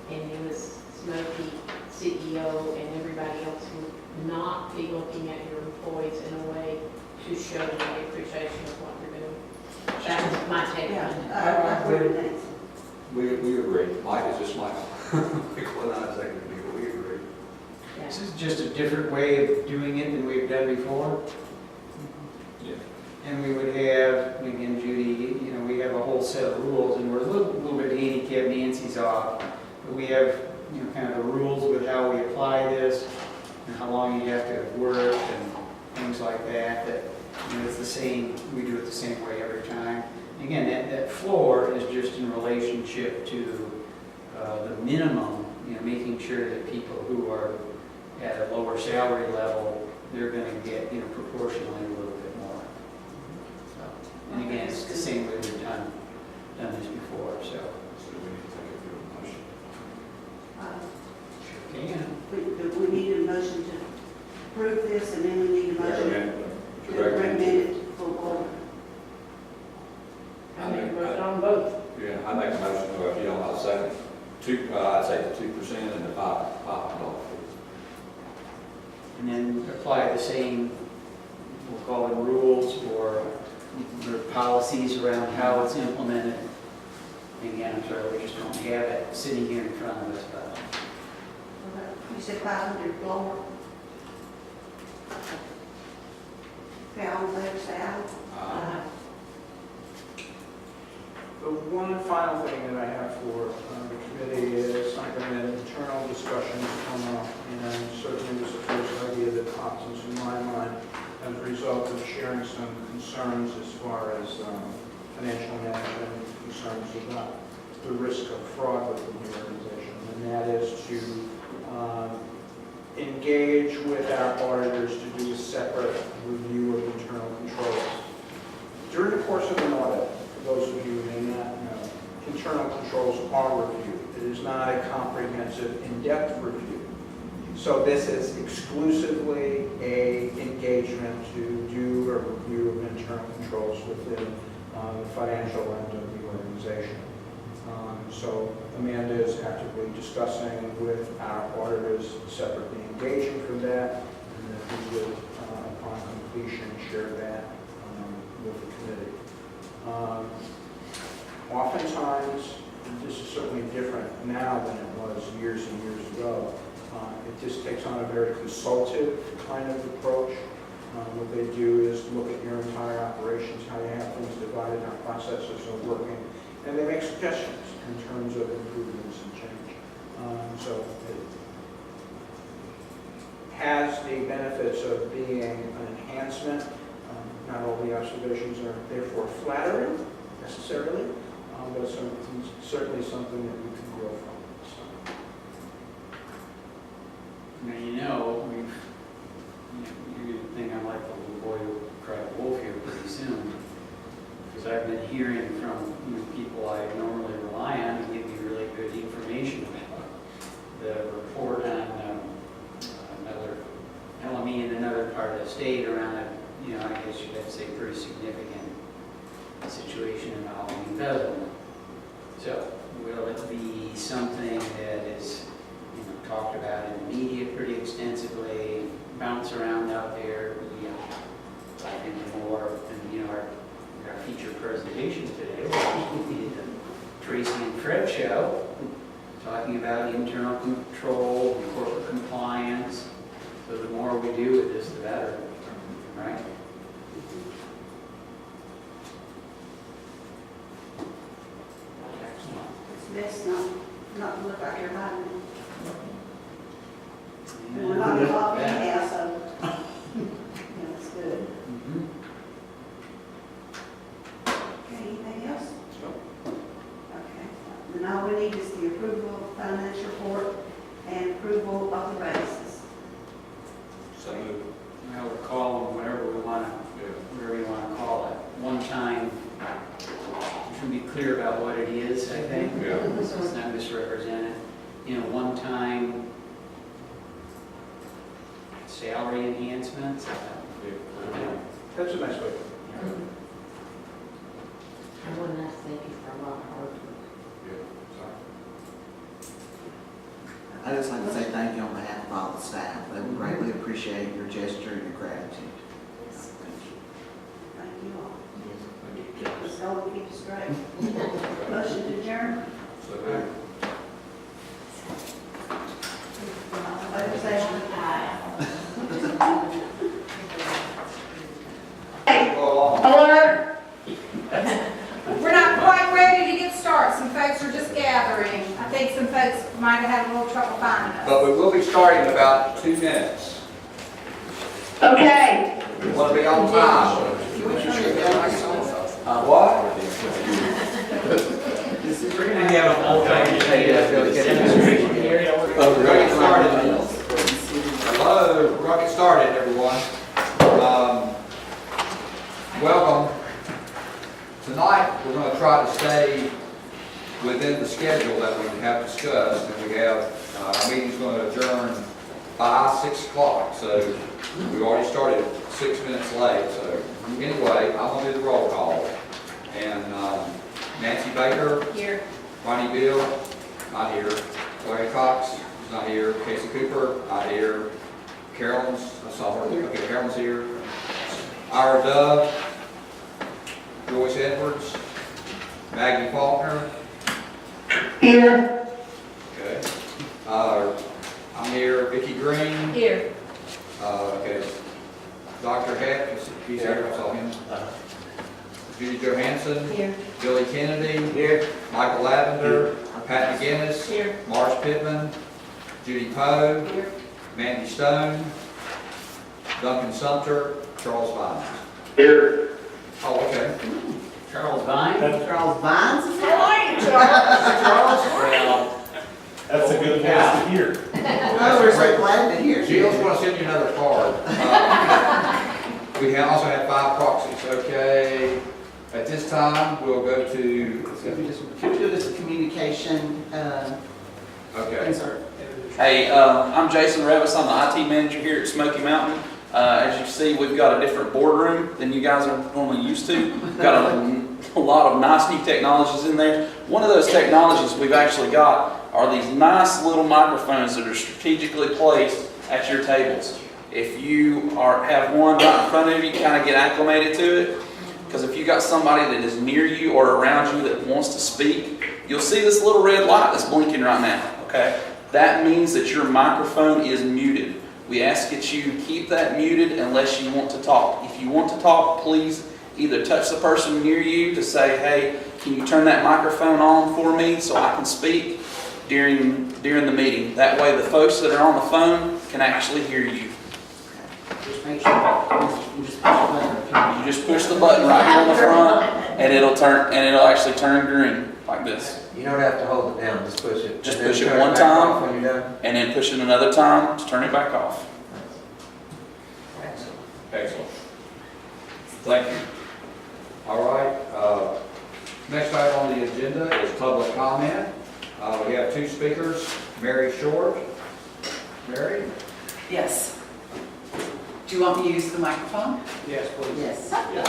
and you as Smokey, CEO, and everybody else would not be looking at your employees in a way to show them the appreciation of what they're doing. That's my take on it. I agree with that. We agree. Mike, is this Mike? We're not executive committee, but we agree. Yeah. This is just a different way of doing it than we've done before. Yeah. And we would have, again, Judy, we have a whole set of rules, and we're a little bit handicapped, Nancy's off, but we have, kind of the rules with how we apply this, and how long you have to have worked, and things like that, it's the same, we do it the same way every time. Again, that floor is just in relationship to the minimum, making sure that people who are at a lower salary level, they're gonna get, proportionally a little bit more. So, and again, it's the same way we've done this before, so. So we need to take it through a motion. Yeah. We need a motion to approve this, and then we need a motion To to recommend it for board. I make a motion on both. Yeah, I make a motion, if you don't, I'll second. I'd say the 2% and the $5. And then apply the same, we'll call them rules or policies around how it's implemented. And again, I'm sorry, we just don't have it sitting here in front of us, but. You said 500 floor. Okay, all in favor, say aye. The one final thing that I have for the committee is something that internal discussions come up, and certainly was the first idea that popped into my mind as a result of sharing some concerns as far as financial management concerns about the risk of fraud within the organization, and that is to engage with our auditors to do a separate review of internal controls. During the course of an audit, for those of you who may not know, internal controls are reviewed. It is not a comprehensive, in-depth review. So this is exclusively an engagement to do a review of internal controls within the financial end of the organization. So Amanda is actively discussing with our auditors, separately engaging for that, and that we would, upon completion, share that with the committee. Oftentimes, and this is certainly different now than it was years and years ago, it just takes on a very consultative kind of approach. What they do is look at your entire operations, how you have things divided, how processes are working, and they make suggestions in terms of improvements and change. So it has the benefits of being an enhancement. Not all the observations are therefore flattering necessarily, but certainly something that we can grow from. So. Now, you're going to think I'm like the little boy who cried wolf here pretty soon. Because I've been hearing from people I normally rely on to give me really good information about the report on another LME in another part of the state around a, I guess you'd have to say pretty significant situation involving embezzlement. So will it be something that is talked about in the media pretty extensively, bounce around out there? I think more than our feature presentation today, we did the Tracy and Fred show, talking about internal control and corporate compliance. So the more we do with this, the better, right? It's best not to look like you're hiding it. And we're not involved anyhow, so that's good. Mhm. Okay, anything else? Okay, then all we need is the approval of the financial report and approval of the raises. So moved. Well, we'll call them whatever we want to, whatever you want to call it. One time, we should be clear about what it is, I think. Yeah. So it's not misrepresented. One time salary enhancements. That's a nice way. And one last thank you for a lot of hard work. I'd just like to say thank you on behalf of all the staff. They would greatly appreciate your gesture and your gratitude. Thank you all. Keep us going, keep us straight. Motion to adjourn. So moved. All in favor, say aye. Hello? We're not quite ready to get started. Some folks are just gathering. I think some folks might have had a little trouble finding us. But we will be starting in about 2 minutes. Okay. We want to be on time. tonight, we're gonna try to stay within the schedule that we have discussed, and we have, our meeting's gonna adjourn by 6 o'clock, so we already started 6 minutes late, so anyway, I'm gonna do the roll call. And Nancy Baker, Here. Ronnie Bill, not here. Larry Cox is not here. Casey Cooper, not here. Carolyn's, I saw her, okay, Carolyn's here. Ira Dove, Joyce Edwards, Maggie Faulkner. Here. Okay. I'm here. Vicki Green. Here. Okay. Dr. Heck, he's here, I saw him. Judy Johansson. Here. Billy Kennedy. Here. Michael Lavender. Pat McGinnis. Here. Marsh Pittman. Judy Poe. Here. Mandy Stone. Duncan Sumter. Charles Vines. Here. Oh, okay. Charles Vine? Charles Vines is How are you, Charles? Well, That's a good place to hear. Oh, we're so glad to hear. Jill's gonna send you another card. We also have 5 proxies, okay? At this time, we'll go to, Can we do this communication, okay. insert? Hey, I'm Jason Revis. I'm the IT manager here at Smoky Mountain. As you see, we've got a different boardroom than you guys are normally used to. We've got a lot of nice new technologies in there. One of those technologies we've actually got are these nice little microphones that are strategically placed at your tables. If you have one right in front of you, kind of get acclimated to it. Because if you got somebody that is near you or around you that wants to speak, you'll see this little red light that's blinking right now, okay? That means that your microphone is muted. We ask that you keep that muted unless you want to talk. If you want to talk, please either touch the person near you to say, hey, can you turn that microphone on for me so I can speak during the meeting. That way the folks that are on the phone can actually hear you. Just make sure you just push the button. You just push the button right here on the front and it'll actually turn green like this. You don't have to hold it down, just push it. Just And then push it turn one back time. off when you're done. And then push it another time to turn it back off. Excellent. Thank you. All right, next item on the agenda is public comment. We have 2 speakers, Mary Short. Mary? Yes. Do you want me to use the microphone? yes, please. Yes. Yes.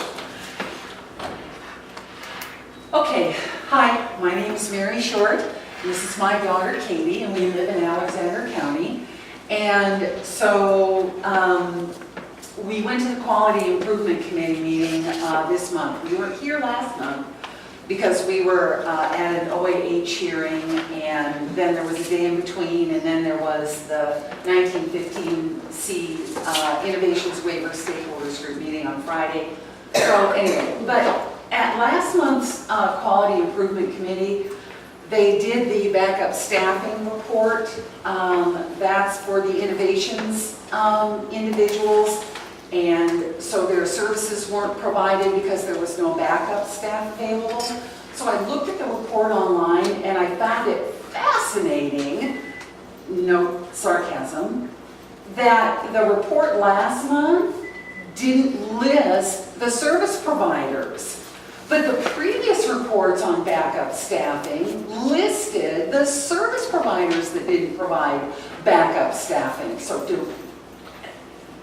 Okay, hi, my name is Mary Short. This is my daughter Katie, and we live in Alexander County. And so we went to the Quality Improvement Committee meeting this month. We were here last month because we were at an OAH hearing, and then there was a day in between, and then there was the 1915C Innovations Waiver Stakeholders Group meeting on Friday. So anyway, but at last month's Quality Improvement Committee, they did the backup staffing report. That's for the innovations individuals. And so their services weren't provided because there was no backup staff available. So I looked at the report online and I found it fascinating, no sarcasm, that the report last month didn't list the service providers. But the previous reports on backup staffing listed the service providers that didn't provide backup staffing. So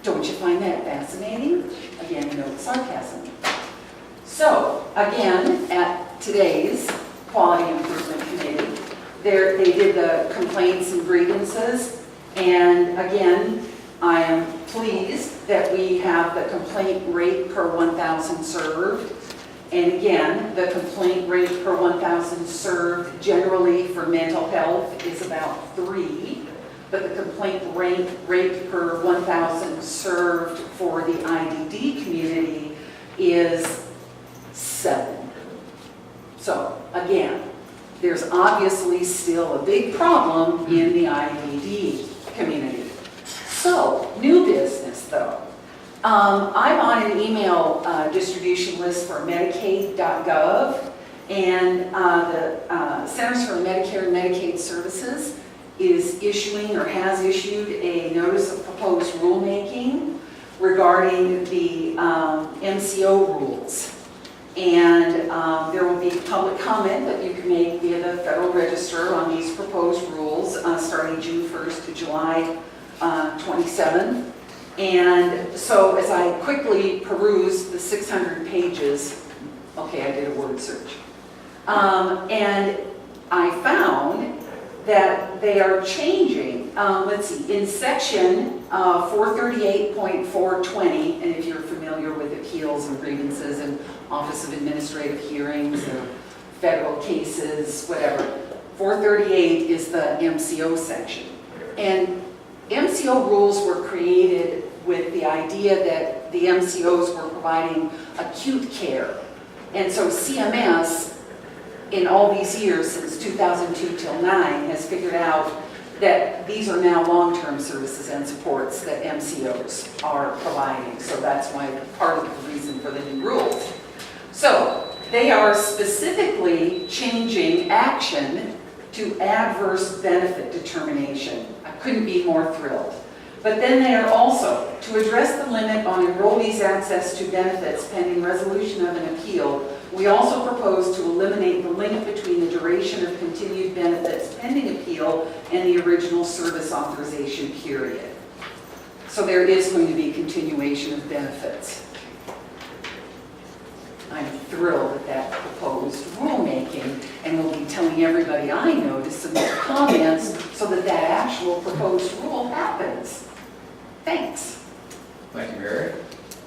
don't you find that fascinating? Again, no sarcasm. So, again, at today's Quality Improvement Committee, they did the complaints and grievances. And again, I am pleased that we have the complaint rate per 1,000 served. And again, the complaint rate per 1,000 served generally for mental health is about 3. But the complaint rate per 1,000 served for the IDD community is 7. So again, there's obviously still a big problem in the IDD community. So, new business though. I'm on an email distribution list for Medicaid.gov, and the Centers for Medicare and Medicaid Services is issuing or has issued a notice of proposed rulemaking regarding the MCO rules. And a public comment that you can make via the Federal Register on these proposed rules starting June 1st to July 27. And so as I quickly perused the 600 pages, okay, I did a word search, and I found that they are changing, let's see, in section 438.420, and if you're familiar with appeals and grievances and Office of Administrative Hearings or federal cases, whatever, 438 is the MCO section. And MCO rules were created with the idea that the MCOs were providing acute care. And so CMS, in all these years, since 2002 till 9, has figured out that these are now long-term services and supports that MCOs are providing. So that's why part of the reason for the new rules. So they are specifically changing action to adverse benefit determination. I couldn't be more thrilled. But then they are also, to address the limit on enrollees' access to benefits pending resolution of an appeal, we also propose to eliminate the link between the duration of continued benefits pending appeal and the original service authorization period. So there is going to be continuation of benefits. I'm thrilled at that proposed rulemaking, and will be telling everybody I know to submit comments so that that actual proposed rule happens. Thanks. Thank you, Mary.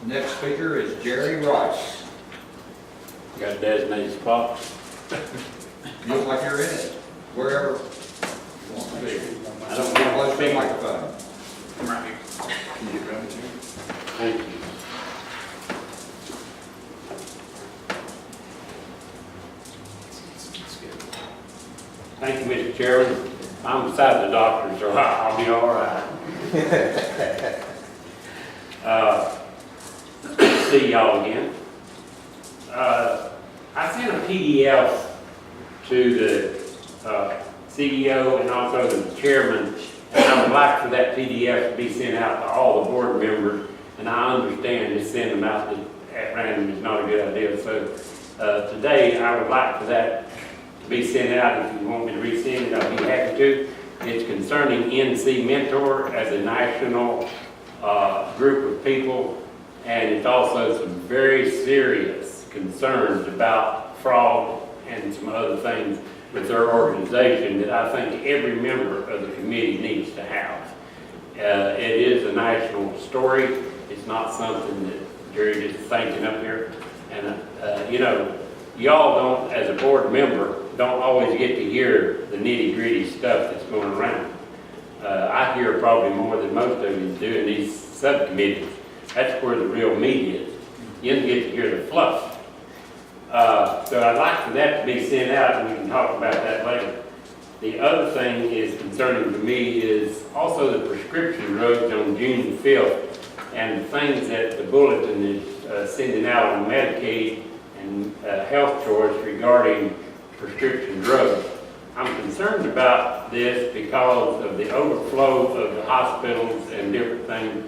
Next speaker is Jerry Rice. Got a designated spot? You look like you're in it, wherever you want to be. I don't want to Close to the speak. microphone. Come right here. Can you get around to you? Thank you. Thank you, Mr. Chairman. I'm beside the doctor, so I'll be all right. See y'all again. I sent a PDF to the CEO and also the chairman, and I would like for that PDF to be sent out to all the board members. And I understand just sending them out at random is not a good idea. So today, I would like for that to be sent out. If you want me to resend it, I'll be happy to. It's concerning NC Mentor as a national group of people, and it's also some very serious concerns about fraud and some other things with their organization that I think every member of the committee needs to have. It is a national story. It's not something that Jerry is thinking up here. And, you know, y'all don't, as a board member, don't always get to hear the nitty-gritty stuff that's going around. I hear probably more than most of you do in these subcommittees. That's where the real meat is. You don't get to hear the fluff. So I'd like for that to be sent out, and we can talk about that later. The other thing is concerning to me is also the prescription drugs on June 5th and the things that the bulletin is sending out on Medicaid and health choice regarding prescription drugs. I'm concerned about this because of the overflow of the hospitals and different things.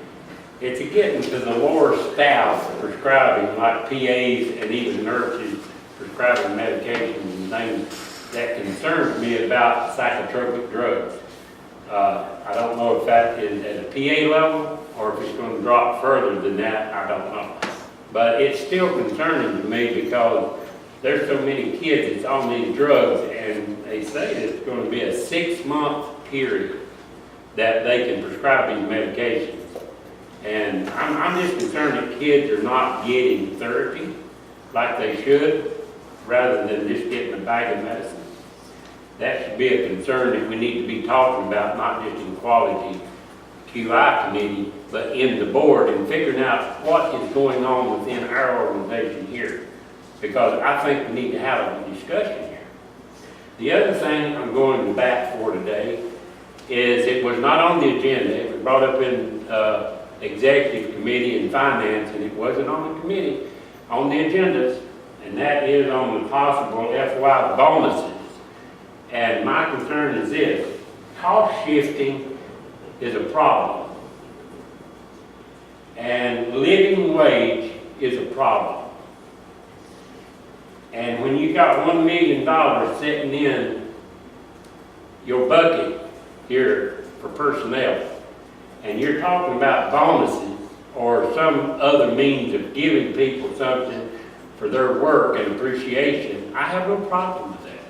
It's getting to the lower staff prescribing, like PAs and even nurses prescribing medications and things that concerns me about psychotropic drugs. I don't know if that is at a PA level or if it's going to drop further than that, I don't know. But it's still concerning to me because there's so many kids that's on these drugs, and they say that it's going to be a 6-month period that they can prescribe these medications. And I'm just concerned that kids are not getting therapy like they should, rather than just getting a bag of medicine. That should be a concern that we need to be talking about, not just in quality QI committee, but in the board, and figuring out what is going on within our organization here. Because I think we need to have a discussion here. The other thing I'm going to bat for today is it was not on the agenda. It was brought up in executive committee and finance, and it wasn't on the committee, on the agendas, and that is on the possible FY bonuses. And my concern is this: cost shifting is a problem, and living wage is a problem. And when you got $1 million sitting in your bucket here for personnel, and you're talking about bonuses or some other means of giving people something for their work and appreciation, I have no problem with that.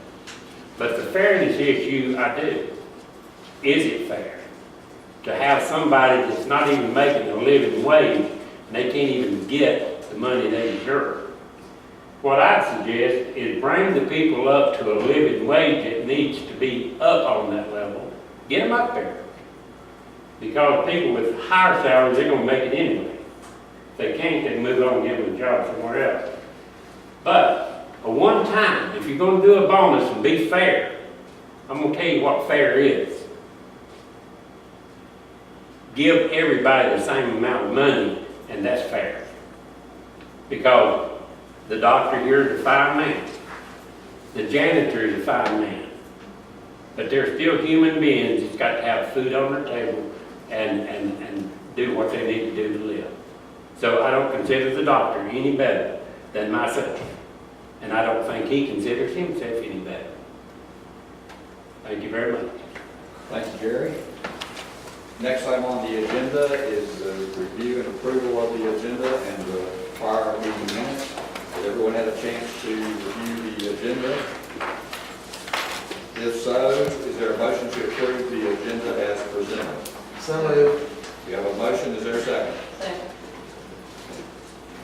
But the fairness issue, I do. Is it fair to have somebody that's not even making a living wage and they can't even get the money they deserve? What I suggest is bring the people up to a living wage that needs to be up on that level. Get them up there. Because people with higher salaries, they're going to make it anyway. If they can't, they move on and give them a job somewhere else. But a one time, if you're going to do a bonus and be fair, I'm going to tell you what fair is. Give everybody the same amount of money, and that's fair. Because the doctor here is a fine man. The janitor is a fine man. But they're still human beings that's got to have food on their table and do what they need to do to live. So I don't consider the doctor any better than myself. And I don't think he considers himself any better. Thank you very much. Thank you, Jerry. Next item on the agenda is the review and approval of the agenda and the prior meeting minutes. Has everyone had a chance to review the agenda? If so, is there a motion to approve the agenda as presented? So moved. We have a motion, is there a second? Second.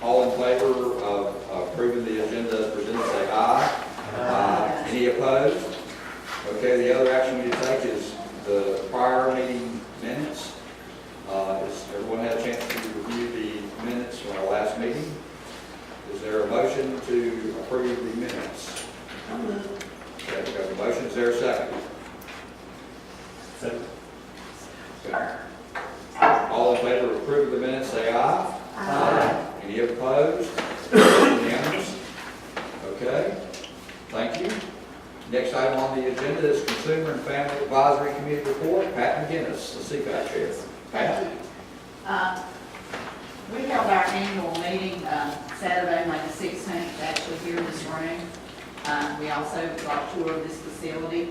All in favor of approving the agenda as presented, say aye. Aye. Any opposed? Okay, the other action we need to take is the prior meeting minutes. Has everyone had a chance to review the minutes from our last meeting? Is there a motion to approve the minutes? Okay, we have a motion, is there a second? Second. Okay. All in favor of approving the minutes, say aye. Aye. Any opposed? Unanimous? Okay, thank you. Next item on the agenda is Consumer and Family Advisory Committee report. Pat McGinnis, the CFAC chair. Pat? We held our annual meeting Saturday, May the 16th, actually here in this room. We also got a tour of this facility.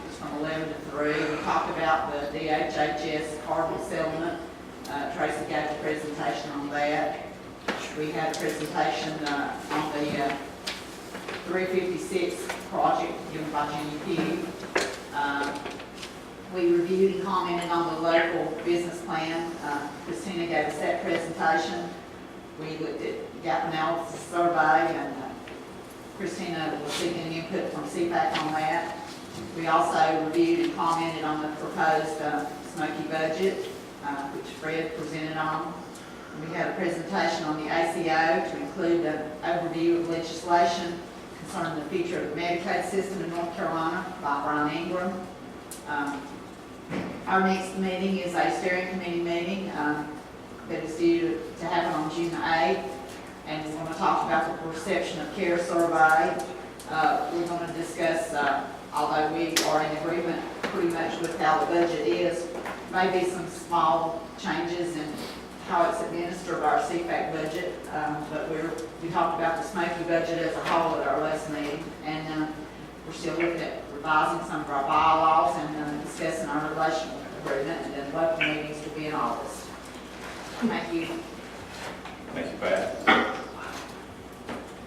It's from 11 to 3. We talked about the DHHS carbon settlement. Tracy gave a presentation on that. We had a presentation on the 356 project given by Jenny Pugh. We reviewed and commented on the local business plan. Christina gave us that presentation. We looked at gap analysis survey, and Christina was seeking input from CFAC on that. We also reviewed and commented on the proposed Smoky budget, which Fred presented on. We had a presentation on the ACO to include an overview of legislation concerning the future of the Medicaid system in North Carolina by Brian Ingram. Our next meeting is a steering committee meeting that is due to happen on June 8th. And we're going to talk about the perception of care survey. We're going to discuss, although we are in agreement pretty much with how the budget is, maybe some small changes in how it's administered, our CFAC budget. But we talked about the Smoky budget as a whole at our last meeting. And we're still looking at revising some of our bylaws and discussing our relational agreement. And then local meetings will be in August. Thank you. Thank you, Pat.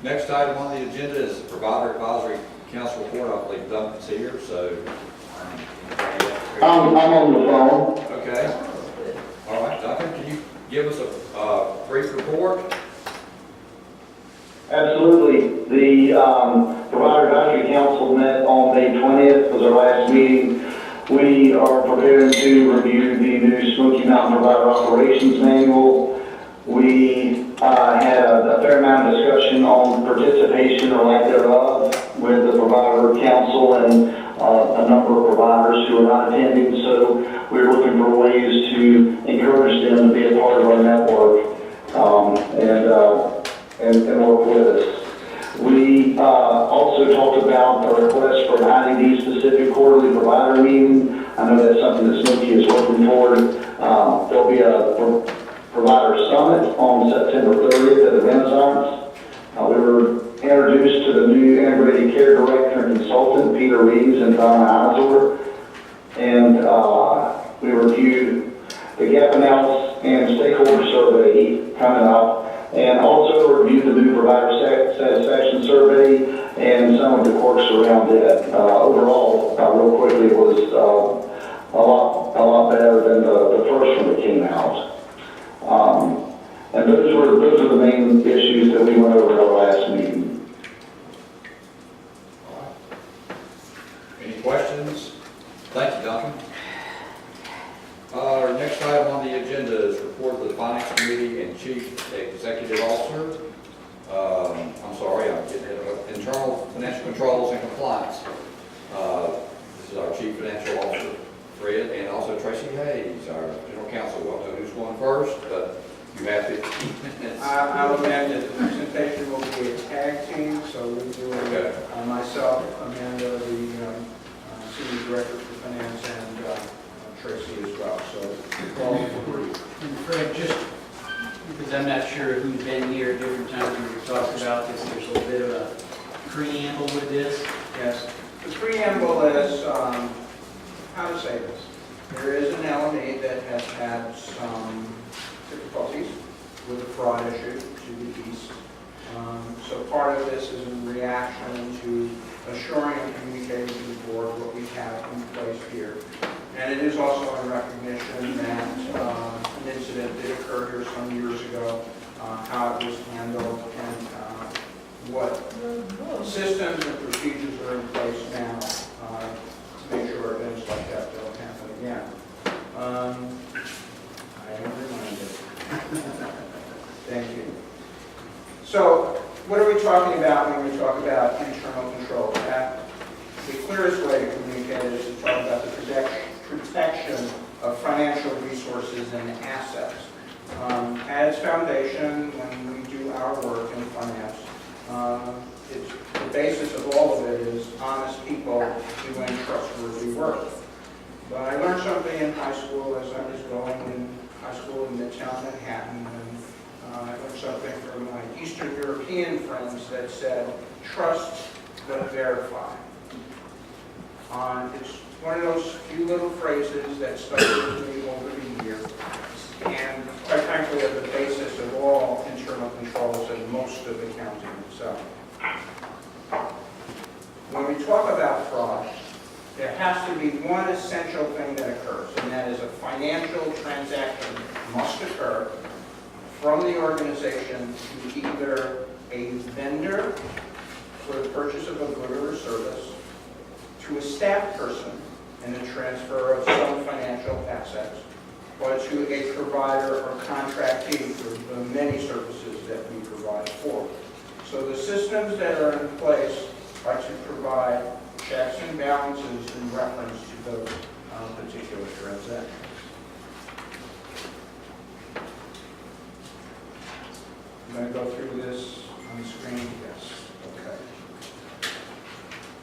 Next item on the agenda is the Provider Advisory Council report. I believe Duncan's here, so. I'm on the phone. Okay. All right, Duncan, can you give us a brief report? Absolutely. The Provider Advisory Council met on May 20th, was our last meeting. We are preparing to review the new Smoky Mountain Provider Operations Manual. We had a fair amount of discussion on participation or lack thereof with the Provider Council and a number of providers who are not attending. So we're looking for ways to encourage them to be a part of our network and work with us. We also talked about the request for an IDD-specific quarterly provider meeting. I know that's something that Smoky is working toward. There'll be a provider summit on September 30th at the Renaissance. We were introduced to the new integrated care director and consultant, Peter Reeves and Donna Izor. And we reviewed the gap analysis and stakeholder survey coming up, and also reviewed the new provider satisfaction survey and some of the quirks around it. Overall, real quickly, it was a lot better than the first one that came out. And those are the main issues that we went over at our last meeting. All right. Any questions? Thank you, Duncan. Our next item on the agenda is report of the Finance Committee and Chief Executive Officer. I'm sorry, I'm getting ahead of it. Internal Financial Controls and Compliance. This is our Chief Financial Officer, Fred, and also Tracy Hayes, our General Counsel. We'll know who's going first, but you have 15 minutes. I will amend that the presentation will be a tag team, so we'll do myself, Amanda, the Senior Director for Finance, and Tracy as well. So, all three. And Fred, just because I'm not sure who's been here at different times when we've talked about this, there's a little bit of a preamble with this. Yes. The preamble is, how to say this? There is an LME that has had some difficulties with the fraud issue to the east. So part of this is in reaction to assuring and communicating to the board what we have in place here. And it is also in recognition that an incident did occur here some years ago, how it was handled, and what systems and procedures are in place now to make sure events like that don't happen again. I am reminded. Thank you. So, what are we talking about when we talk about internal control? The clearest way to communicate it is to talk about the protection of financial resources and assets. At its foundation, when we do our work in finance, the basis of all of it is honest people doing trustworthy work. But I learned something in high school as I was going in high school in Midtown Manhattan, and I learned something from my Eastern European friends that said, trust but verify. It's one of those few little phrases that stuck with me over the years, and quite frankly are the basis of all internal controls and most of accounting itself. When we talk about fraud, there has to be one essential thing that occurs, and that is a financial transaction must occur from the organization to either a vendor for the purchase of a good or a service, to a staff person in the transfer of some financial assets, or to a provider or contractee for the many services that we provide for. So the systems that are in place are to provide checks and balances in reference to those particular transactions. I'm going to go through this on the screen. Yes. Okay.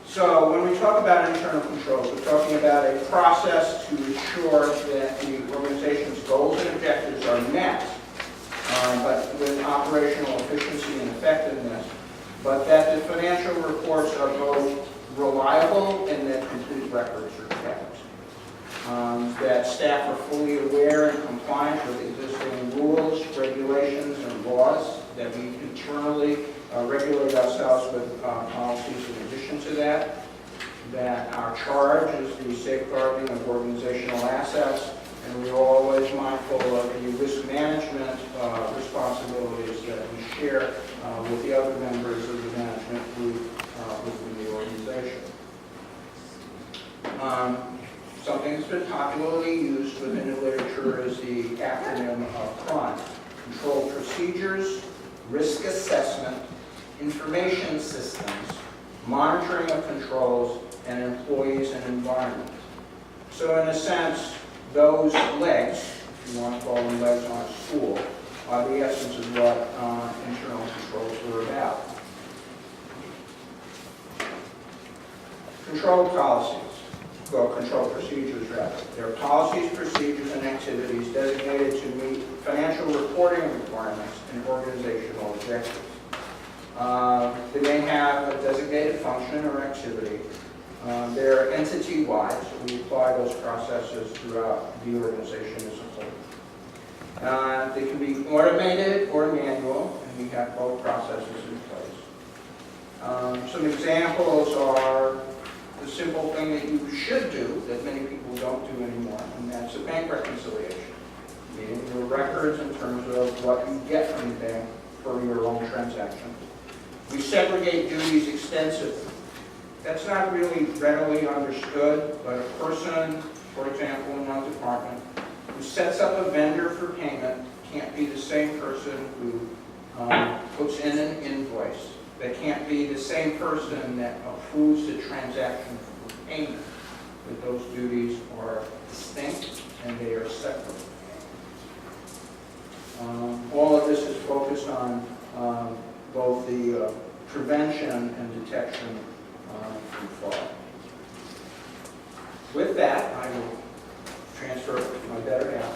So when we talk about internal controls, we're talking about a process to ensure that the organization's goals and objectives are met, but with operational efficiency and effectiveness, but that the financial reports are both reliable and that complete records are kept. That staff are fully aware and compliant with existing rules, regulations, and laws, that we internally regulate ourselves with policies in addition to that, that our charge is the safeguarding of organizational assets, and we are always mindful of the risk management responsibilities that we share with the other members of the management group within the organization. Something that's been popularly used within the literature is the acronym of CRON: Control Procedures, Risk Assessment, Information Systems, Monitoring of Controls, and Employees and Environment. So in a sense, those legs, if you want to call them legs on a stool, are the essence of what internal controls were about. Control policies. Well, control procedures rather. There are policies, procedures, and activities designated to meet financial reporting requirements and organizational objectives. They may have a designated function or activity. They're entity-wide, so we apply those processes throughout the organization as a whole. They can be automated or manual, and we have both processes in place. Some examples are the simple thing that you should do that many people don't do anymore, and that's a bank reconciliation. Meaning your records in terms of what you get from the bank for your own transactions. We segregate duties extensively. That's not really readily understood, but a person, for example, in one department, who sets up a vendor for payment can't be the same person who puts in an invoice. They can't be the same person that approves the transaction for payment. But those duties are distinct and they are separate. All of this is focused on both the prevention and detection through fraud. With that, I will transfer it to my better half.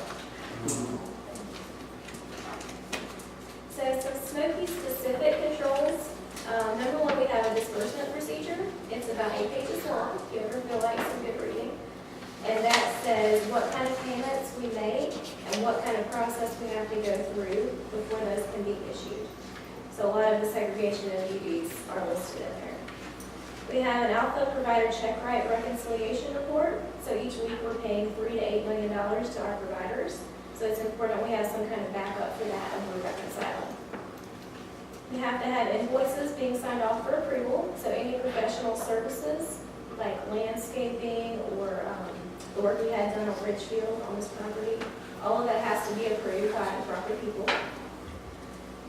So some Smoky specific controls. Number one, we have a disbursement procedure. It's about 8 pages long, if you ever feel like some good reading. And that says what kind of payments we make and what kind of process we have to go through before those can be issued. So a lot of the segregation of duties are listed in there. We have an Alpha Provider Check Right Reconciliation Report. So each week we're paying $3 to $8 million to our providers. So it's important we have some kind of backup for that when we're reconciling. We have to have invoices being signed off for approval. So any professional services like landscaping or the work we had done on Ridgefield on this property, all of that has to be approved by the proper people.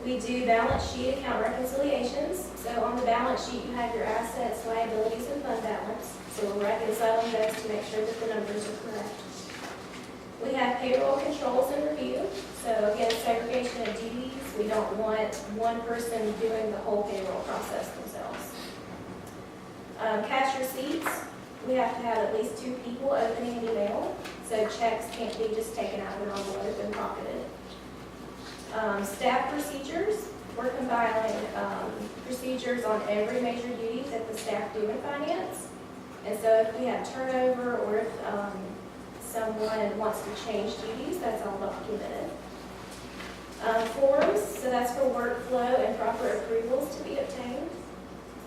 We do balance sheet account reconciliations. So on the balance sheet, you have your assets, liabilities, and fund balance. So we're reconciling those to make sure that the numbers are correct. We have payroll controls and review. So again, segregation of duties. We don't want one person doing the whole payroll process themselves. Cash receipts. We have to have at least 2 people opening an email. So checks can't be just taken out of an envelope and pocketed. Staff procedures, we're compiling procedures on every major duty that the staff do in finance. And so if we have turnover or if someone wants to change duties, that's all documented. Forms, so that's for workflow and proper approvals to be obtained.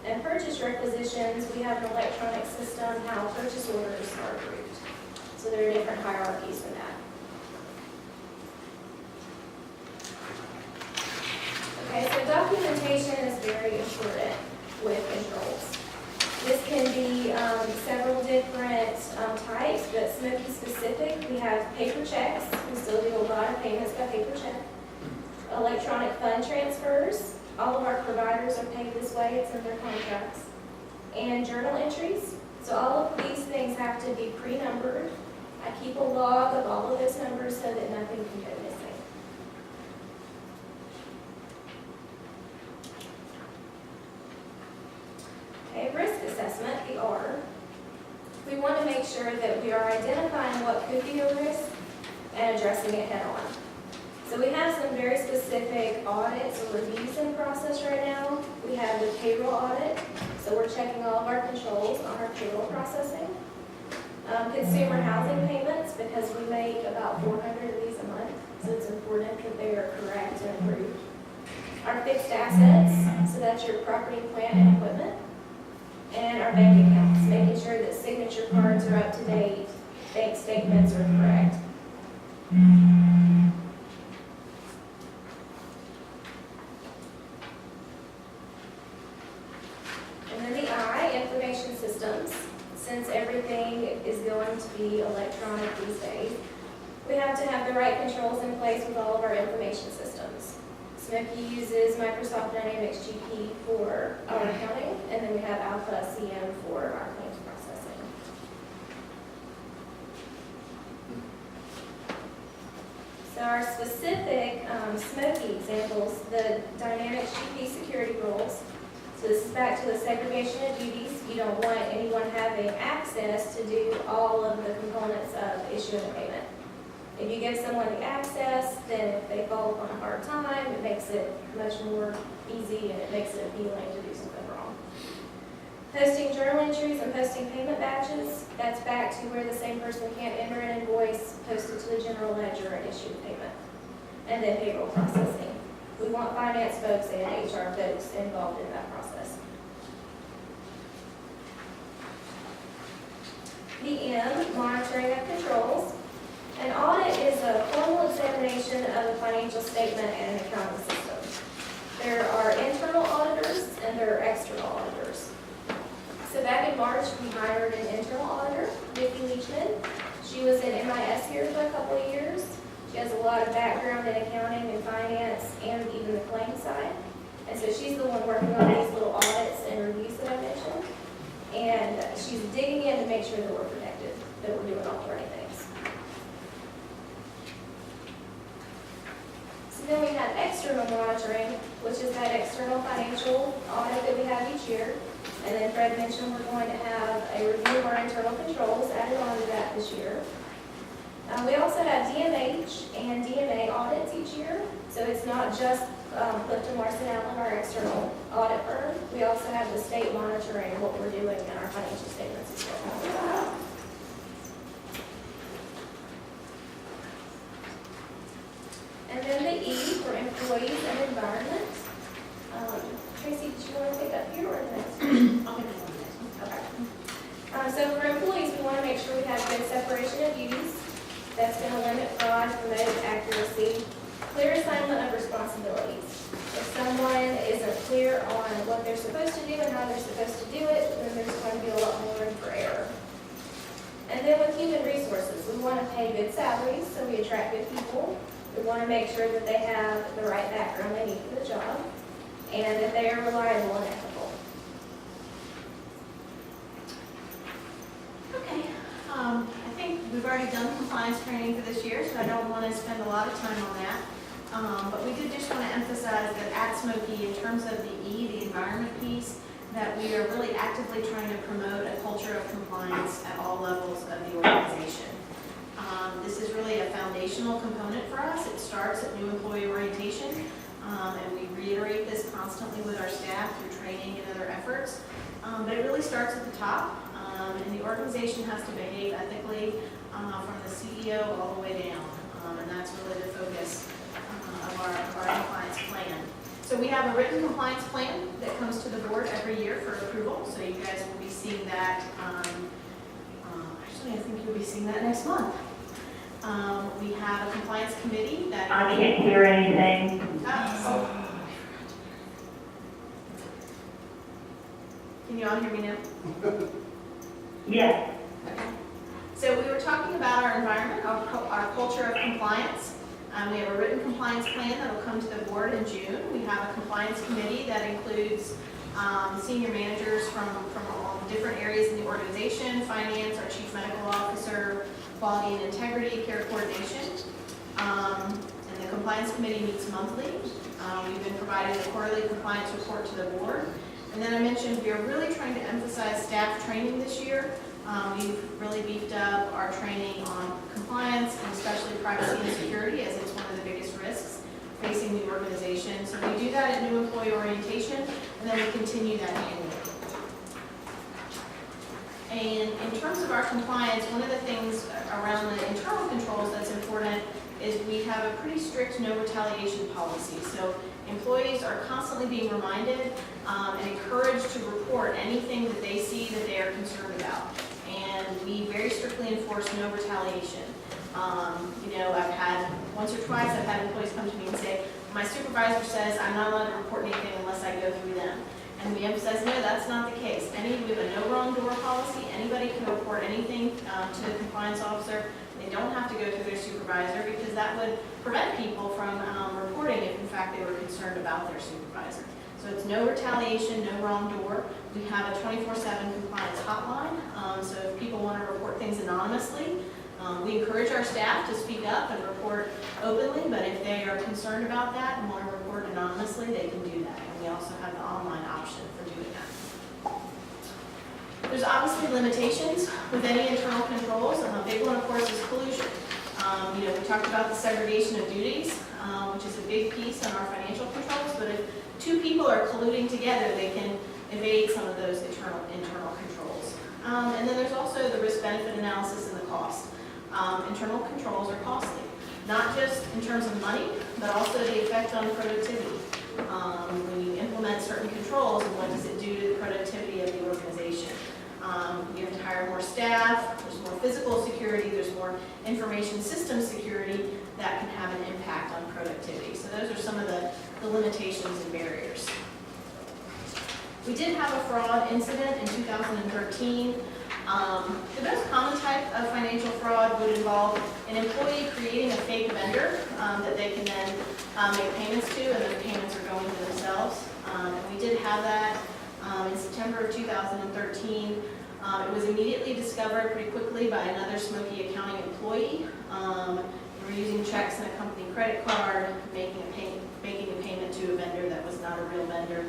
And purchase requisitions, we have an electronic system how purchase orders are approved. So there are different hierarchies in that. Okay, so documentation is very important with controls. This can be several different types, but Smoky specific, we have paper checks. We still do a lot of payments by paper check. Electronic fund transfers. All of our providers are paid this way. It's in their contracts. And journal entries. So all of these things have to be pre-numbered. I keep a log of all of those numbers so that nothing can go missing. Okay, risk assessment, the R. We want to make sure that we are identifying what could be a risk and addressing it head on. So we have some very specific audits or reviews in process right now. We have the payroll audit, so we're checking all of our controls on our payroll processing. Consumer housing payments, because we make about 400 of these a month, so it's important that they are correct and approved. Our fixed assets, so that's your property, plant, and equipment. And our bank accounts, making sure that signature cards are up to date, bank statements are correct. And then the I, information systems. Since everything is going to be electronic these days, we have to have the right controls in place with all of our information systems. Smoky uses Microsoft Dynamics GP for our accounting, and then we have Alpha CM for our claims processing. So our specific Smoky examples, the Dynamics GP security rules. So this is back to the segregation of duties. You don't want anyone having access to do all of the components of issuing a payment. If you give someone the access, then if they fall on a hard time, it makes it much more easy and it makes it appealing to do something wrong. Posting journal entries and posting payment batches, that's back to where the same person can't enter an invoice, post it to the general ledger and issue a payment. And then payroll processing. We want finance folks and HR folks involved in that process. PM, monitoring of controls. An audit is a formal examination of a financial statement and an accounting system. There are internal auditors and there are external auditors. So back in March, we hired an internal auditor, Vicki Leachman. She was in MIS here for a couple of years. She has a lot of background in accounting and finance and even the claim side. And so she's the one working on these little audits and reviews that I mentioned. And she's digging in to make sure that we're protected, that we're doing all the right things. So then we have external monitoring, which is that external financial audit that we have each year. And then Fred mentioned we're going to have a review of our internal controls added on to that this year. We also have DMH and DMA audits each year. So it's not just Clifton Larson Allen, our external audit firm. We also have the state monitoring what we're doing in our financial statements as well. And then the E for employees and environment. Tracy, did you want to pick up here or the next one? I'll pick up on the next one. Okay. So for employees, we want to make sure we have good separation of duties. That's going to limit fraud, promote accuracy, clear assignment of responsibilities. If someone isn't clear on what they're supposed to do and how they're supposed to do it, then there's going to be a lot more room for error. And then with human resources, we want to pay good salaries so we attract good people. We want to make sure that they have the right background they need for the job and that they are reliable and ethical. Okay, I think we've already done compliance training for this year, so I don't want to spend a lot of time on that. But we did just want to emphasize that at Smoky, in terms of the E, the environment piece, that we are really actively trying to promote a culture of compliance at all levels of the organization. This is really a foundational component for us. It starts at new employee orientation, and we reiterate this constantly with our staff through training and other efforts. But it really starts at the top, and the organization has to behave ethically from the CEO all the way down, and that's really the focus of our compliance plan. So we have a written compliance plan that comes to the board every year for approval, so you guys will be seeing that, actually I think you'll be seeing that next month. We have a compliance committee that... I can't hear anything. Can you all hear me now? Yes. So we were talking about our environment, our culture of compliance. We have a written compliance plan that will come to the board in June. We have a compliance committee that includes senior managers from all different areas in the organization, finance, our chief medical officer, quality and integrity, care coordination. And the compliance committee meets monthly. We've been providing a quarterly compliance report to the board. And then I mentioned we are really trying to emphasize staff training this year. We've really beefed up our training on compliance and especially privacy and security, as it's one of the biggest risks facing the organization. So we do that at new employee orientation, and then we continue that annually. And in terms of our compliance, one of the things around the internal controls that's important is we have a pretty strict no retaliation policy. So employees are constantly being reminded and encouraged to report anything that they see that they are concerned about. And we very strictly enforce no retaliation. I've had once or twice, I've had employees come to me and say, my supervisor says I'm not allowed to report anything unless I go through them. And we emphasize, no, that's not the case. We have a no wrong door policy. Anybody can report anything to the compliance officer. They don't have to go through their supervisor because that would prevent people from reporting if in fact they were concerned about their supervisor. So it's no retaliation, no wrong door. We have a 24/7 compliance hotline. So if people want to report things anonymously, we encourage our staff to speak up and report openly, but if they are concerned about that and want to report anonymously, they can do that. And we also have the online option for doing that. There's obviously limitations with any internal controls, and a big one, of course, is collusion. We talked about the segregation of duties, which is a big piece on our financial controls, but if two people are colluding together, they can evade some of those internal controls. And then there's also the risk-benefit analysis and the cost. Internal controls are costly, not just in terms of money, but also the effect on productivity. When you implement certain controls, what does it do to the productivity of the organization? You have to hire more staff, there's more physical security, there's more information system security that can have an impact on productivity. So those are some of the limitations and barriers. We did have a fraud incident in 2013. The most common type of financial fraud would involve an employee creating a fake vendor that they can then make payments to, and those payments are going to themselves. And we did have that in September of 2013. It was immediately discovered pretty quickly by another Smoky accounting employee. They were using checks and a company credit card, making a payment to a vendor that was not a real vendor.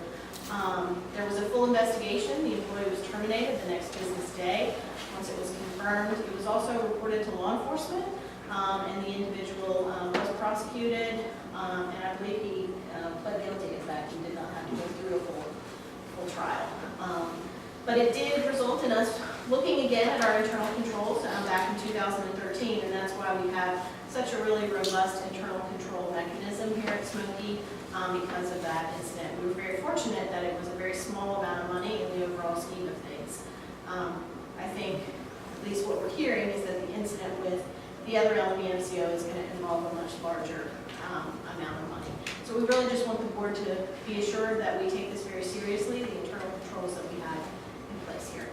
There was a full investigation. The employee was terminated the next business day. Once it was confirmed, it was also reported to law enforcement, and the individual was prosecuted, and I believe he pled guilty. In fact, he did not have to go through a full trial. But it did result in us looking again at our internal controls back in 2013, and that's why we have such a really robust internal control mechanism here at Smoky. Because of that incident. We were very fortunate that it was a very small amount of money in the overall scheme of things. I think, at least what we're hearing, is that the incident with the other LME MCO is going to involve a much larger amount of money. So we really just want the board to be assured that we take this very seriously, the internal controls that we have in place here.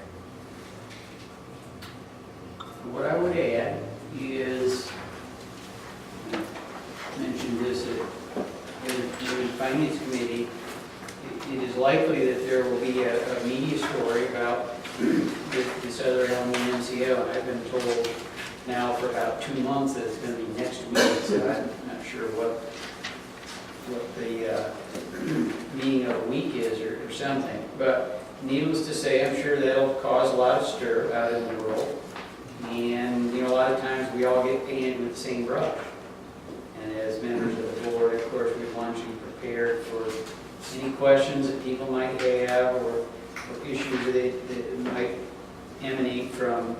What I would add is, I mentioned this at the Finance Committee, it is likely that there will be a media story about this other LME MCO. I've been told now for about 2 months that it's going to be next week, so I'm not sure what the meaning of a week is or something. But needless to say, I'm sure that'll cause a lot of stir out in the world. And, a lot of times we all get painted with the same brush. And as members of the board, of course, we want you prepared for any questions that people might have or issues that might emanate from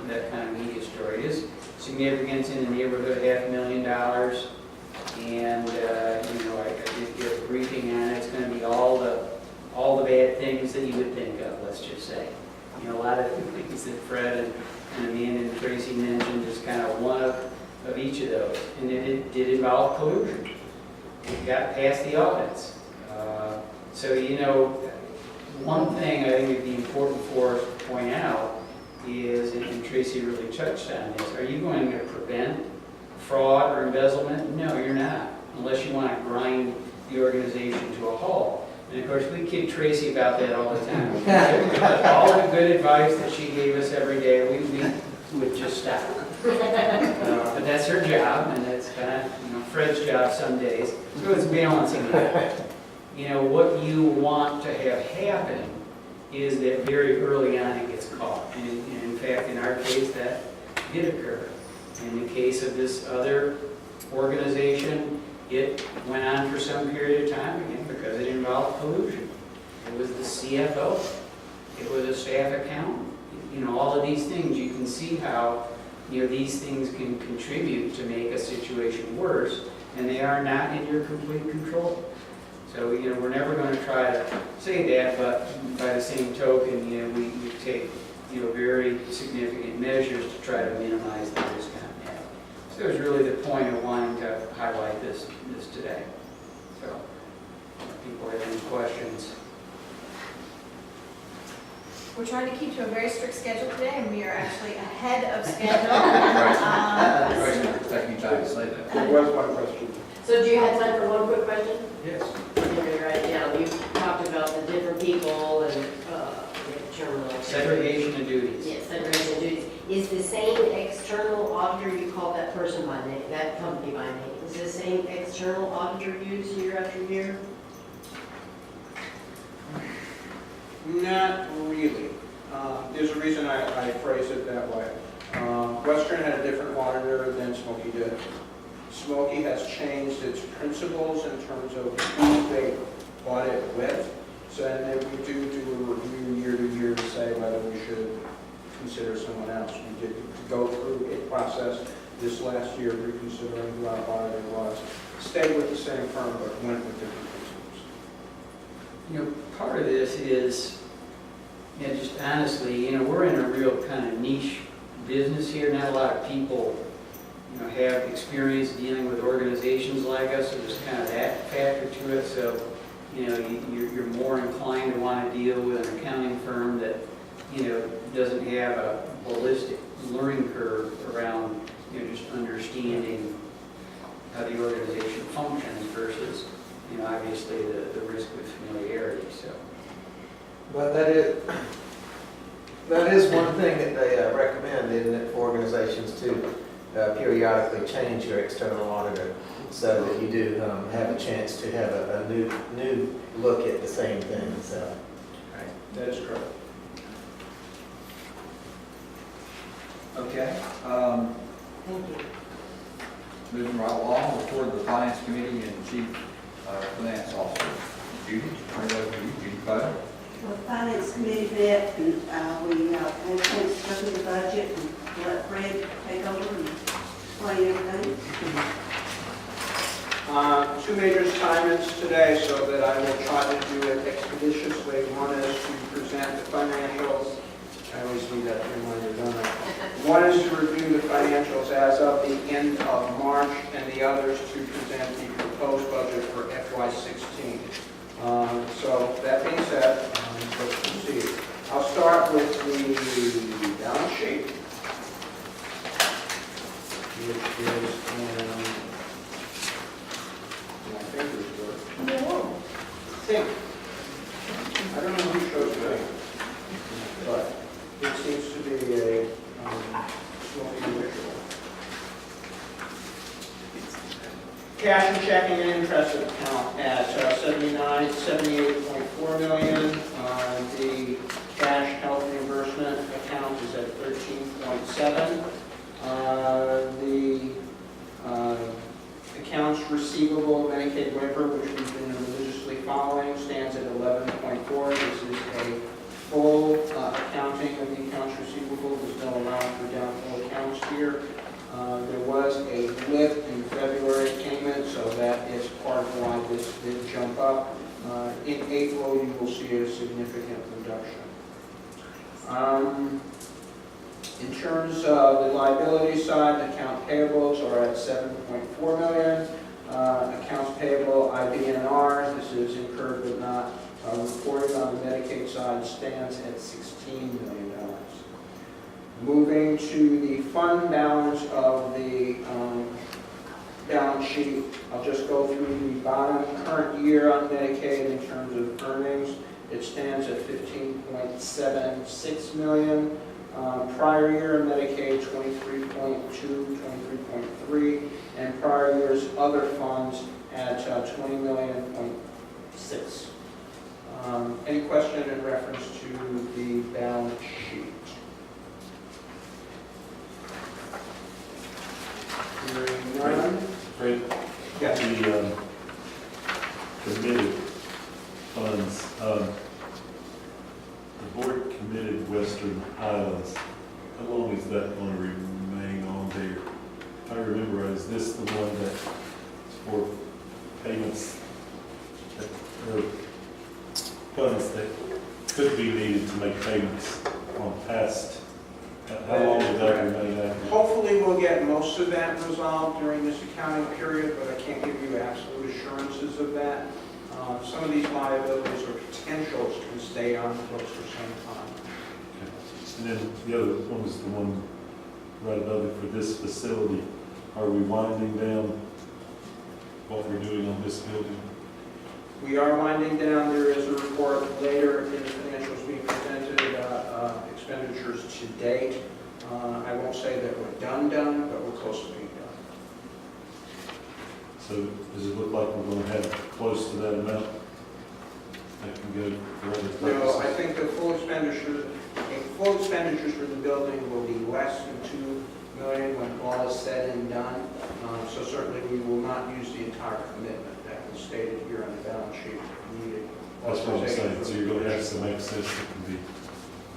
that kind of media story. It is significant in the neighborhood of $500,000, and I did get a briefing on it. It's going to be all the bad things that you would think of. Let's just say, a lot of things that Fred and Amanda and Tracy mentioned is kind of one of each of those, and it did involve collusion. It got past the audits. So, one thing I think would be important for us to point out is, and Tracy really touched on this, are you going to prevent fraud or embezzlement? No, you're not, unless you want to grind the organization to a halt. And of course, we kid Tracy about that all the time. All the good advice that she gave us every day, we would just stop. But that's her job, and that's kind of Fred's job some days. So it's balancing that. What you want to have happen is that very early on it gets caught. And in fact, in our case, that did occur. In the case of this other organization, it went on for some period of time, again, because it involved collusion. It was the CFO. It was a staff accountant. All of these things, you can see how these things can contribute to make a situation worse, and they are not in your complete control. So, we're never going to try to say that, but by the same token, we take, very significant measures to try to minimize the risk on that. So it was really the point of wanting to highlight this today. So, if people have any questions. We're trying to keep to a very strict schedule today, and we are actually ahead of schedule. Taking time to say that. There was one question. So do you have time for one quick question? Yes. I'm going to write it down. You talked about the different people and Segregation of duties. Yes, segregation of duties. Is the same external auditor, you call that person by name, that company by name, is the same external auditor used year after year? Not really. There's a reason I phrase it that way. Western had a different auditor than Smoky did. Smoky has changed its principles in terms of who they audit with. So, and then we do a review year to year to say whether we should consider someone else. We did go through a process this last year reconsidering who our auditor was. Stayed with the same firm, but went with different principles. You know, part of this is, just honestly, we're in a real kind of niche business here. Not a lot of people, have experience dealing with organizations like us, so there's kind of that factor to it. So, you're more inclined to want to deal with an accounting firm that, doesn't have a holistic learning curve around, just understanding how the organization functions versus, obviously the risk with familiarity, so. But that is one thing that they recommend, isn't it, for organizations to periodically change your external auditor so that you do have a chance to have a new look at the same thing, so. Right, that is correct. Okay. Thank you. Moving right along, report of the Finance Committee and Chief Finance Officer. Judy, turn it over to you. Judy Bowden. Well, the Finance Committee met, and we had a chance to go through the budget and let Fred take over and explain everything. Two major assignments today, so that I will try to do it expeditiously. One is to present the financials. I always need that reminder, don't I? One is to review the financials as of the end of March, and the other is to present the proposed budget for FY16. So that being said, let's proceed. I'll start with the balance sheet, which is my fingers work. No. Think. I don't know who chose that, but it seems to be a smoky ritual. Cash and checking and interest account at 78.4 million. The cash health reimbursement account is at 13.7. The accounts receivable Medicaid waiver, which we've been religiously following, stands at 11.4. This is a full accounting of the accounts receivable. There's no allowance for doubtful accounts here. There was a blip in February payment, so that is part of why this did jump up. In April, you will see a significant reduction. In terms of the liability side, account payables are at 7.4 million. Accounts payable, IBNR, this is incurred but not reported on the Medicaid side, stands at $16 million. Moving to the fund balance of the balance sheet, I'll just go through the bottom current year on Medicaid in terms of earnings. It stands at 15.76 million. Prior year Medicaid 23.2, 23.3, and prior year's other funds at 20 million.6. Any question in reference to the balance sheet? Hearing none. Fred? Yes. The committed funds, the board committed Western Highlands. How long is that going to remain on there? If I remember, is this the one that's for payments, or funds that could be needed to make payments on past? How long will that remain active? Hopefully we'll get most of that resolved during this accounting period, but I can't give you absolute assurances of that. Some of these liabilities or potentials can stay on the books for some time. Okay. And then the other one was the one right above it for this facility. Are we winding down what we're doing on this building? We are winding down. There is a report later in the financials being presented, expenditures to date. I won't say that we're done, but we're close to being done. So does it look like we're going to have close to that amount that can go for other purposes? No, I think the full expenditure, a full expenditures for the building will be less than $2 million when all is said and done. So certainly we will not use the entire commitment that was stated here on the balance sheet needed. That's what I'm saying, so you're gonna have some excess that can be,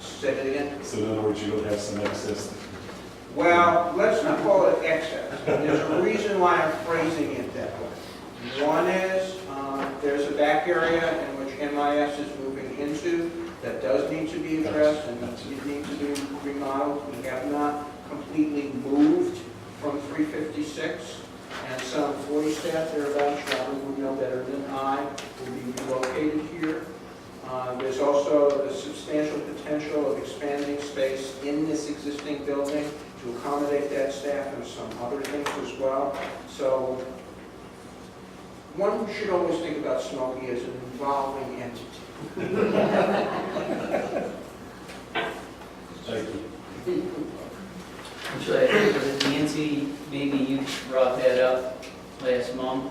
Say that again? so in other words, you're gonna have some excess that can Well, let's not call it excess. There's a reason why I'm phrasing it that way. One is, there's a back area in which MIS is moving into that does need to be addressed and that needs to be remodeled. We have not completely moved from 356, and some 40 staff thereabouts, Robert would know better than I, will be relocated here. There's also the substantial potential of expanding space in this existing building to accommodate that staff and some other things as well. So one should always think about Smoky as an evolving entity. Thank you. Actually, I think it was Nancy, maybe you brought that up last month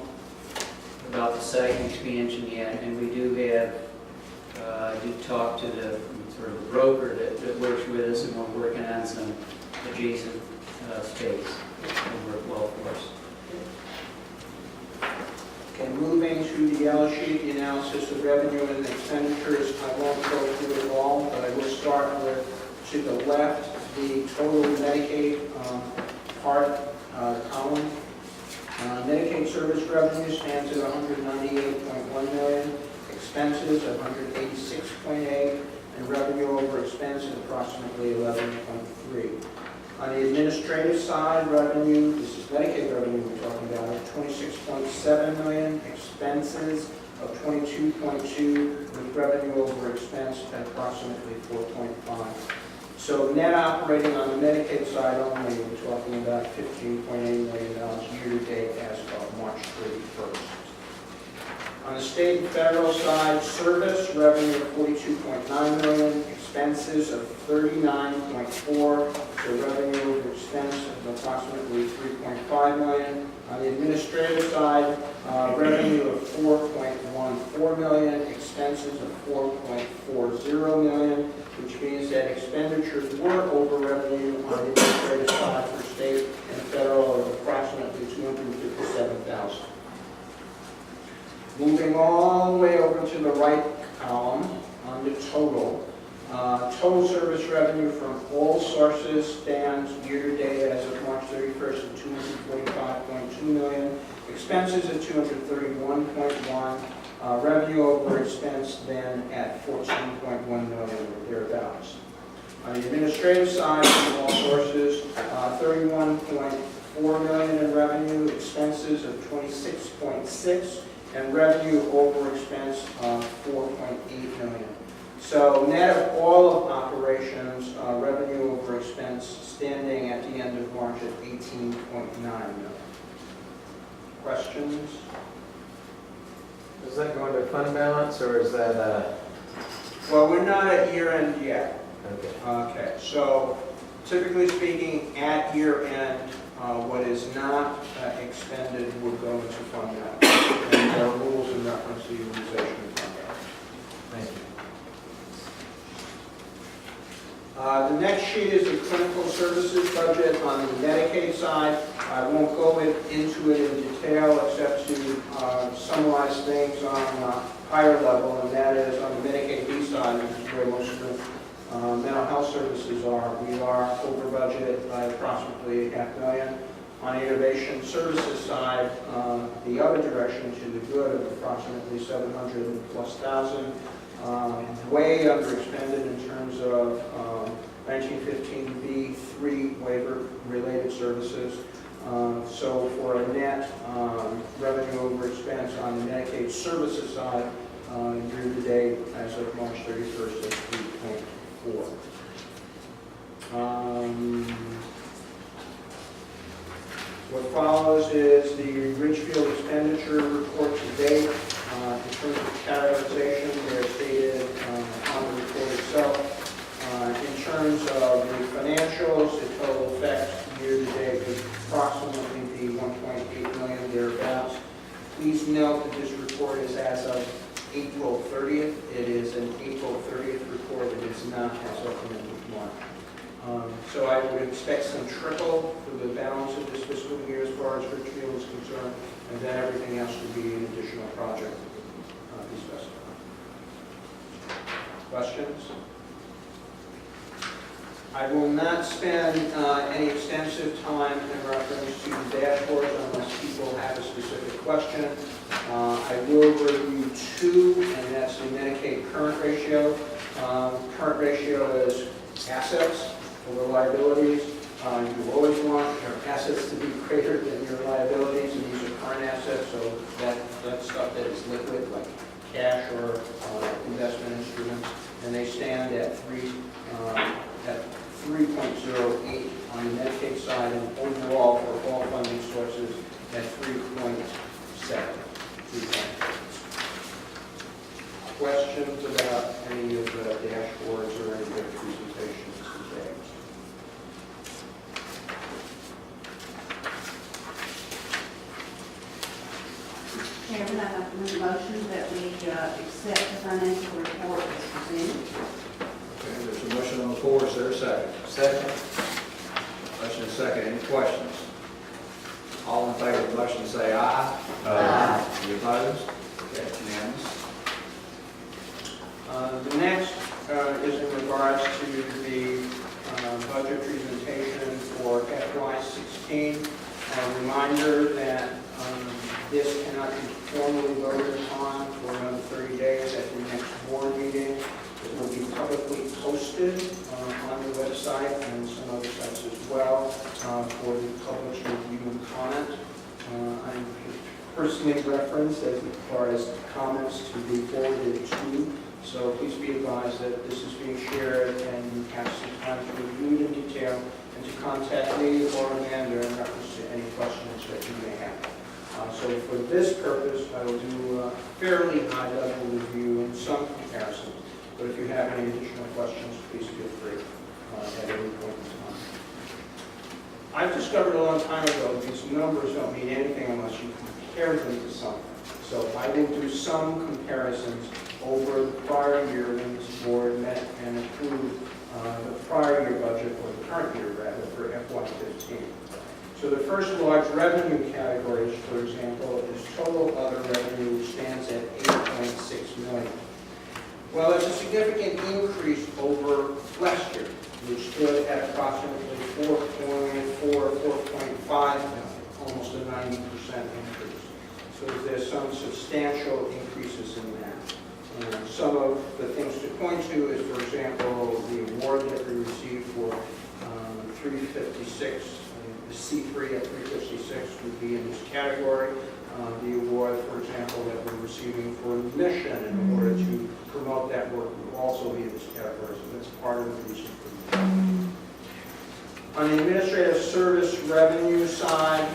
about the site expansion yet, and we do have, I did talk to the sort of the broker that works with us, and we're working on some adjacent space over at Wellforce. Okay, moving to the yellow sheet, the analysis of revenue and expenditures. I won't go through it all, but I will start with, to the left, the total Medicaid part column. Medicaid service revenue stands at $198.1 million, expenses of $186.8, and revenue over expense at approximately $11.3. On the administrative side, revenue, this is Medicaid revenue we're talking about, $26.7 million, expenses of $22.2, with revenue over expense at approximately $4.5. So net operating on the Medicaid side only, we're talking about $15.8 million year-to-date as of March 31st. On the state and federal side, service revenue of $42.9 million, expenses of $39.4, so revenue over expense of approximately $3.5 million. On the administrative side, revenue of $4.14 million, expenses of $4.40 million, which means that expenditures were over revenue on the administrative side for state and federal of approximately $257,000. Moving all the way over to the right column on the total. Total service revenue from all sources stands year-to-date as of March 31st at $245.2 million. Expenses at $231.1. Revenue over expense then at $14.1 million or thereabouts. On the administrative side, from all sources, $31.4 million in revenue, expenses of $26.6, and revenue over expense of $4.8 million. So net of all of operations, revenue over expense standing at the end of March at $18.9 million. Questions? Does that go into fund balance, or is that Well, we're not at year end yet. okay? Okay, so typically speaking, at year end, what is not expended would go into fund balance. And there are rules in reference to utilization of fund balance. Thank you. The next sheet is the clinical services budget on the Medicaid side. I won't go into it in detail except to summarize things on a higher level, and that is on the Medicaid B side, which is where most of the mental health services are. We are over budgeted by approximately $500,000. On the innovation services side, the other direction to the good of approximately $700,000+. Way under expended in terms of 1915B3 waiver related services. So for a net revenue over expense on the Medicaid services side, year to date as of March 31st at 3.4. What follows is the Ridgefield expenditure report to date. In terms of categorization, they're stated on the report itself. In terms of the financials, the total effect year to date would approximately be $1.8 million thereabouts. Please note that this report is as of April 30th. It is an April 30th report. It is not as recommended one. So I would expect some trickle for the balance of this fiscal year as far as Richfield is concerned, and then everything else would be an additional project be specified. Questions? I will not spend any extensive time in reference to the dashboards unless people have a specific question. I will review two, and that's the Medicaid current ratio. Current ratio is assets over liabilities. You always want your assets to be greater than your liabilities, and these are current assets, so that's stuff that is liquid, like cash or investment instruments, and they stand at 3.08 on the Medicaid side, and overall for all funding sources at 3.7. Questions about any of the dashboards or any of the presentations today? Chairman, I'd like to make a motion that we accept the financial report as presented. Okay, there's a motion on the floor. Is there a second? Second. Motion is second. Any questions? All in favor of the motion say aye. Aye. Any opposed? Okay, unanimous. The next is in regards to the budget presentation for FY16. A reminder that this cannot be formally voted upon for another 30 days at the next board meeting. It will be publicly posted on the website and some other sites as well for the public's review and comment. I'm personally referenced as far as comments to be forwarded to. So please be advised that this is being shared and you have some time to review it in detail and to contact me or Amanda in reference to any questions that you may have. So for this purpose, I will do a fairly high-level review and some comparisons. But if you have any additional questions, please feel free at any point in time. I've discovered a long time ago that these numbers don't mean anything unless you compare them to something. So I will do some comparisons over the prior year when this board met and approved the prior year budget, or the current year rather, for FY15. So the first large revenue categories, for example, is total other revenue, which stands at $8.6 million. Well, it's a significant increase over last year, which stood at approximately 4.5 million, almost a 90% increase. So there's some substantial increases in that. Some of the things to point to is, for example, the award that we received for 356, the C3 at 356 would be in this category. The award, for example, that we're receiving for mission in order to promote that work would also be in this category. So that's part of the reason for that. On the administrative service revenue side,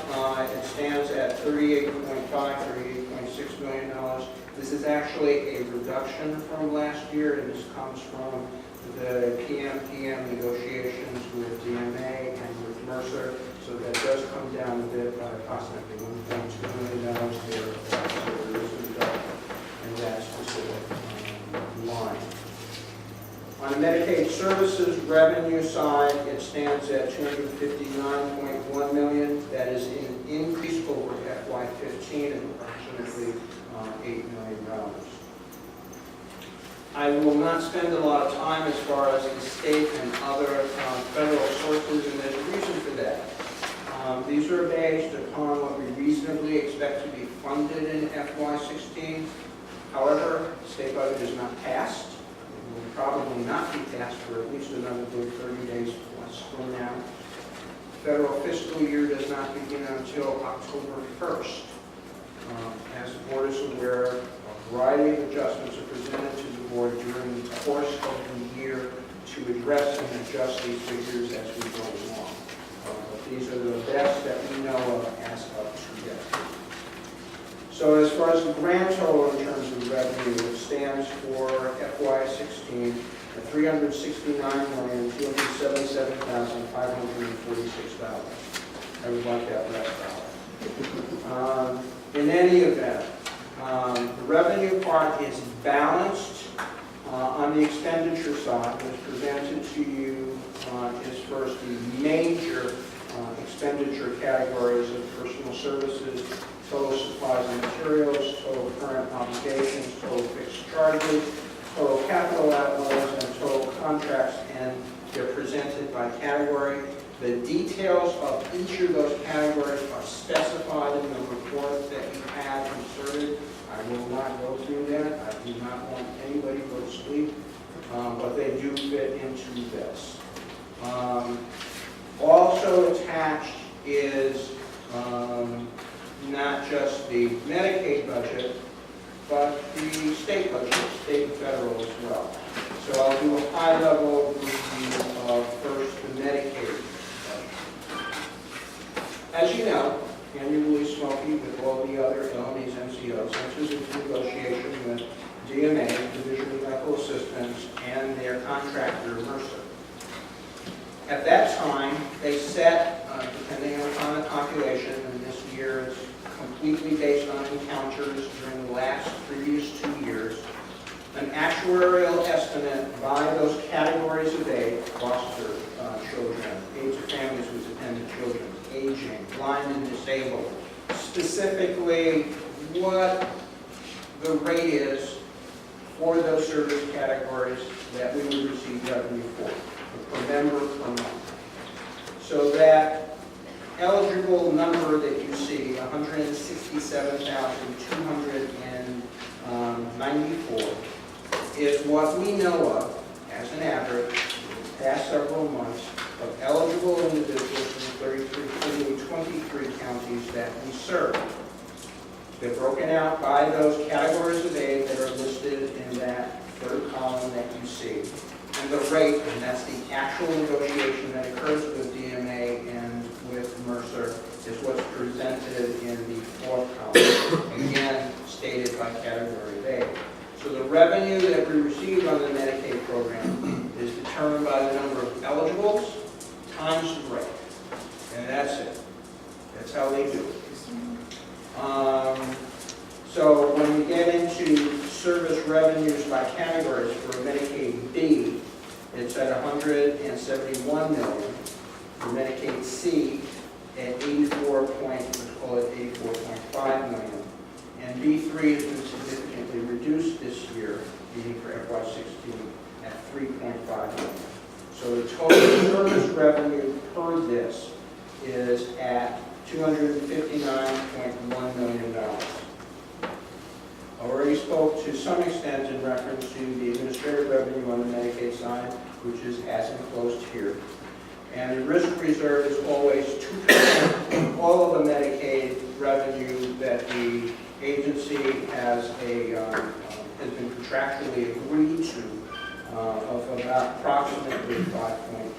it stands at $38.6 million. This is actually a reduction from last year, and this comes from the PM negotiations with DMA and with Mercer. So that does come down a bit by approximately $1.2 million there. So there is a reduction in that specific line. On the Medicaid services revenue side, it stands at $259.1 million. That is an increase over FY15 of approximately $8 million. I will not spend a lot of time as far as the state and other federal sources, and there's a reason for that. These are based upon what we reasonably expect to be funded in FY16. However, the state budget is not passed. It will probably not be passed for at least another good 30 days plus from now. Federal fiscal year does not begin until October 1st. As the board is aware, a variety of adjustments are presented to the board during the course of the year to address and adjust these figures as we go along. But these are the best that we know of as of today. So as far as the grand total in terms of revenue, it stands for FY16 at $369,277,546. I would like that less dollar. In any event, the revenue part is balanced On the expenditure side, what's presented to you is first the major expenditure categories of personal services, total supplies and materials, total current obligations, total fixed charges, total capital outlays, and total contracts, and they're presented by category. The details of each of those categories are specified in the report that you had inserted. I will not go through that. I do not want anybody to go to sleep, but they do fit into this. Also attached is not just the Medicaid budget, but the state budget, state and federal as well. So I'll do a high-level review of first the Medicaid budget. As you know, annually Smoky, with all the other LMEs, MCOs, enters into negotiation with DMA, Division of Medical Assistance, and their contractor, Mercer. At that time, they set, depending upon the population, and this year is completely based on encounters during the last previous 2 years, an actuarial estimate by those categories of aid, foster children, aids of families with dependent children, aging, blind and disabled, specifically what the rate is for those service categories that we would receive revenue for, per member per month. So that eligible number that you see, 167,294, is what we know of as an average past several months of eligible individuals in 23 counties that we serve. They're broken out by those categories of aid that are listed in that third column that you see. And the rate, and that's the actual negotiation that occurs with DMA and with Mercer, is what's presented in the fourth column, again stated by category of aid. So the revenue that we receive on the Medicaid program is determined by the number of eligibles times the rate. And that's it. That's how they do it. So when we get into service revenues by categories for Medicaid B, it's at 171 million. For Medicaid C at 84.5 million. And B3 has been significantly reduced this year, meaning for FY16, at 3.5 million. So the total service revenue per this is at $259.1 million. I already spoke to some extent in reference to the administrative revenue on the Medicaid side, which is as enclosed here. And the risk reserve is always 2% of all of the Medicaid revenue that the agency has been contractually agreed to, of about approximately 5.9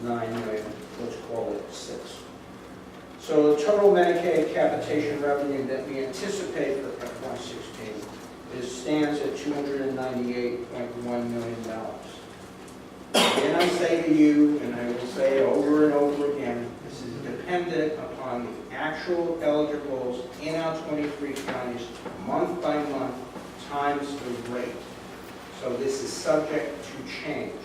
million, let's call it 6. So the total Medicaid capitation revenue that we anticipate for FY16 stands at $298.1 million. And I say to you, and I will say over and over again, this is dependent upon the actual eligibles in our 23 counties, month by month, times the rate. So this is subject to change.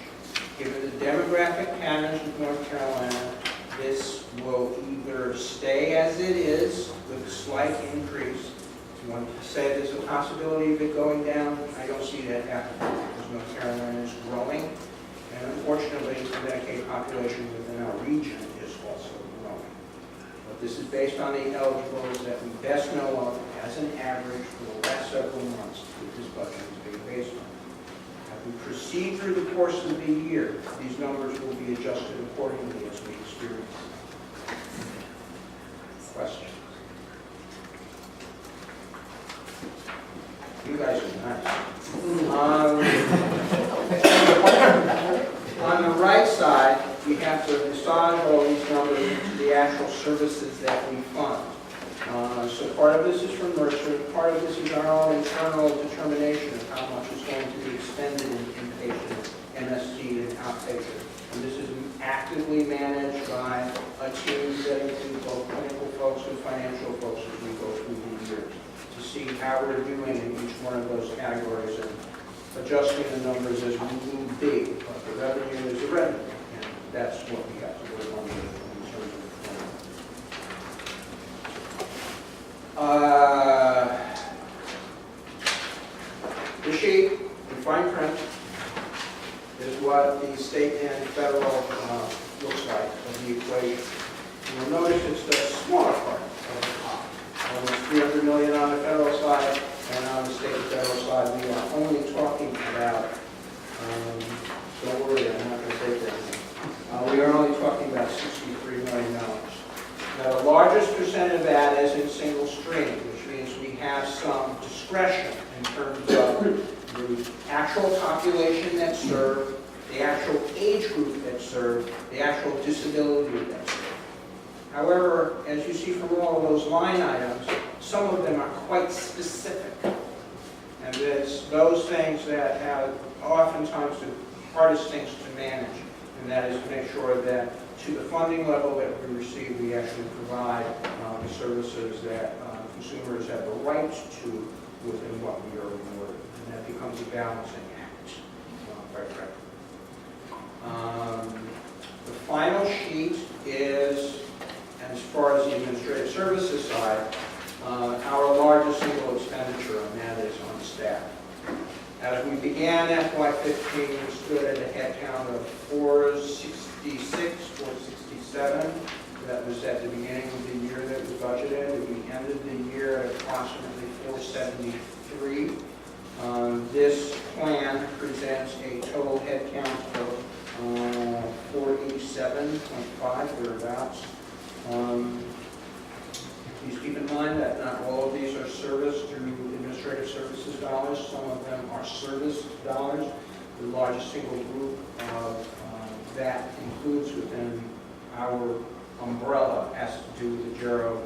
Given the demographic patterns of North Carolina, this will either stay as it is with a slight increase. If you want to say there's a possibility of it going down, I don't see that happening because North Carolina is growing. And unfortunately, the Medicaid population within our region is also growing. But this is based on the eligibles that we best know of as an average for the last several months that this budget is being based on. As we proceed through the course of the year, these numbers will be adjusted accordingly as we experience them. Questions? You guys are nice. On the right side, we have to massage all these numbers into the actual services that we fund. So part of this is from Mercer, part of this is our own internal determination of how much is going to be expended in inpatient, MSD, and outpatient. And this is actively managed by a team that includes both clinical folks and financial folks as we go through the years to see how we're doing in each one of those categories and adjusting the numbers as we need be, but the revenue is the revenue, and that's what we have to work on in terms of the sheet in fine print is what the state and federal looks like of the equation. You'll notice it's the smaller part of the pie. Almost 300 million on the federal side, and on the state and federal side, we are only talking about, don't worry, I'm not going to take that. We are only talking about $63 million. Now, the largest percent of that is in single stream, which means we have some discretion in terms of the actual population that's served, the actual age group that's served, the actual disability that's served. However, as you see from all of those line items, some of them are quite specific. And it's those things that have oftentimes the hardest things to manage, and that is to make sure that to the funding level that we receive, we actually provide the services that consumers have the right to within what we are rewarded. And that becomes a balancing act, quite frankly. The final sheet is, as far as the administrative services side, our largest single expenditure, and that is on staff. As we began FY15, we stood at a headcount of 466, 467. That was at the beginning of the year that we budgeted. We ended the year at approximately 473. This plan presents a total headcount of 487.5, thereabouts. Please keep in mind that not all of these are serviced through administrative services dollars. Some of them are service dollars. The largest single group of that includes within our umbrella has to do with the Gero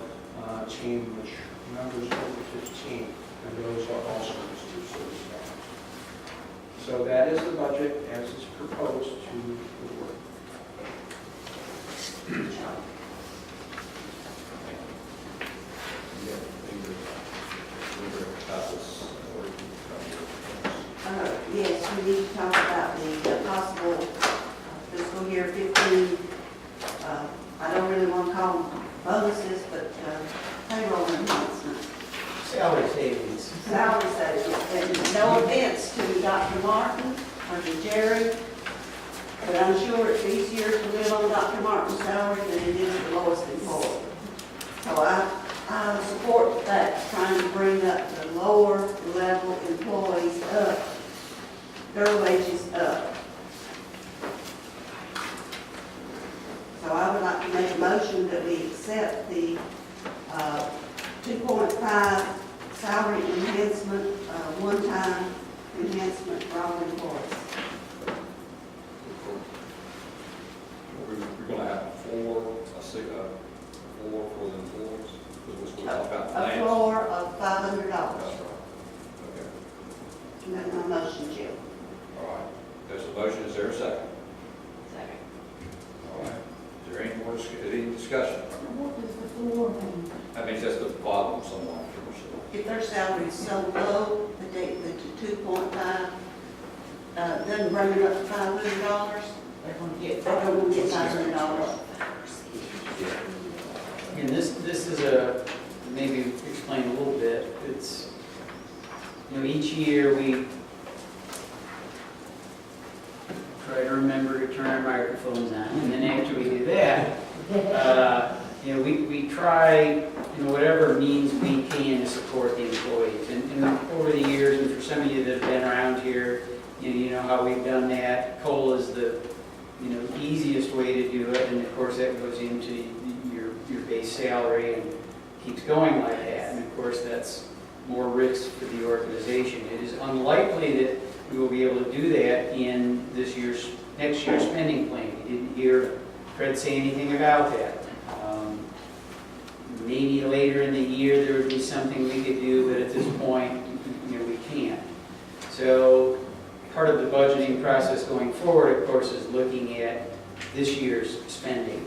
team, which numbers over 15, and those are all serviced through service dollars. So that is the budget as it's proposed to the board. Yes, we need to talk about the possible fiscal year 15, I don't really want to call them bonuses, but payroll enhancements. Salary savings. Salary savings. And no offense to Dr. Martin or to Jerry, but I'm sure it's easier to live on Dr. Martin's salary than it is the lowest employee. So I support that, trying to bring up the lower level employees up, their wages up. So I would like to make a motion that we accept the 2.5 salary enhancement, one-time enhancement for all employees. We're going to have four for the employees, because we're talking about finance. A floor of $500. That's right. Okay. And that's my motion, Jim. All right. There's a motion. Is there a second? Second. All right. Is there any more any discussion? What does the floor mean? That means that's the bottom of someone. If their salary is so low that the 2.5 doesn't bring it up to $500, they're going to get $500. And this is a, maybe explain a little bit, it's, each year we try to remember to turn our microphones on, and then after we do that, we try, whatever means we can to support the employees. And over the years, and for some of you that have been around here, you know how we've done that. COLA is the, easiest way to do it, and of course that goes into your base salary and keeps going like that. And of course that's more risk for the organization. It is unlikely that we will be able to do that in next year's spending plan. You didn't hear Fred say anything about that. Maybe later in the year there would be something we could do, but at this point, we can't. So part of the budgeting process going forward, of course, is looking at this year's spending.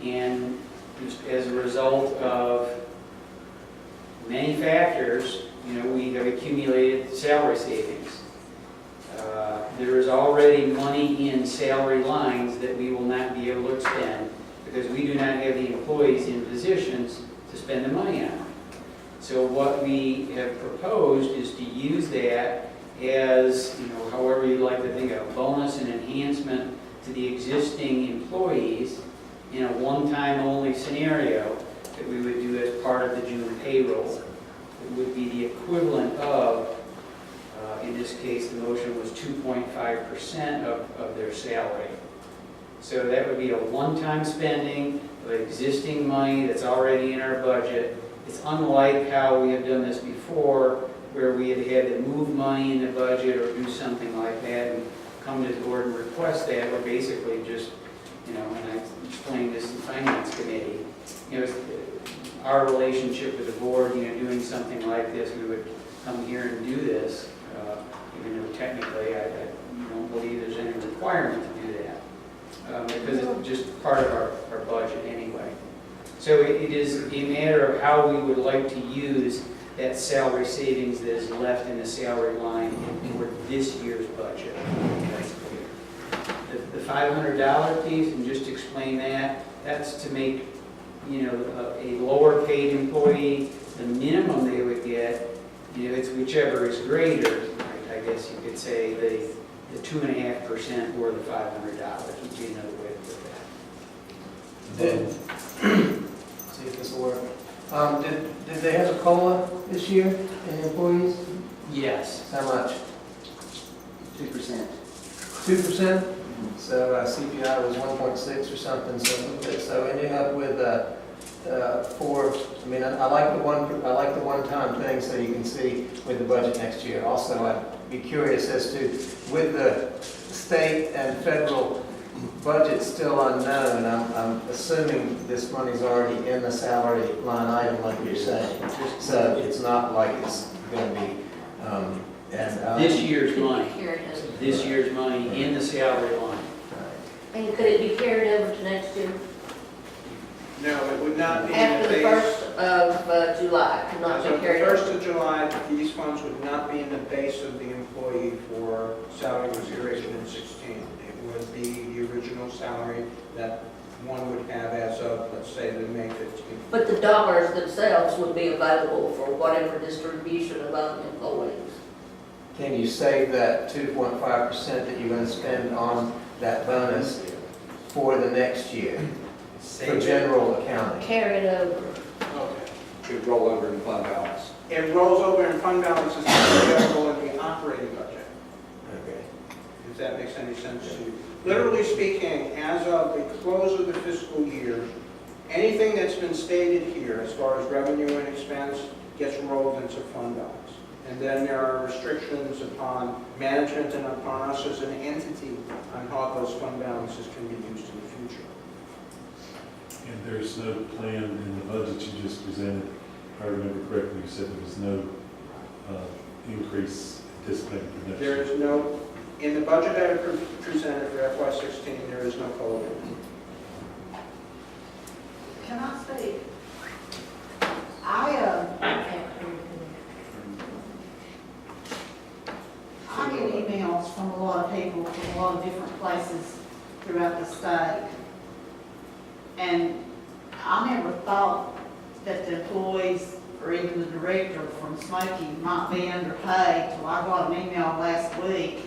And just as a result of many factors, we have accumulated salary savings. there is already money in salary lines that we will not be able to expend because we do not have the employees in positions to spend the money on. So what we have proposed is to use that as, however you'd like to think of, a bonus and enhancement to the existing employees in a one-time only scenario that we would do as part of the June payroll. It would be the equivalent of, in this case, the motion was 2.5% of their salary. So that would be a one-time spending of existing money that's already in our budget. It's unlike how we have done this before, where we had to move money in the budget or do something like that and come to the board and request that. We're basically just, and I explained this in Finance Committee, our relationship with the board, doing something like this, we would come here and do this, even though technically I don't believe there's any requirement to do that, because it's just part of our budget anyway. So it is a matter of how we would like to use that salary savings that is left in the salary line for this year's budget. That's clear. The $500 piece, and just to explain that, that's to make a lower paid employee, the minimum they would get, it's whichever is greater, I guess you could say the 2.5% or the $500 would be another way to put that. See if this will work. Did they have a COLA this year in employees? Yes. How much? 2%. 2%? So CPI was 1.6 or something, so ending up with I like the one-time thing so you can see with the budget next year. Also, I'd be curious as to, with the state and federal budget still unknown, I'm assuming this money's already in the salary line item like you're saying. So it's not like it's going to be, this year's money. This year's money in the salary line. And could it be carried over to next year? No, it would not be in After the the base. 1st of July, could not As be of the carried over? 1st of July, these funds would not be in the base of the employee for salary consideration in 16. It would be the original salary that one would have as of, let's say, the May 15th. But the dollars themselves would be available for whatever distribution among employees. can you save that 2.5% that you're going to spend on that bonus for the next year? For general accounting. Carry it over. Okay. Should roll over in fund balance. It rolls over in fund balance is available in the operating budget. Okay. If that makes any sense to you. Literally speaking, as of the close of the fiscal year, anything that's been stated here as far as revenue and expense gets rolled into fund balance. And then there are restrictions upon management and upon us as an entity on how those fund balances can be used in the future. And there's no plan in the budget you just presented, if I remember correctly, you said there was no increase anticipated for next year. There is no, in the budget that I presented for FY16, there is no COLA. Can I speak? I get emails from a lot of people from a lot of different places throughout the state. And I never thought that the employees or even the director from Smoky might be underpaid till I got an email last week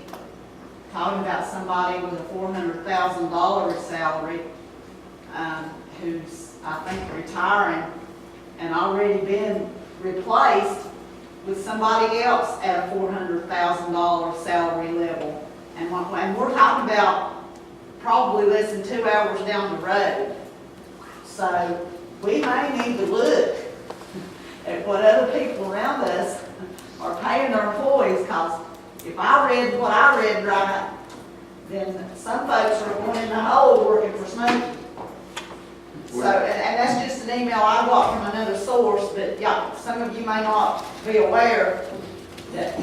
talking about somebody with a $400,000 salary who's, I think, retiring and already been replaced with somebody else at a $400,000 salary level. And we're talking about probably less than 2 hours down the road. So we may need to look at what other people around us are paying their employees, because if I read what I read right, then some folks are going in the hole working for Smoky. So, and that's just an email I got from another source, but yeah, some of you may not be aware that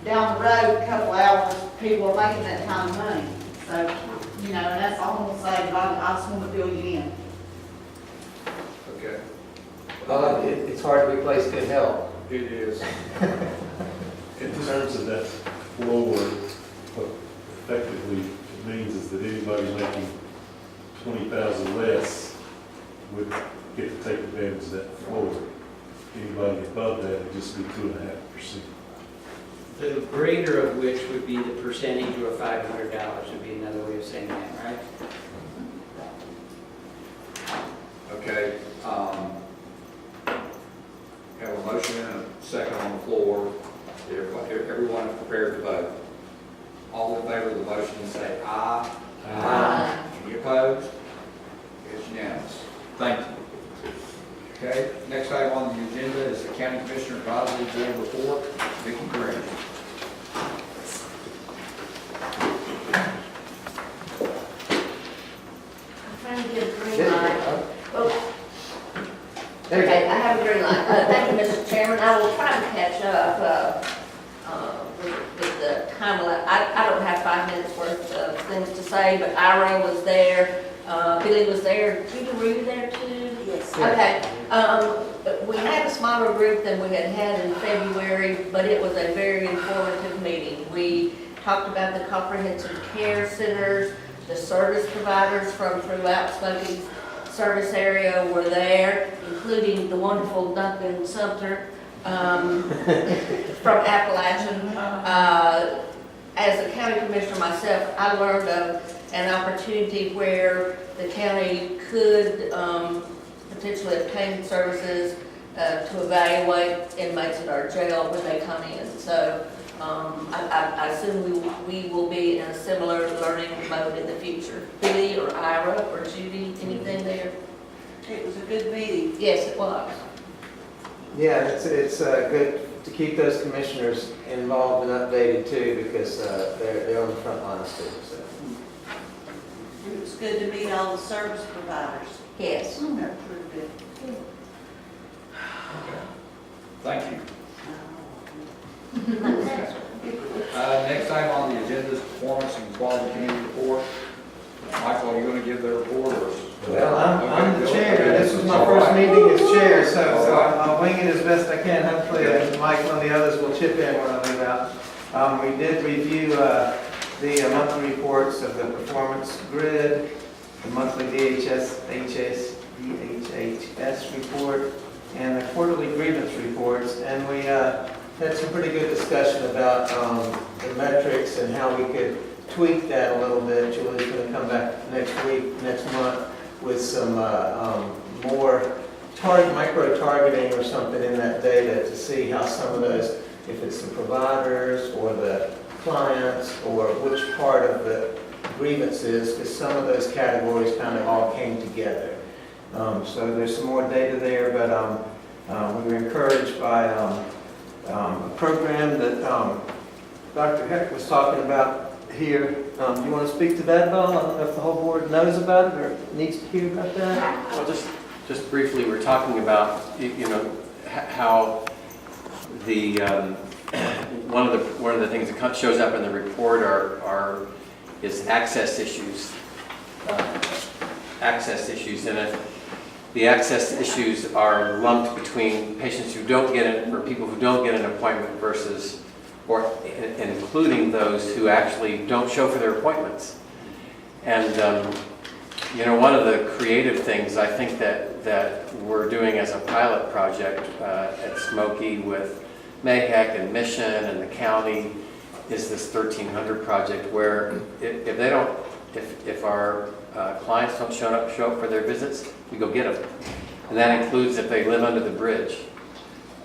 down the road, a couple hours, people are making that kind of money. So, and that's all I'm gonna say, but I just want to fill you in. Okay. It's hard to replace good health. It is. In terms of that floor, what effectively it means is that anybody making 20,000 less would get to take advantage of that floor. Anybody above that would just be 2.5%. The greater of which would be the percentage or $500 would be another way of saying that, right? Okay, have a motion and a second on the floor. Everyone is prepared to vote. All in favor of the motion say aye. Aye. Any opposed? It's unanimous. Thank you. Okay, next item on the agenda is the County Commissioner Advisory Board report. Vicki Green. I'm trying to get a green light. Oh. Okay, I have a green light. Thank you, Mr. Chairman. I will try to catch up with the time. I don't have 5 minutes worth of things to say, but Ira was there, Billy was there. Judy, were you there too? Yes. Okay. We had a smaller group than we had in February, but it was a very informative meeting. We talked about the comprehensive care centers, the service providers from throughout Smoky's service area were there, including the wonderful Duncan Sumter from Appalachian. As a county commissioner myself, I learned of an opportunity where the county could potentially obtain services to evaluate inmates at our jail when they come in. So I assume we will be in a similar learning mode in the future. Billy or Ira or Judy, anything there? It was a good meeting. Yes, it was. Yeah, it's good to keep those commissioners involved and updated too, because they're on the front lines too, so. It was good to meet all the service providers. Yes. They're pretty good. Thank you. Next item on the agenda is performance and quality committee report. Michael, are you going to give the report or? Well, I'm the chair, this was my first meeting as chair, so I'll wing it as best I can. Hopefully Michael and the others will chip in when I leave out. We did review the monthly reports of the performance grid, the monthly DHS report, and the quarterly grievance reports, and we had some pretty good discussion about the metrics and how we could tweak that a little bit. Julie's going to come back next month, with some more micro-targeting or something in that data to see how some of those, if it's the providers or the clients or which part of the grievances, because some of those categories kind of all came together. So there's some more data there, but we were encouraged by a program that Dr. Heck was talking about here. Do you want to speak to that at all? I don't know if the whole board knows about it or needs to hear about that. Well, just briefly, we're talking about, how the one of the things that shows up in the report is access issues. And if the access issues are lumped between patients who don't get it or people who don't get an appointment versus, or including those who actually don't show for their appointments. And one of the creative things I think that we're doing as a pilot project at Smoky with MAHEC and Mission and the county is this 1300 project, where if our clients don't show up for their visits, we go get them, and that includes if they live under the bridge.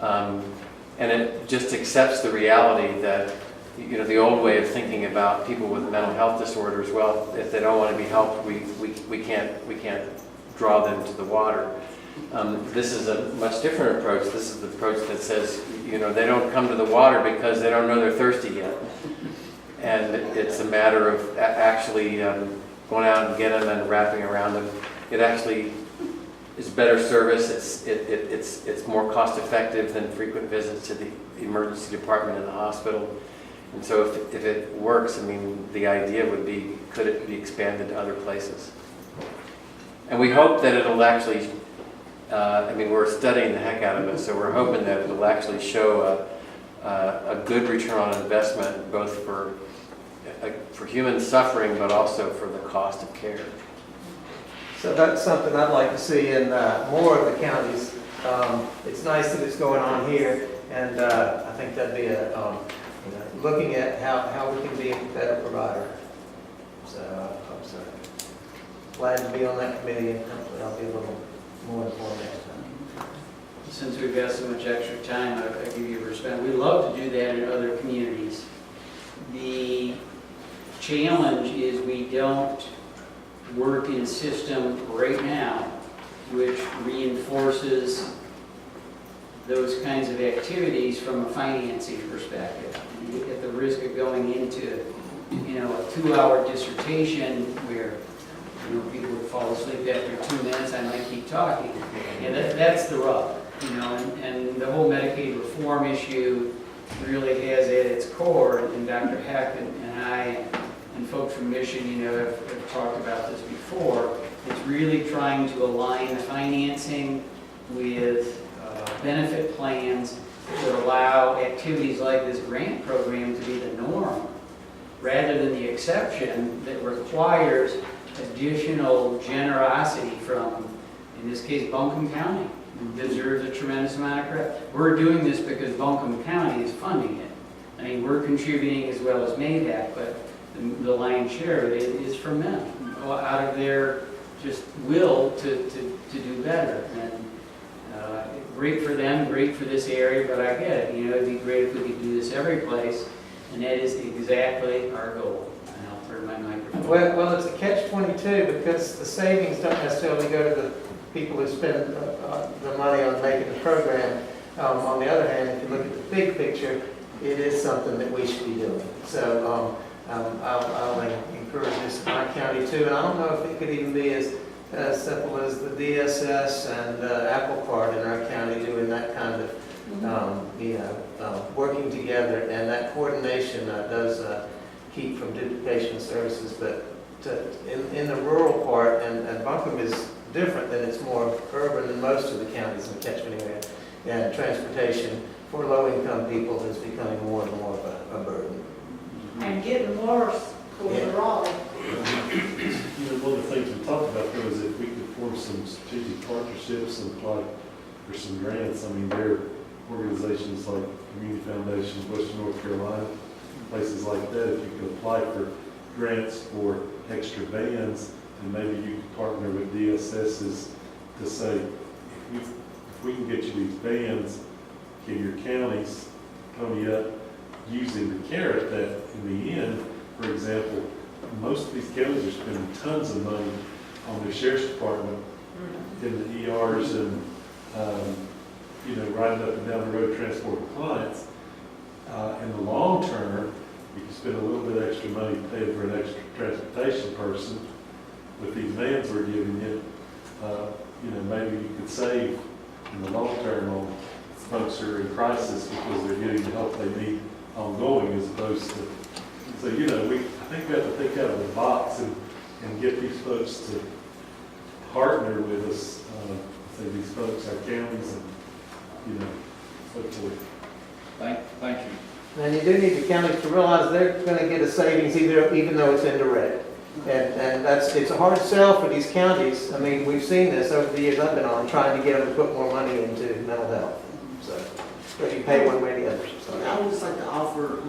And it just accepts the reality that, the old way of thinking about people with mental health disorders, well, if they don't want to be helped, we can't draw them to the water. This is a much different approach. This is the approach that says, they don't come to the water because they don't know they're thirsty yet. And it's a matter of actually going out and getting them and wrapping around them. It actually is better service. It's more cost effective than frequent visits to the emergency department in the hospital. And so if it works, the idea would be, could it be expanded to other places? And we hope that it'll actually, we're studying the heck out of it, so we're hoping that it'll actually show a good return on investment, both for for human suffering, but also for the cost of care. So that's something I'd like to see in more of the counties. It's nice that it's going on here, and I think that'd be looking at how we can be a better provider. So I'm sorry. Glad to be on that committee, and hopefully I'll be a little more informed next time. Since we've got so much extra time, I'll give you a respect. We love to do that in other communities. The challenge is we don't work in a system right now which reinforces those kinds of activities from a financing perspective. At the risk of going into, a 2-hour dissertation where, people would fall asleep after 2 minutes, I might keep talking. And that's the rub, and the whole Medicaid reform issue really has at its core, and Dr. Heck and I and folks from Mission, have talked about this before. It's really trying to align the financing with benefit plans that would allow activities like this grant program to be the norm, rather than the exception that requires additional generosity from, in this case, Buncombe County, who deserves a tremendous amount of credit. We're doing this because Buncombe County is funding it. I mean, we're contributing as well as MADAC, but the lion's share of it is from them, out of their just will to do better. And great for them, great for this area, but I get it. It'd be great if we could do this every place, and that is exactly our goal. And I'll turn my microphone. Well, it's a catch-22 because the savings don't necessarily go to the people who spend the money on making the program. On the other hand, if you look at the big picture, it is something that we should be doing. So I'll encourage this in my county too, and I don't know if it could even be as simple as the DSS and Apple Card in our county doing that kind of, working together, and that coordination does keep from duplication of services. But in the rural part, and Buncombe is different, than it's more urban than most of the counties in the catchment area, and transportation for low-income people is becoming more and more of a burden. And getting worse for the Raleigh. One of the things we talked about though is if we could form some strategic partnerships and apply for some grants. I mean, there are organizations like Community Foundation of Western North Carolina, places like that. If you could apply for grants for extra vans, and maybe you could partner with DSSs to say, if we can get you these vans, can your counties pony up using the carrot that in the end, for example, most of these counties are spending tons of money on their sheriff's department in the ERs and, riding up and down the road transporting clients. In the long term, you can spend a little bit extra money paying for an extra transportation person. With these vans we're giving you, maybe you could save in the long term on folks who are in crisis because they're getting the help they need ongoing, as opposed to, so I think we have to think out of the box and get these folks to partner with us, say these folks, our counties, and so forth. Thank you. And you do need the counties to realize they're going to get a savings even though it's indirect. And it's a hard sell for these counties. I mean, we've seen this over the years I've been on, trying to get them to put more money into mental health. So you pay one way or the other. So I would just like to offer,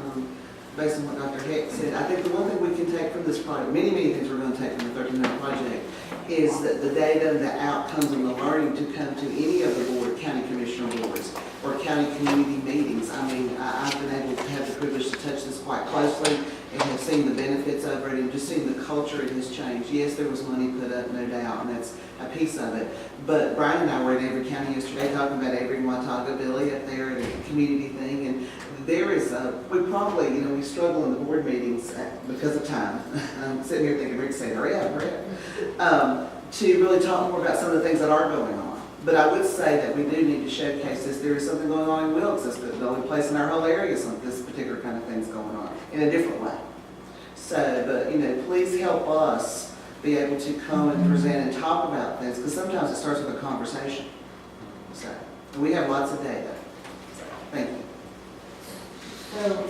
based on what Dr. Heck said, I think the one thing we can take from this project, many things we're going to take from the 13-minute project, is that the data, the outcomes, and the learning to come to any of the county commissioner boards or county community meetings. I mean, I've been able to have the privilege to touch this quite closely and have seen the benefits of it and just seen the culture it has changed. Yes, there was money put up, no doubt, and that's a piece of it. But Brian and I were in every county yesterday talking about every Watauga, Billy up there at a community thing, and there is we probably, we struggle in the board meetings because of time. I'm sitting here thinking, Rick said, hurry up, to really talk more about some of the things that are going on. But I would say that we do need to showcase this. There is something going on in Wilkes. That's the only place in our whole area this particular kind of thing's going on in a different way. So, but, please help us be able to come and present and talk about things, because sometimes it starts with a conversation. So, and we have lots of data. So, thank you. So,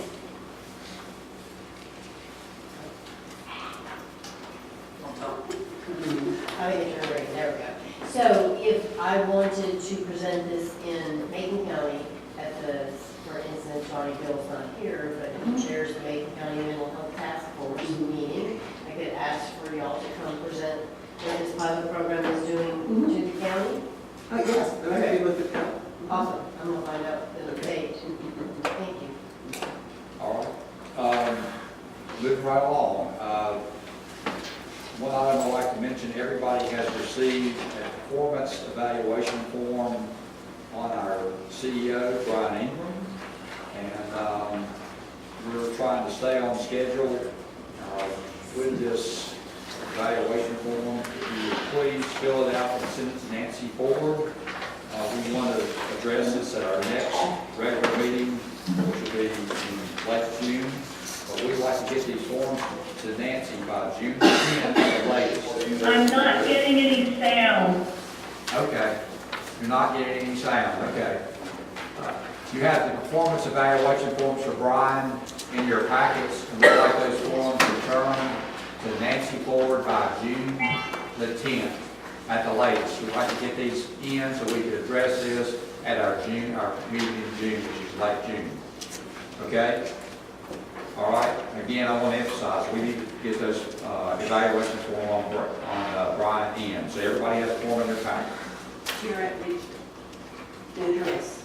ready, there we go. So if I wanted to present this in Macon County at the, for instance, Johnny Bill's not here, but he chairs the Macon County Mental Health Task Force meeting, I could ask for y'all to come present what this pilot program is doing to the county? Oh, yes, that would be with the county. Awesome, I'm gonna find out the date. Thank you. All right. Moving right along. One item I'd like to mention, everybody has received a performance evaluation form on our CEO, Brian Ingram. And we're trying to stay on schedule with this evaluation form. If you would please fill it out and send it to Nancy Ford. We want to address this at our next regular meeting, which will be in late June. But we'd like to get these forms to Nancy by June 10th at the latest. I'm not getting any sound. Okay. You're not getting any sound, okay. You have the performance evaluation forms for Brian in your packets, and we'd like those forms returned to Nancy Ford by June the 10th at the latest. We'd like to get these in so we can address this at our meeting in June, which is late June. Okay? All right, again, I want to emphasize, we need to get those evaluation form on Brian in. So everybody has a form in their packet. Here at least. Dangerous.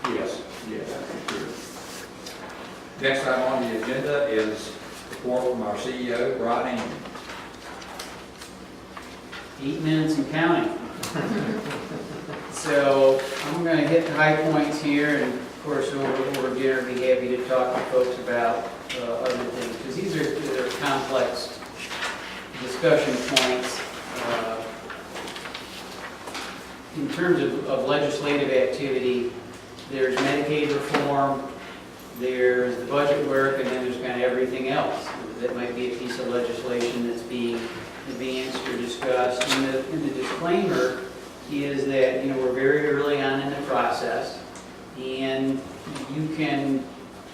Yes, yes. Next item on the agenda is report from our CEO, Brian Ingram. 8 minutes and counting. So I'm going to hit the high points here, and of course over dinner be happy to talk to folks about other things, because these are complex discussion points. In terms of legislative activity, there's Medicaid reform, there's the budget work, and then there's kind of everything else that might be a piece of legislation that's being advanced or discussed. And the disclaimer is that, you know, we're very early on in the process, and you can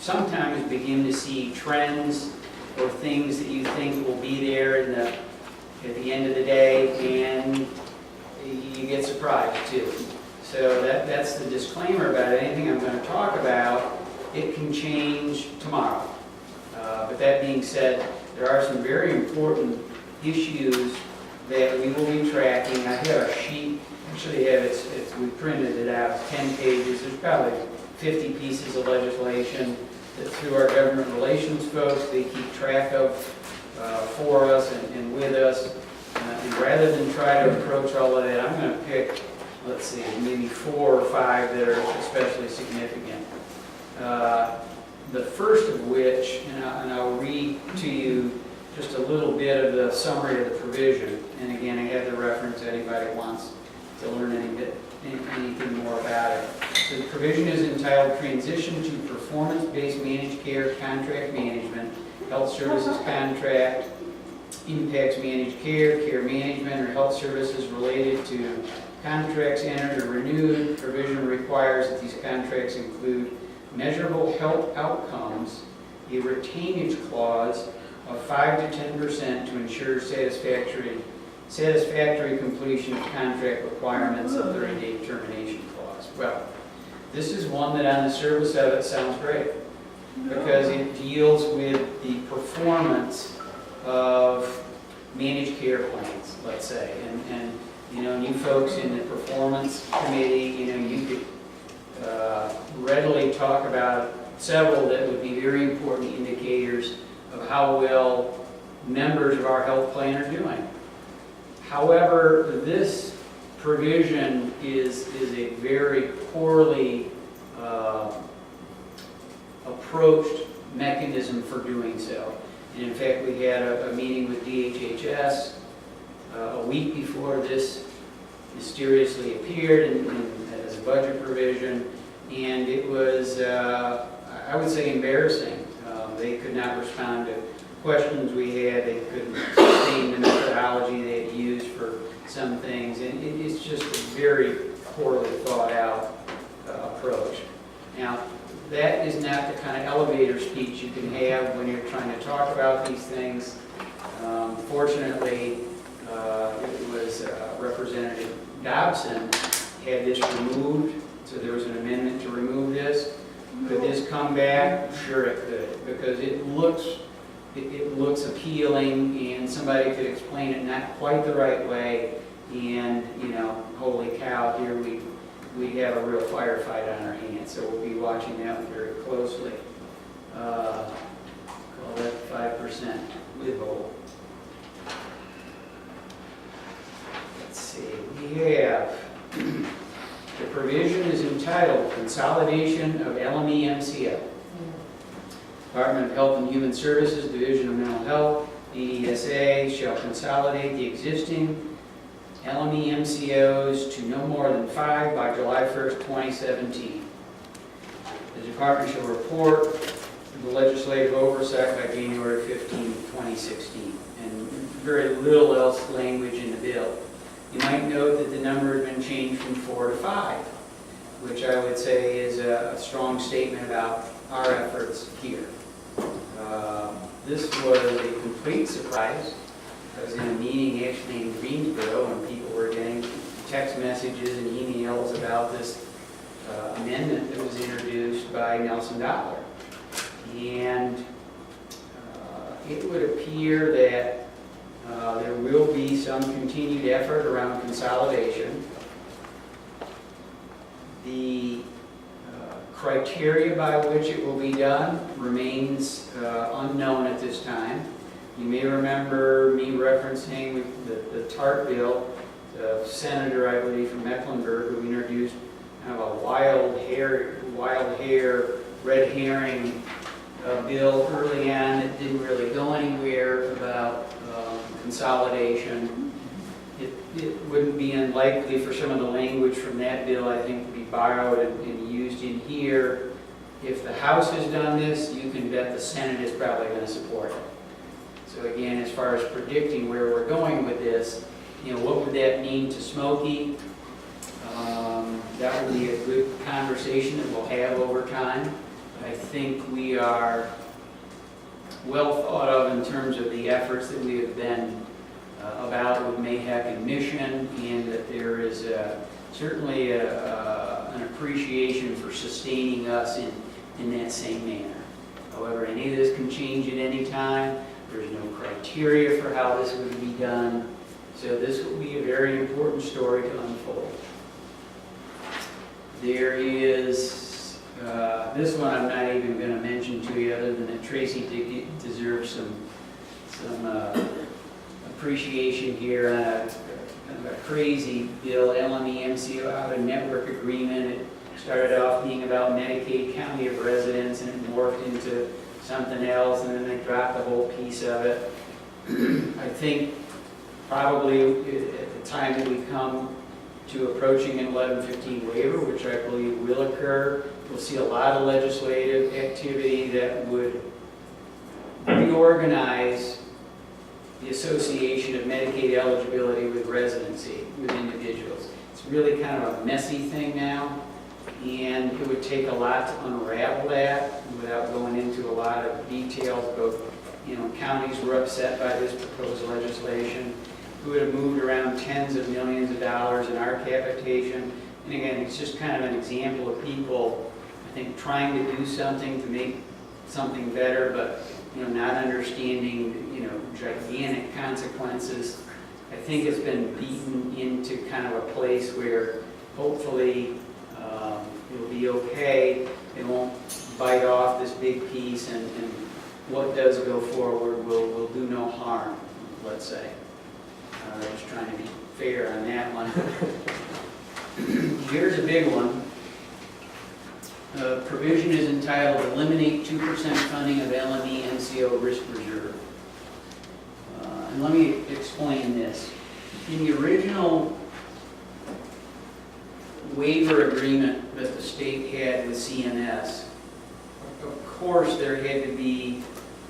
sometimes begin to see trends or things that you think will be there at the end of the day, and you get surprised too. So that's the disclaimer about it. Anything I'm going to talk about, it can change tomorrow. But that being said, there are some very important issues that we will be tracking. I have a sheet, actually we printed it out, 10 pages. There's probably 50 pieces of legislation that through our government relations folks, they keep track of for us and with us. And rather than try to approach all of that, I'm going to pick, let's see, maybe 4 or 5 that are especially significant. The first of which, and I'll read to you just a little bit of the summary of the provision. And again, I have the reference, anybody wants to learn anything more about it. So the provision is entitled Transition to Performance-Based Managed Care Contract Management, Health Services Contract, Impacts Managed Care, Care Management, or Health Services related to contracts entered or renewed. Provision requires that these contracts include measurable health outcomes, a retainage clause of 5 to 10% to ensure satisfactory completion of contract requirements, a 30-day termination clause. Well, this is one that on the surface of it sounds great, because it deals with the performance of managed care plans, let's say. And you know, you folks in the performance committee, you know, you could readily talk about several that would be very important indicators of how well members of our health plan are doing. However, this provision is a very poorly approached mechanism for doing so. And in fact, we had a meeting with DHHS a week before this mysteriously appeared as a budget provision, and it was, I would say, embarrassing. They could not respond to questions we had. They couldn't sustain the methodology they had used for some things, and it's just a very poorly thought out approach. Now, that is not the kind of elevator speech you can have when you're trying to talk about these things. Fortunately, it was Dobson had this removed, so there was an amendment to remove this. Could this come back? Sure it could, because it looks appealing, and somebody could explain it not quite the right way, and, you know, holy cow, here we have a real firefight on our hands, so we'll be watching that one very closely. Call that 5% withhold. Let's see, we have, the provision is entitled Consolidation of LME MCO. Department of Health and Human Services, Division of Mental Health, DESA shall consolidate the existing LME MCOs to no more than 5 by July 1st, 2017. The department shall report the legislative oversight by January 15, 2016. And very little else language in the bill. You might note that the number has been changed from 4 to 5, which I would say is a strong statement about our efforts here. This was a complete surprise. I was in a meeting actually in Greensboro, and people were getting text messages and emails about this amendment that was introduced by Nelson Dollar. And it would appear that there will be some continued effort around consolidation. The criteria by which it will be done remains unknown at this time. You may remember me referencing the TARP bill, the senator, I believe, from Mecklenburg, who introduced kind of a wild hair, red herring bill early on that didn't really go anywhere about consolidation. It wouldn't be unlikely for some of the language from that bill, I think, to be borrowed and used in here. If the House has done this, you can bet the Senate is probably going to support it. So again, as far as predicting where we're going with this, you know, what would that mean to Smokey? That will be a good conversation that we'll have over time. I think we are well thought of in terms of the efforts that we have been about with MAHEC and Mission, and that there is certainly an appreciation for sustaining us in that same manner. However, any of this can change at any time. There's no criteria for how this would be done. So this will be a very important story to unfold. There is, this one I'm not even going to mention to you, other than that Tracy deserves some appreciation here on a kind of a crazy bill, LME MCO out-of-network agreement. It started off being about Medicaid county of residence, and it morphed into something else, and then they dropped the whole piece of it. I think probably at the time that we come to approaching an 1115 waiver, which I believe will occur, we'll see a lot of legislative activity that would reorganize the association of Medicaid eligibility with residency with individuals. It's really kind of a messy thing now, and it would take a lot to unravel that without going into a lot of details. Both, you know, counties were upset by this proposed legislation. We would have moved around tens of millions of dollars in our capitation. And again, it's just kind of an example of people, I think, trying to do something to make something better, but, you know, not understanding, you know, gigantic consequences. I think it's been beaten into kind of a place where hopefully it'll be okay. It won't bite off this big piece, and what does go forward will do no harm, let's say. Just trying to be fair on that one. Here's a big one. Provision is entitled Eliminate 2% Funding of LME MCO Risk Reserve. And let me explain this. In the original waiver agreement that the state had with CMS, of course there had to be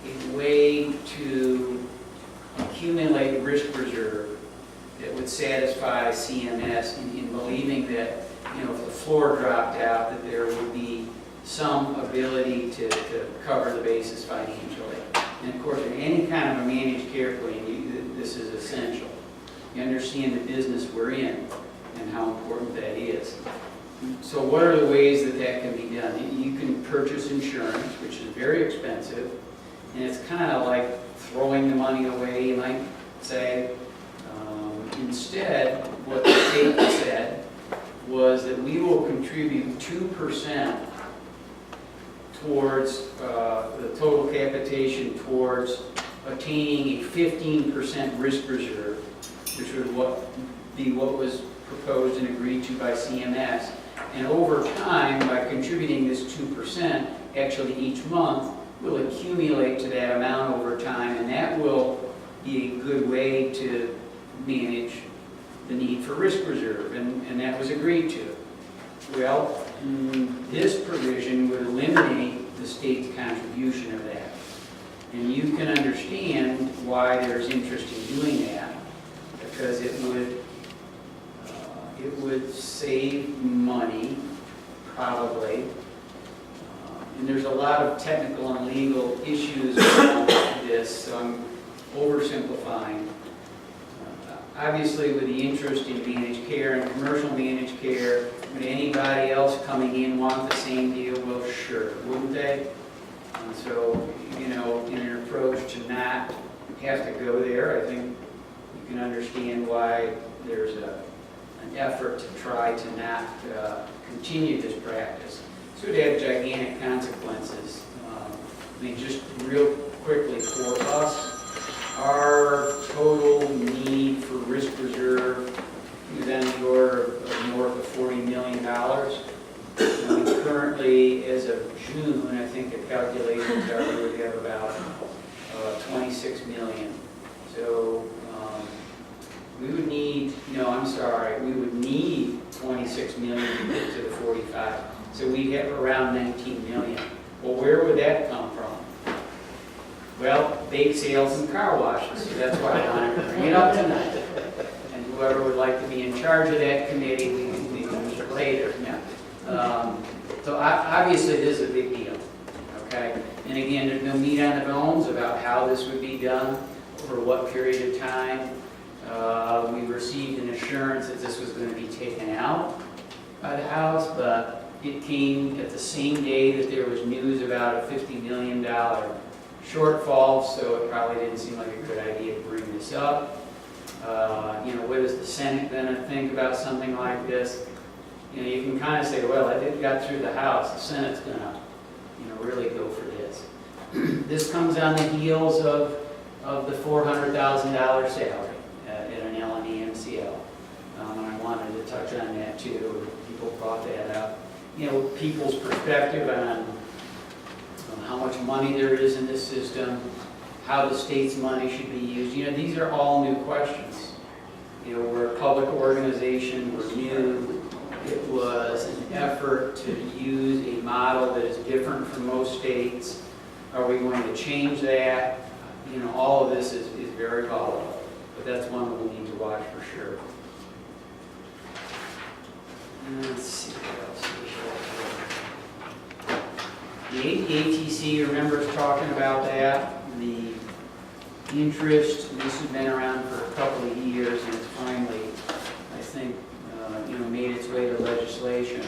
a way to accumulate risk reserve that would satisfy CMS in believing that, you know, if the floor dropped out, that there would be some ability to cover the basis financially. And of course, in any kind of a managed care plan, this is essential. You understand the business we're in. and how important that is. So what are the ways that that can be done? You can purchase insurance, which is very expensive, and it's kind of like throwing the money away, you might say. Instead, what the state said was that we will contribute 2% towards the total capitation towards attaining a 15% risk reserve, which would be what was proposed and agreed to by CMS. And over time, by contributing this 2%, actually each month, will accumulate to that amount over time, and that will be a good way to manage the need for risk reserve, and that was agreed to. Well, this provision would eliminate the state's contribution of that. And you can understand why there's interest in doing that, because it would save money, probably. And there's a lot of technical and legal issues around this, so I'm oversimplifying. Obviously, with the interest in managed care and commercial managed care, would anybody else coming in want the same deal? Well, sure, wouldn't they? And so, you know, in an approach to not have to go there, I think you can understand why there's an effort to try to not continue this practice. So it would have gigantic consequences. I mean, just real quickly for us, our total need for risk reserve is in the order of north of $40 million. And currently, as of June, I think the calculations are we would have about 26 million. So we would need, we would need 26 million to get to the 45. So we'd have around 19 million. Well, where would that come from? Well, bake sales and car washes. So that's why I wanted to bring it up tonight. And whoever would like to be in charge of that committee, we can meet later. Yeah. So obviously this is a big deal. Okay. And again, there's no meat on the bones about how this would be done, over what period of time. We received an assurance that this was going to be taken out by the House, but it came at the same day that there was news about a $50 million shortfall, so it probably didn't seem like a good idea to bring this up. What is the Senate going to think about something like this? You can kind of say, well, it got through the House, the Senate's going to, really go for this. This comes on the heels of the $400,000 salary at an LME MCO. And I wanted to touch on that too. People brought that up. People's perspective on how much money there is in this system, how the state's money should be used. These are all new questions. We're a public organization, we're new. It was an effort to use a model that is different from most states. Are we going to change that? All of this is very volatile, but that's one that we'll need to watch for sure. Let's see what else we have here. The ATC, remember us talking about that? The interest, this has been around for a couple of years, and it's finally, I think, made its way to legislation.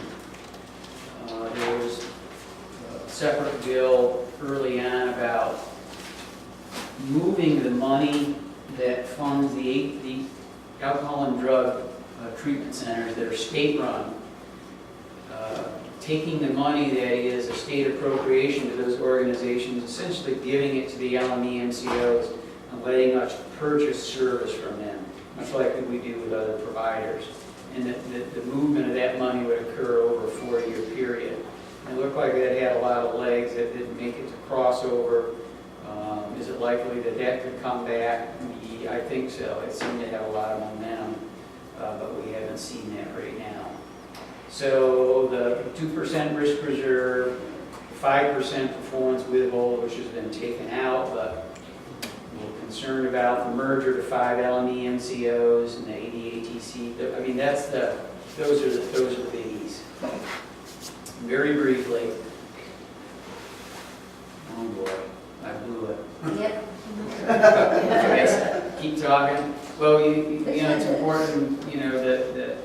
There was a separate bill early on about moving the money that funds the alcohol and drug treatment centers that are state-run, taking the money that is a state appropriation to those organizations, essentially giving it to the LME MCOs and letting us purchase service from them, much like we do with other providers. And the movement of that money would occur over a 4-year period. And it looked like that had a lot of legs. That didn't make it to crossover. Is it likely that that could come back? I think so. It seemed to have a lot of momentum, but we haven't seen that right now. So the 2% risk reserve, 5% performance withhold, which has been taken out, but we're concerned about the merger to 5 LME MCOs and the ADATC. I mean, those are the biggies. Very briefly. Oh boy, I blew it. Yep. Okay, keep talking. Well, it's important, that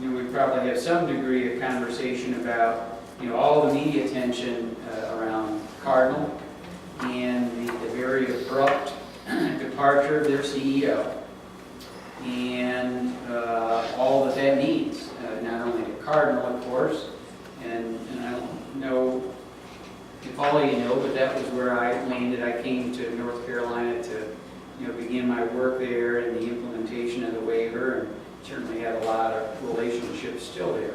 we probably have some degree of conversation about, all the media attention around Cardinal and the very abrupt departure of their CEO and all that that means, not only to Cardinal, of course, and I don't know if all of you know, but that was where I landed. I came to North Carolina to begin my work there and the implementation of the waiver, and certainly had a lot of relationships still there.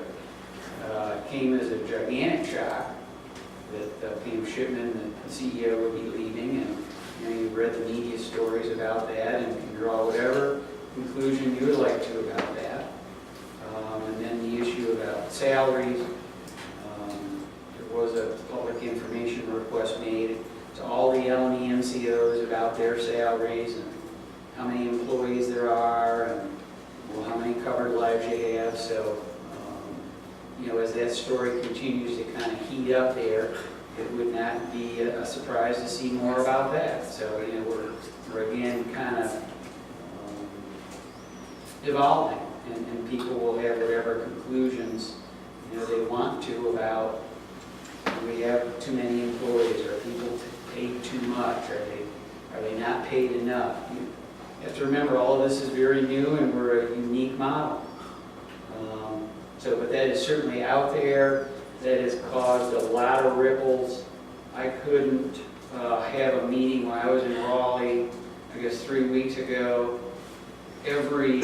It came as a gigantic shock that Pam Shipman, the CEO, would be leaving, and you read the media stories about that and can draw whatever conclusion you would like to about that. And then the issue about salaries. There was a public information request made to all the LME MCOs about their salaries and how many employees there are and how many covered lives you have. So, as that story continues to kind of heat up there, it would not be a surprise to see more about that. So, we're again kind of evolving, and people will have whatever conclusions they want to about, we have too many employees, are people paid too much, are they not paid enough? You have to remember, all of this is very new and we're a unique model. But that is certainly out there. That has caused a lot of ripples. I couldn't have a meeting when I was in Raleigh, I guess 3 weeks ago. Every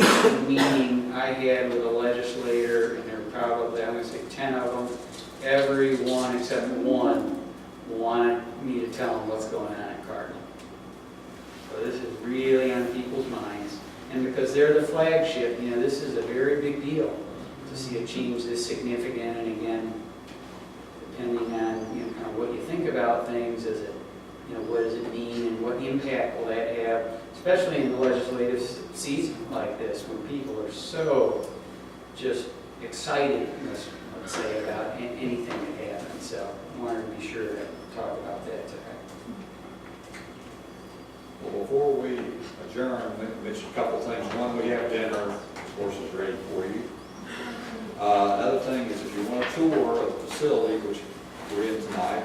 meeting I had with a legislator, and there were probably, I'm going to say 10 of them, every one except one wanted me to tell them what's going on at Cardinal. So this is really on people's minds. And because they're the flagship, this is a very big deal to see a change this significant. And again, depending on kind of what you think about things, is it, what does it mean and what impact will that have, especially in the legislative season like this, when people are so just excited, let's say, about anything that happens. So I wanted to be sure to talk about that today. Well, before we adjourn, let me mention a couple of things. One, we have dinner, of course, is ready for you. Another thing is, if you want a tour of the facility, which we're in tonight,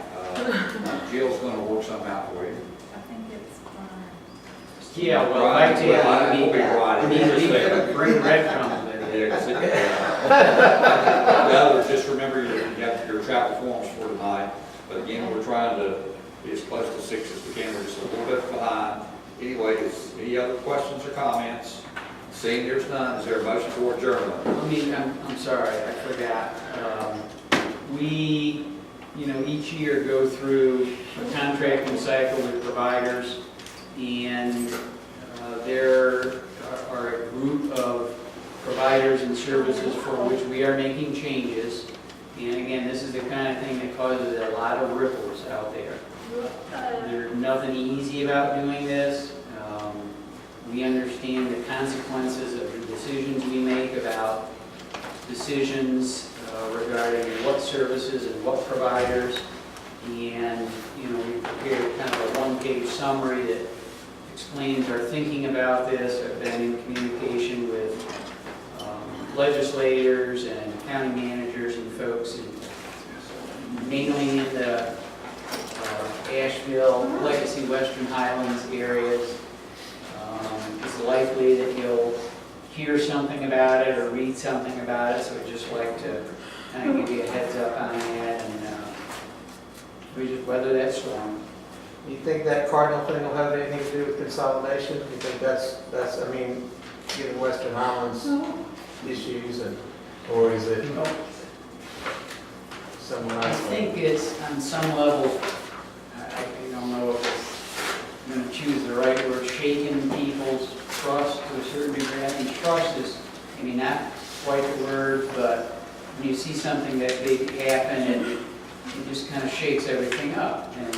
Jill's going to work something out for you. I think it's fine. Yeah, well, I tell you, bring breadcrumbs with you. The others, just remember you have your travel forms for tonight. But again, we're trying to be as close to 6 as we can. We're just a little bit behind. Anyways, any other questions or comments? Seeing there's none, is there a motion for adjournment? I'm sorry, I forgot. We, each year go through a contracting cycle with providers, and there are a group of providers and services for which we are making changes. And again, this is the kind of thing that causes a lot of ripples out there. There's nothing easy about doing this. We understand the consequences of the decisions we make about decisions regarding what services and what providers. And, we prepared kind of a one-page summary that explains our thinking about this. I've been in communication with legislators and county managers and folks, mainly in the Asheville, Legacy, Western Highlands areas. It's likely that you'll hear something about it or read something about it, so I'd just like to kind of give you a heads up on that, and we just weather that storm. You think that Cardinal thing will have anything to do with consolidation? You think that's given Western Highlands issues, or is it somewhere else? I think it's on some level, I don't know if it's, I'm going to choose the right word, shaking people's trust to a certain degree. I think trust is maybe not quite the word, but when you see something that big happen, it just kind of shakes everything up. And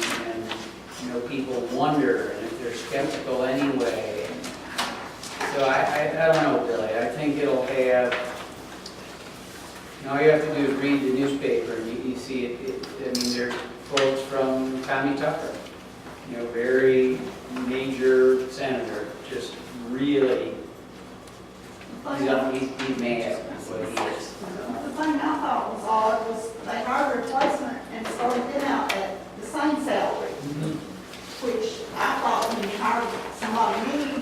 people wonder, and if they're skeptical anyway. So I don't know, Billy. I think it'll have, all you have to do is read the newspaper, and you see it. There's quotes from Tommy Tucker, very major senator, just really, he's mad. The thing I thought was odd was they hired a replacement and started them out at the same salary, which I thought when you hired somebody new,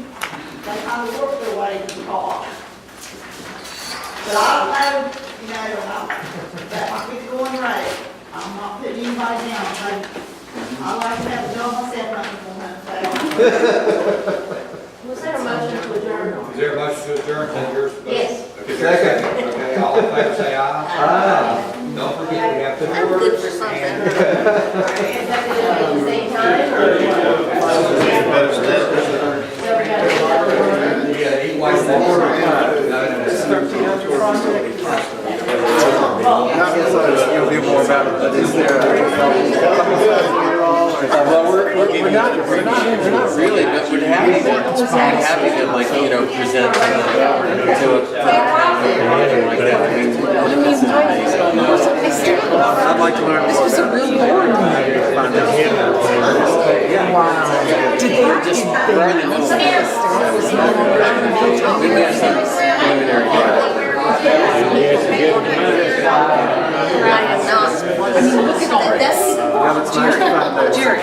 they kind of worked their way to the top. But I don't know, that might be the going rate. I'm not putting anybody down, but I like to have a job myself, not Was there a motion to adjourn? Is there a motion to adjourn? Is that yours? Yes. Okay, second. Okay, all in favor, say aye. Aye. Don't forget, we have to. I'm good for something. Is that going to be at the same time, or what? So we got to Yeah, eat white. You'll hear more about it, but is there well, we're not really, but we're happy to like, present to a like that. I'd like to learn. This was a real board. Wow. Did they just we're in the middle of we have some preliminary. I am not. I mean, look at that. That's Jerry.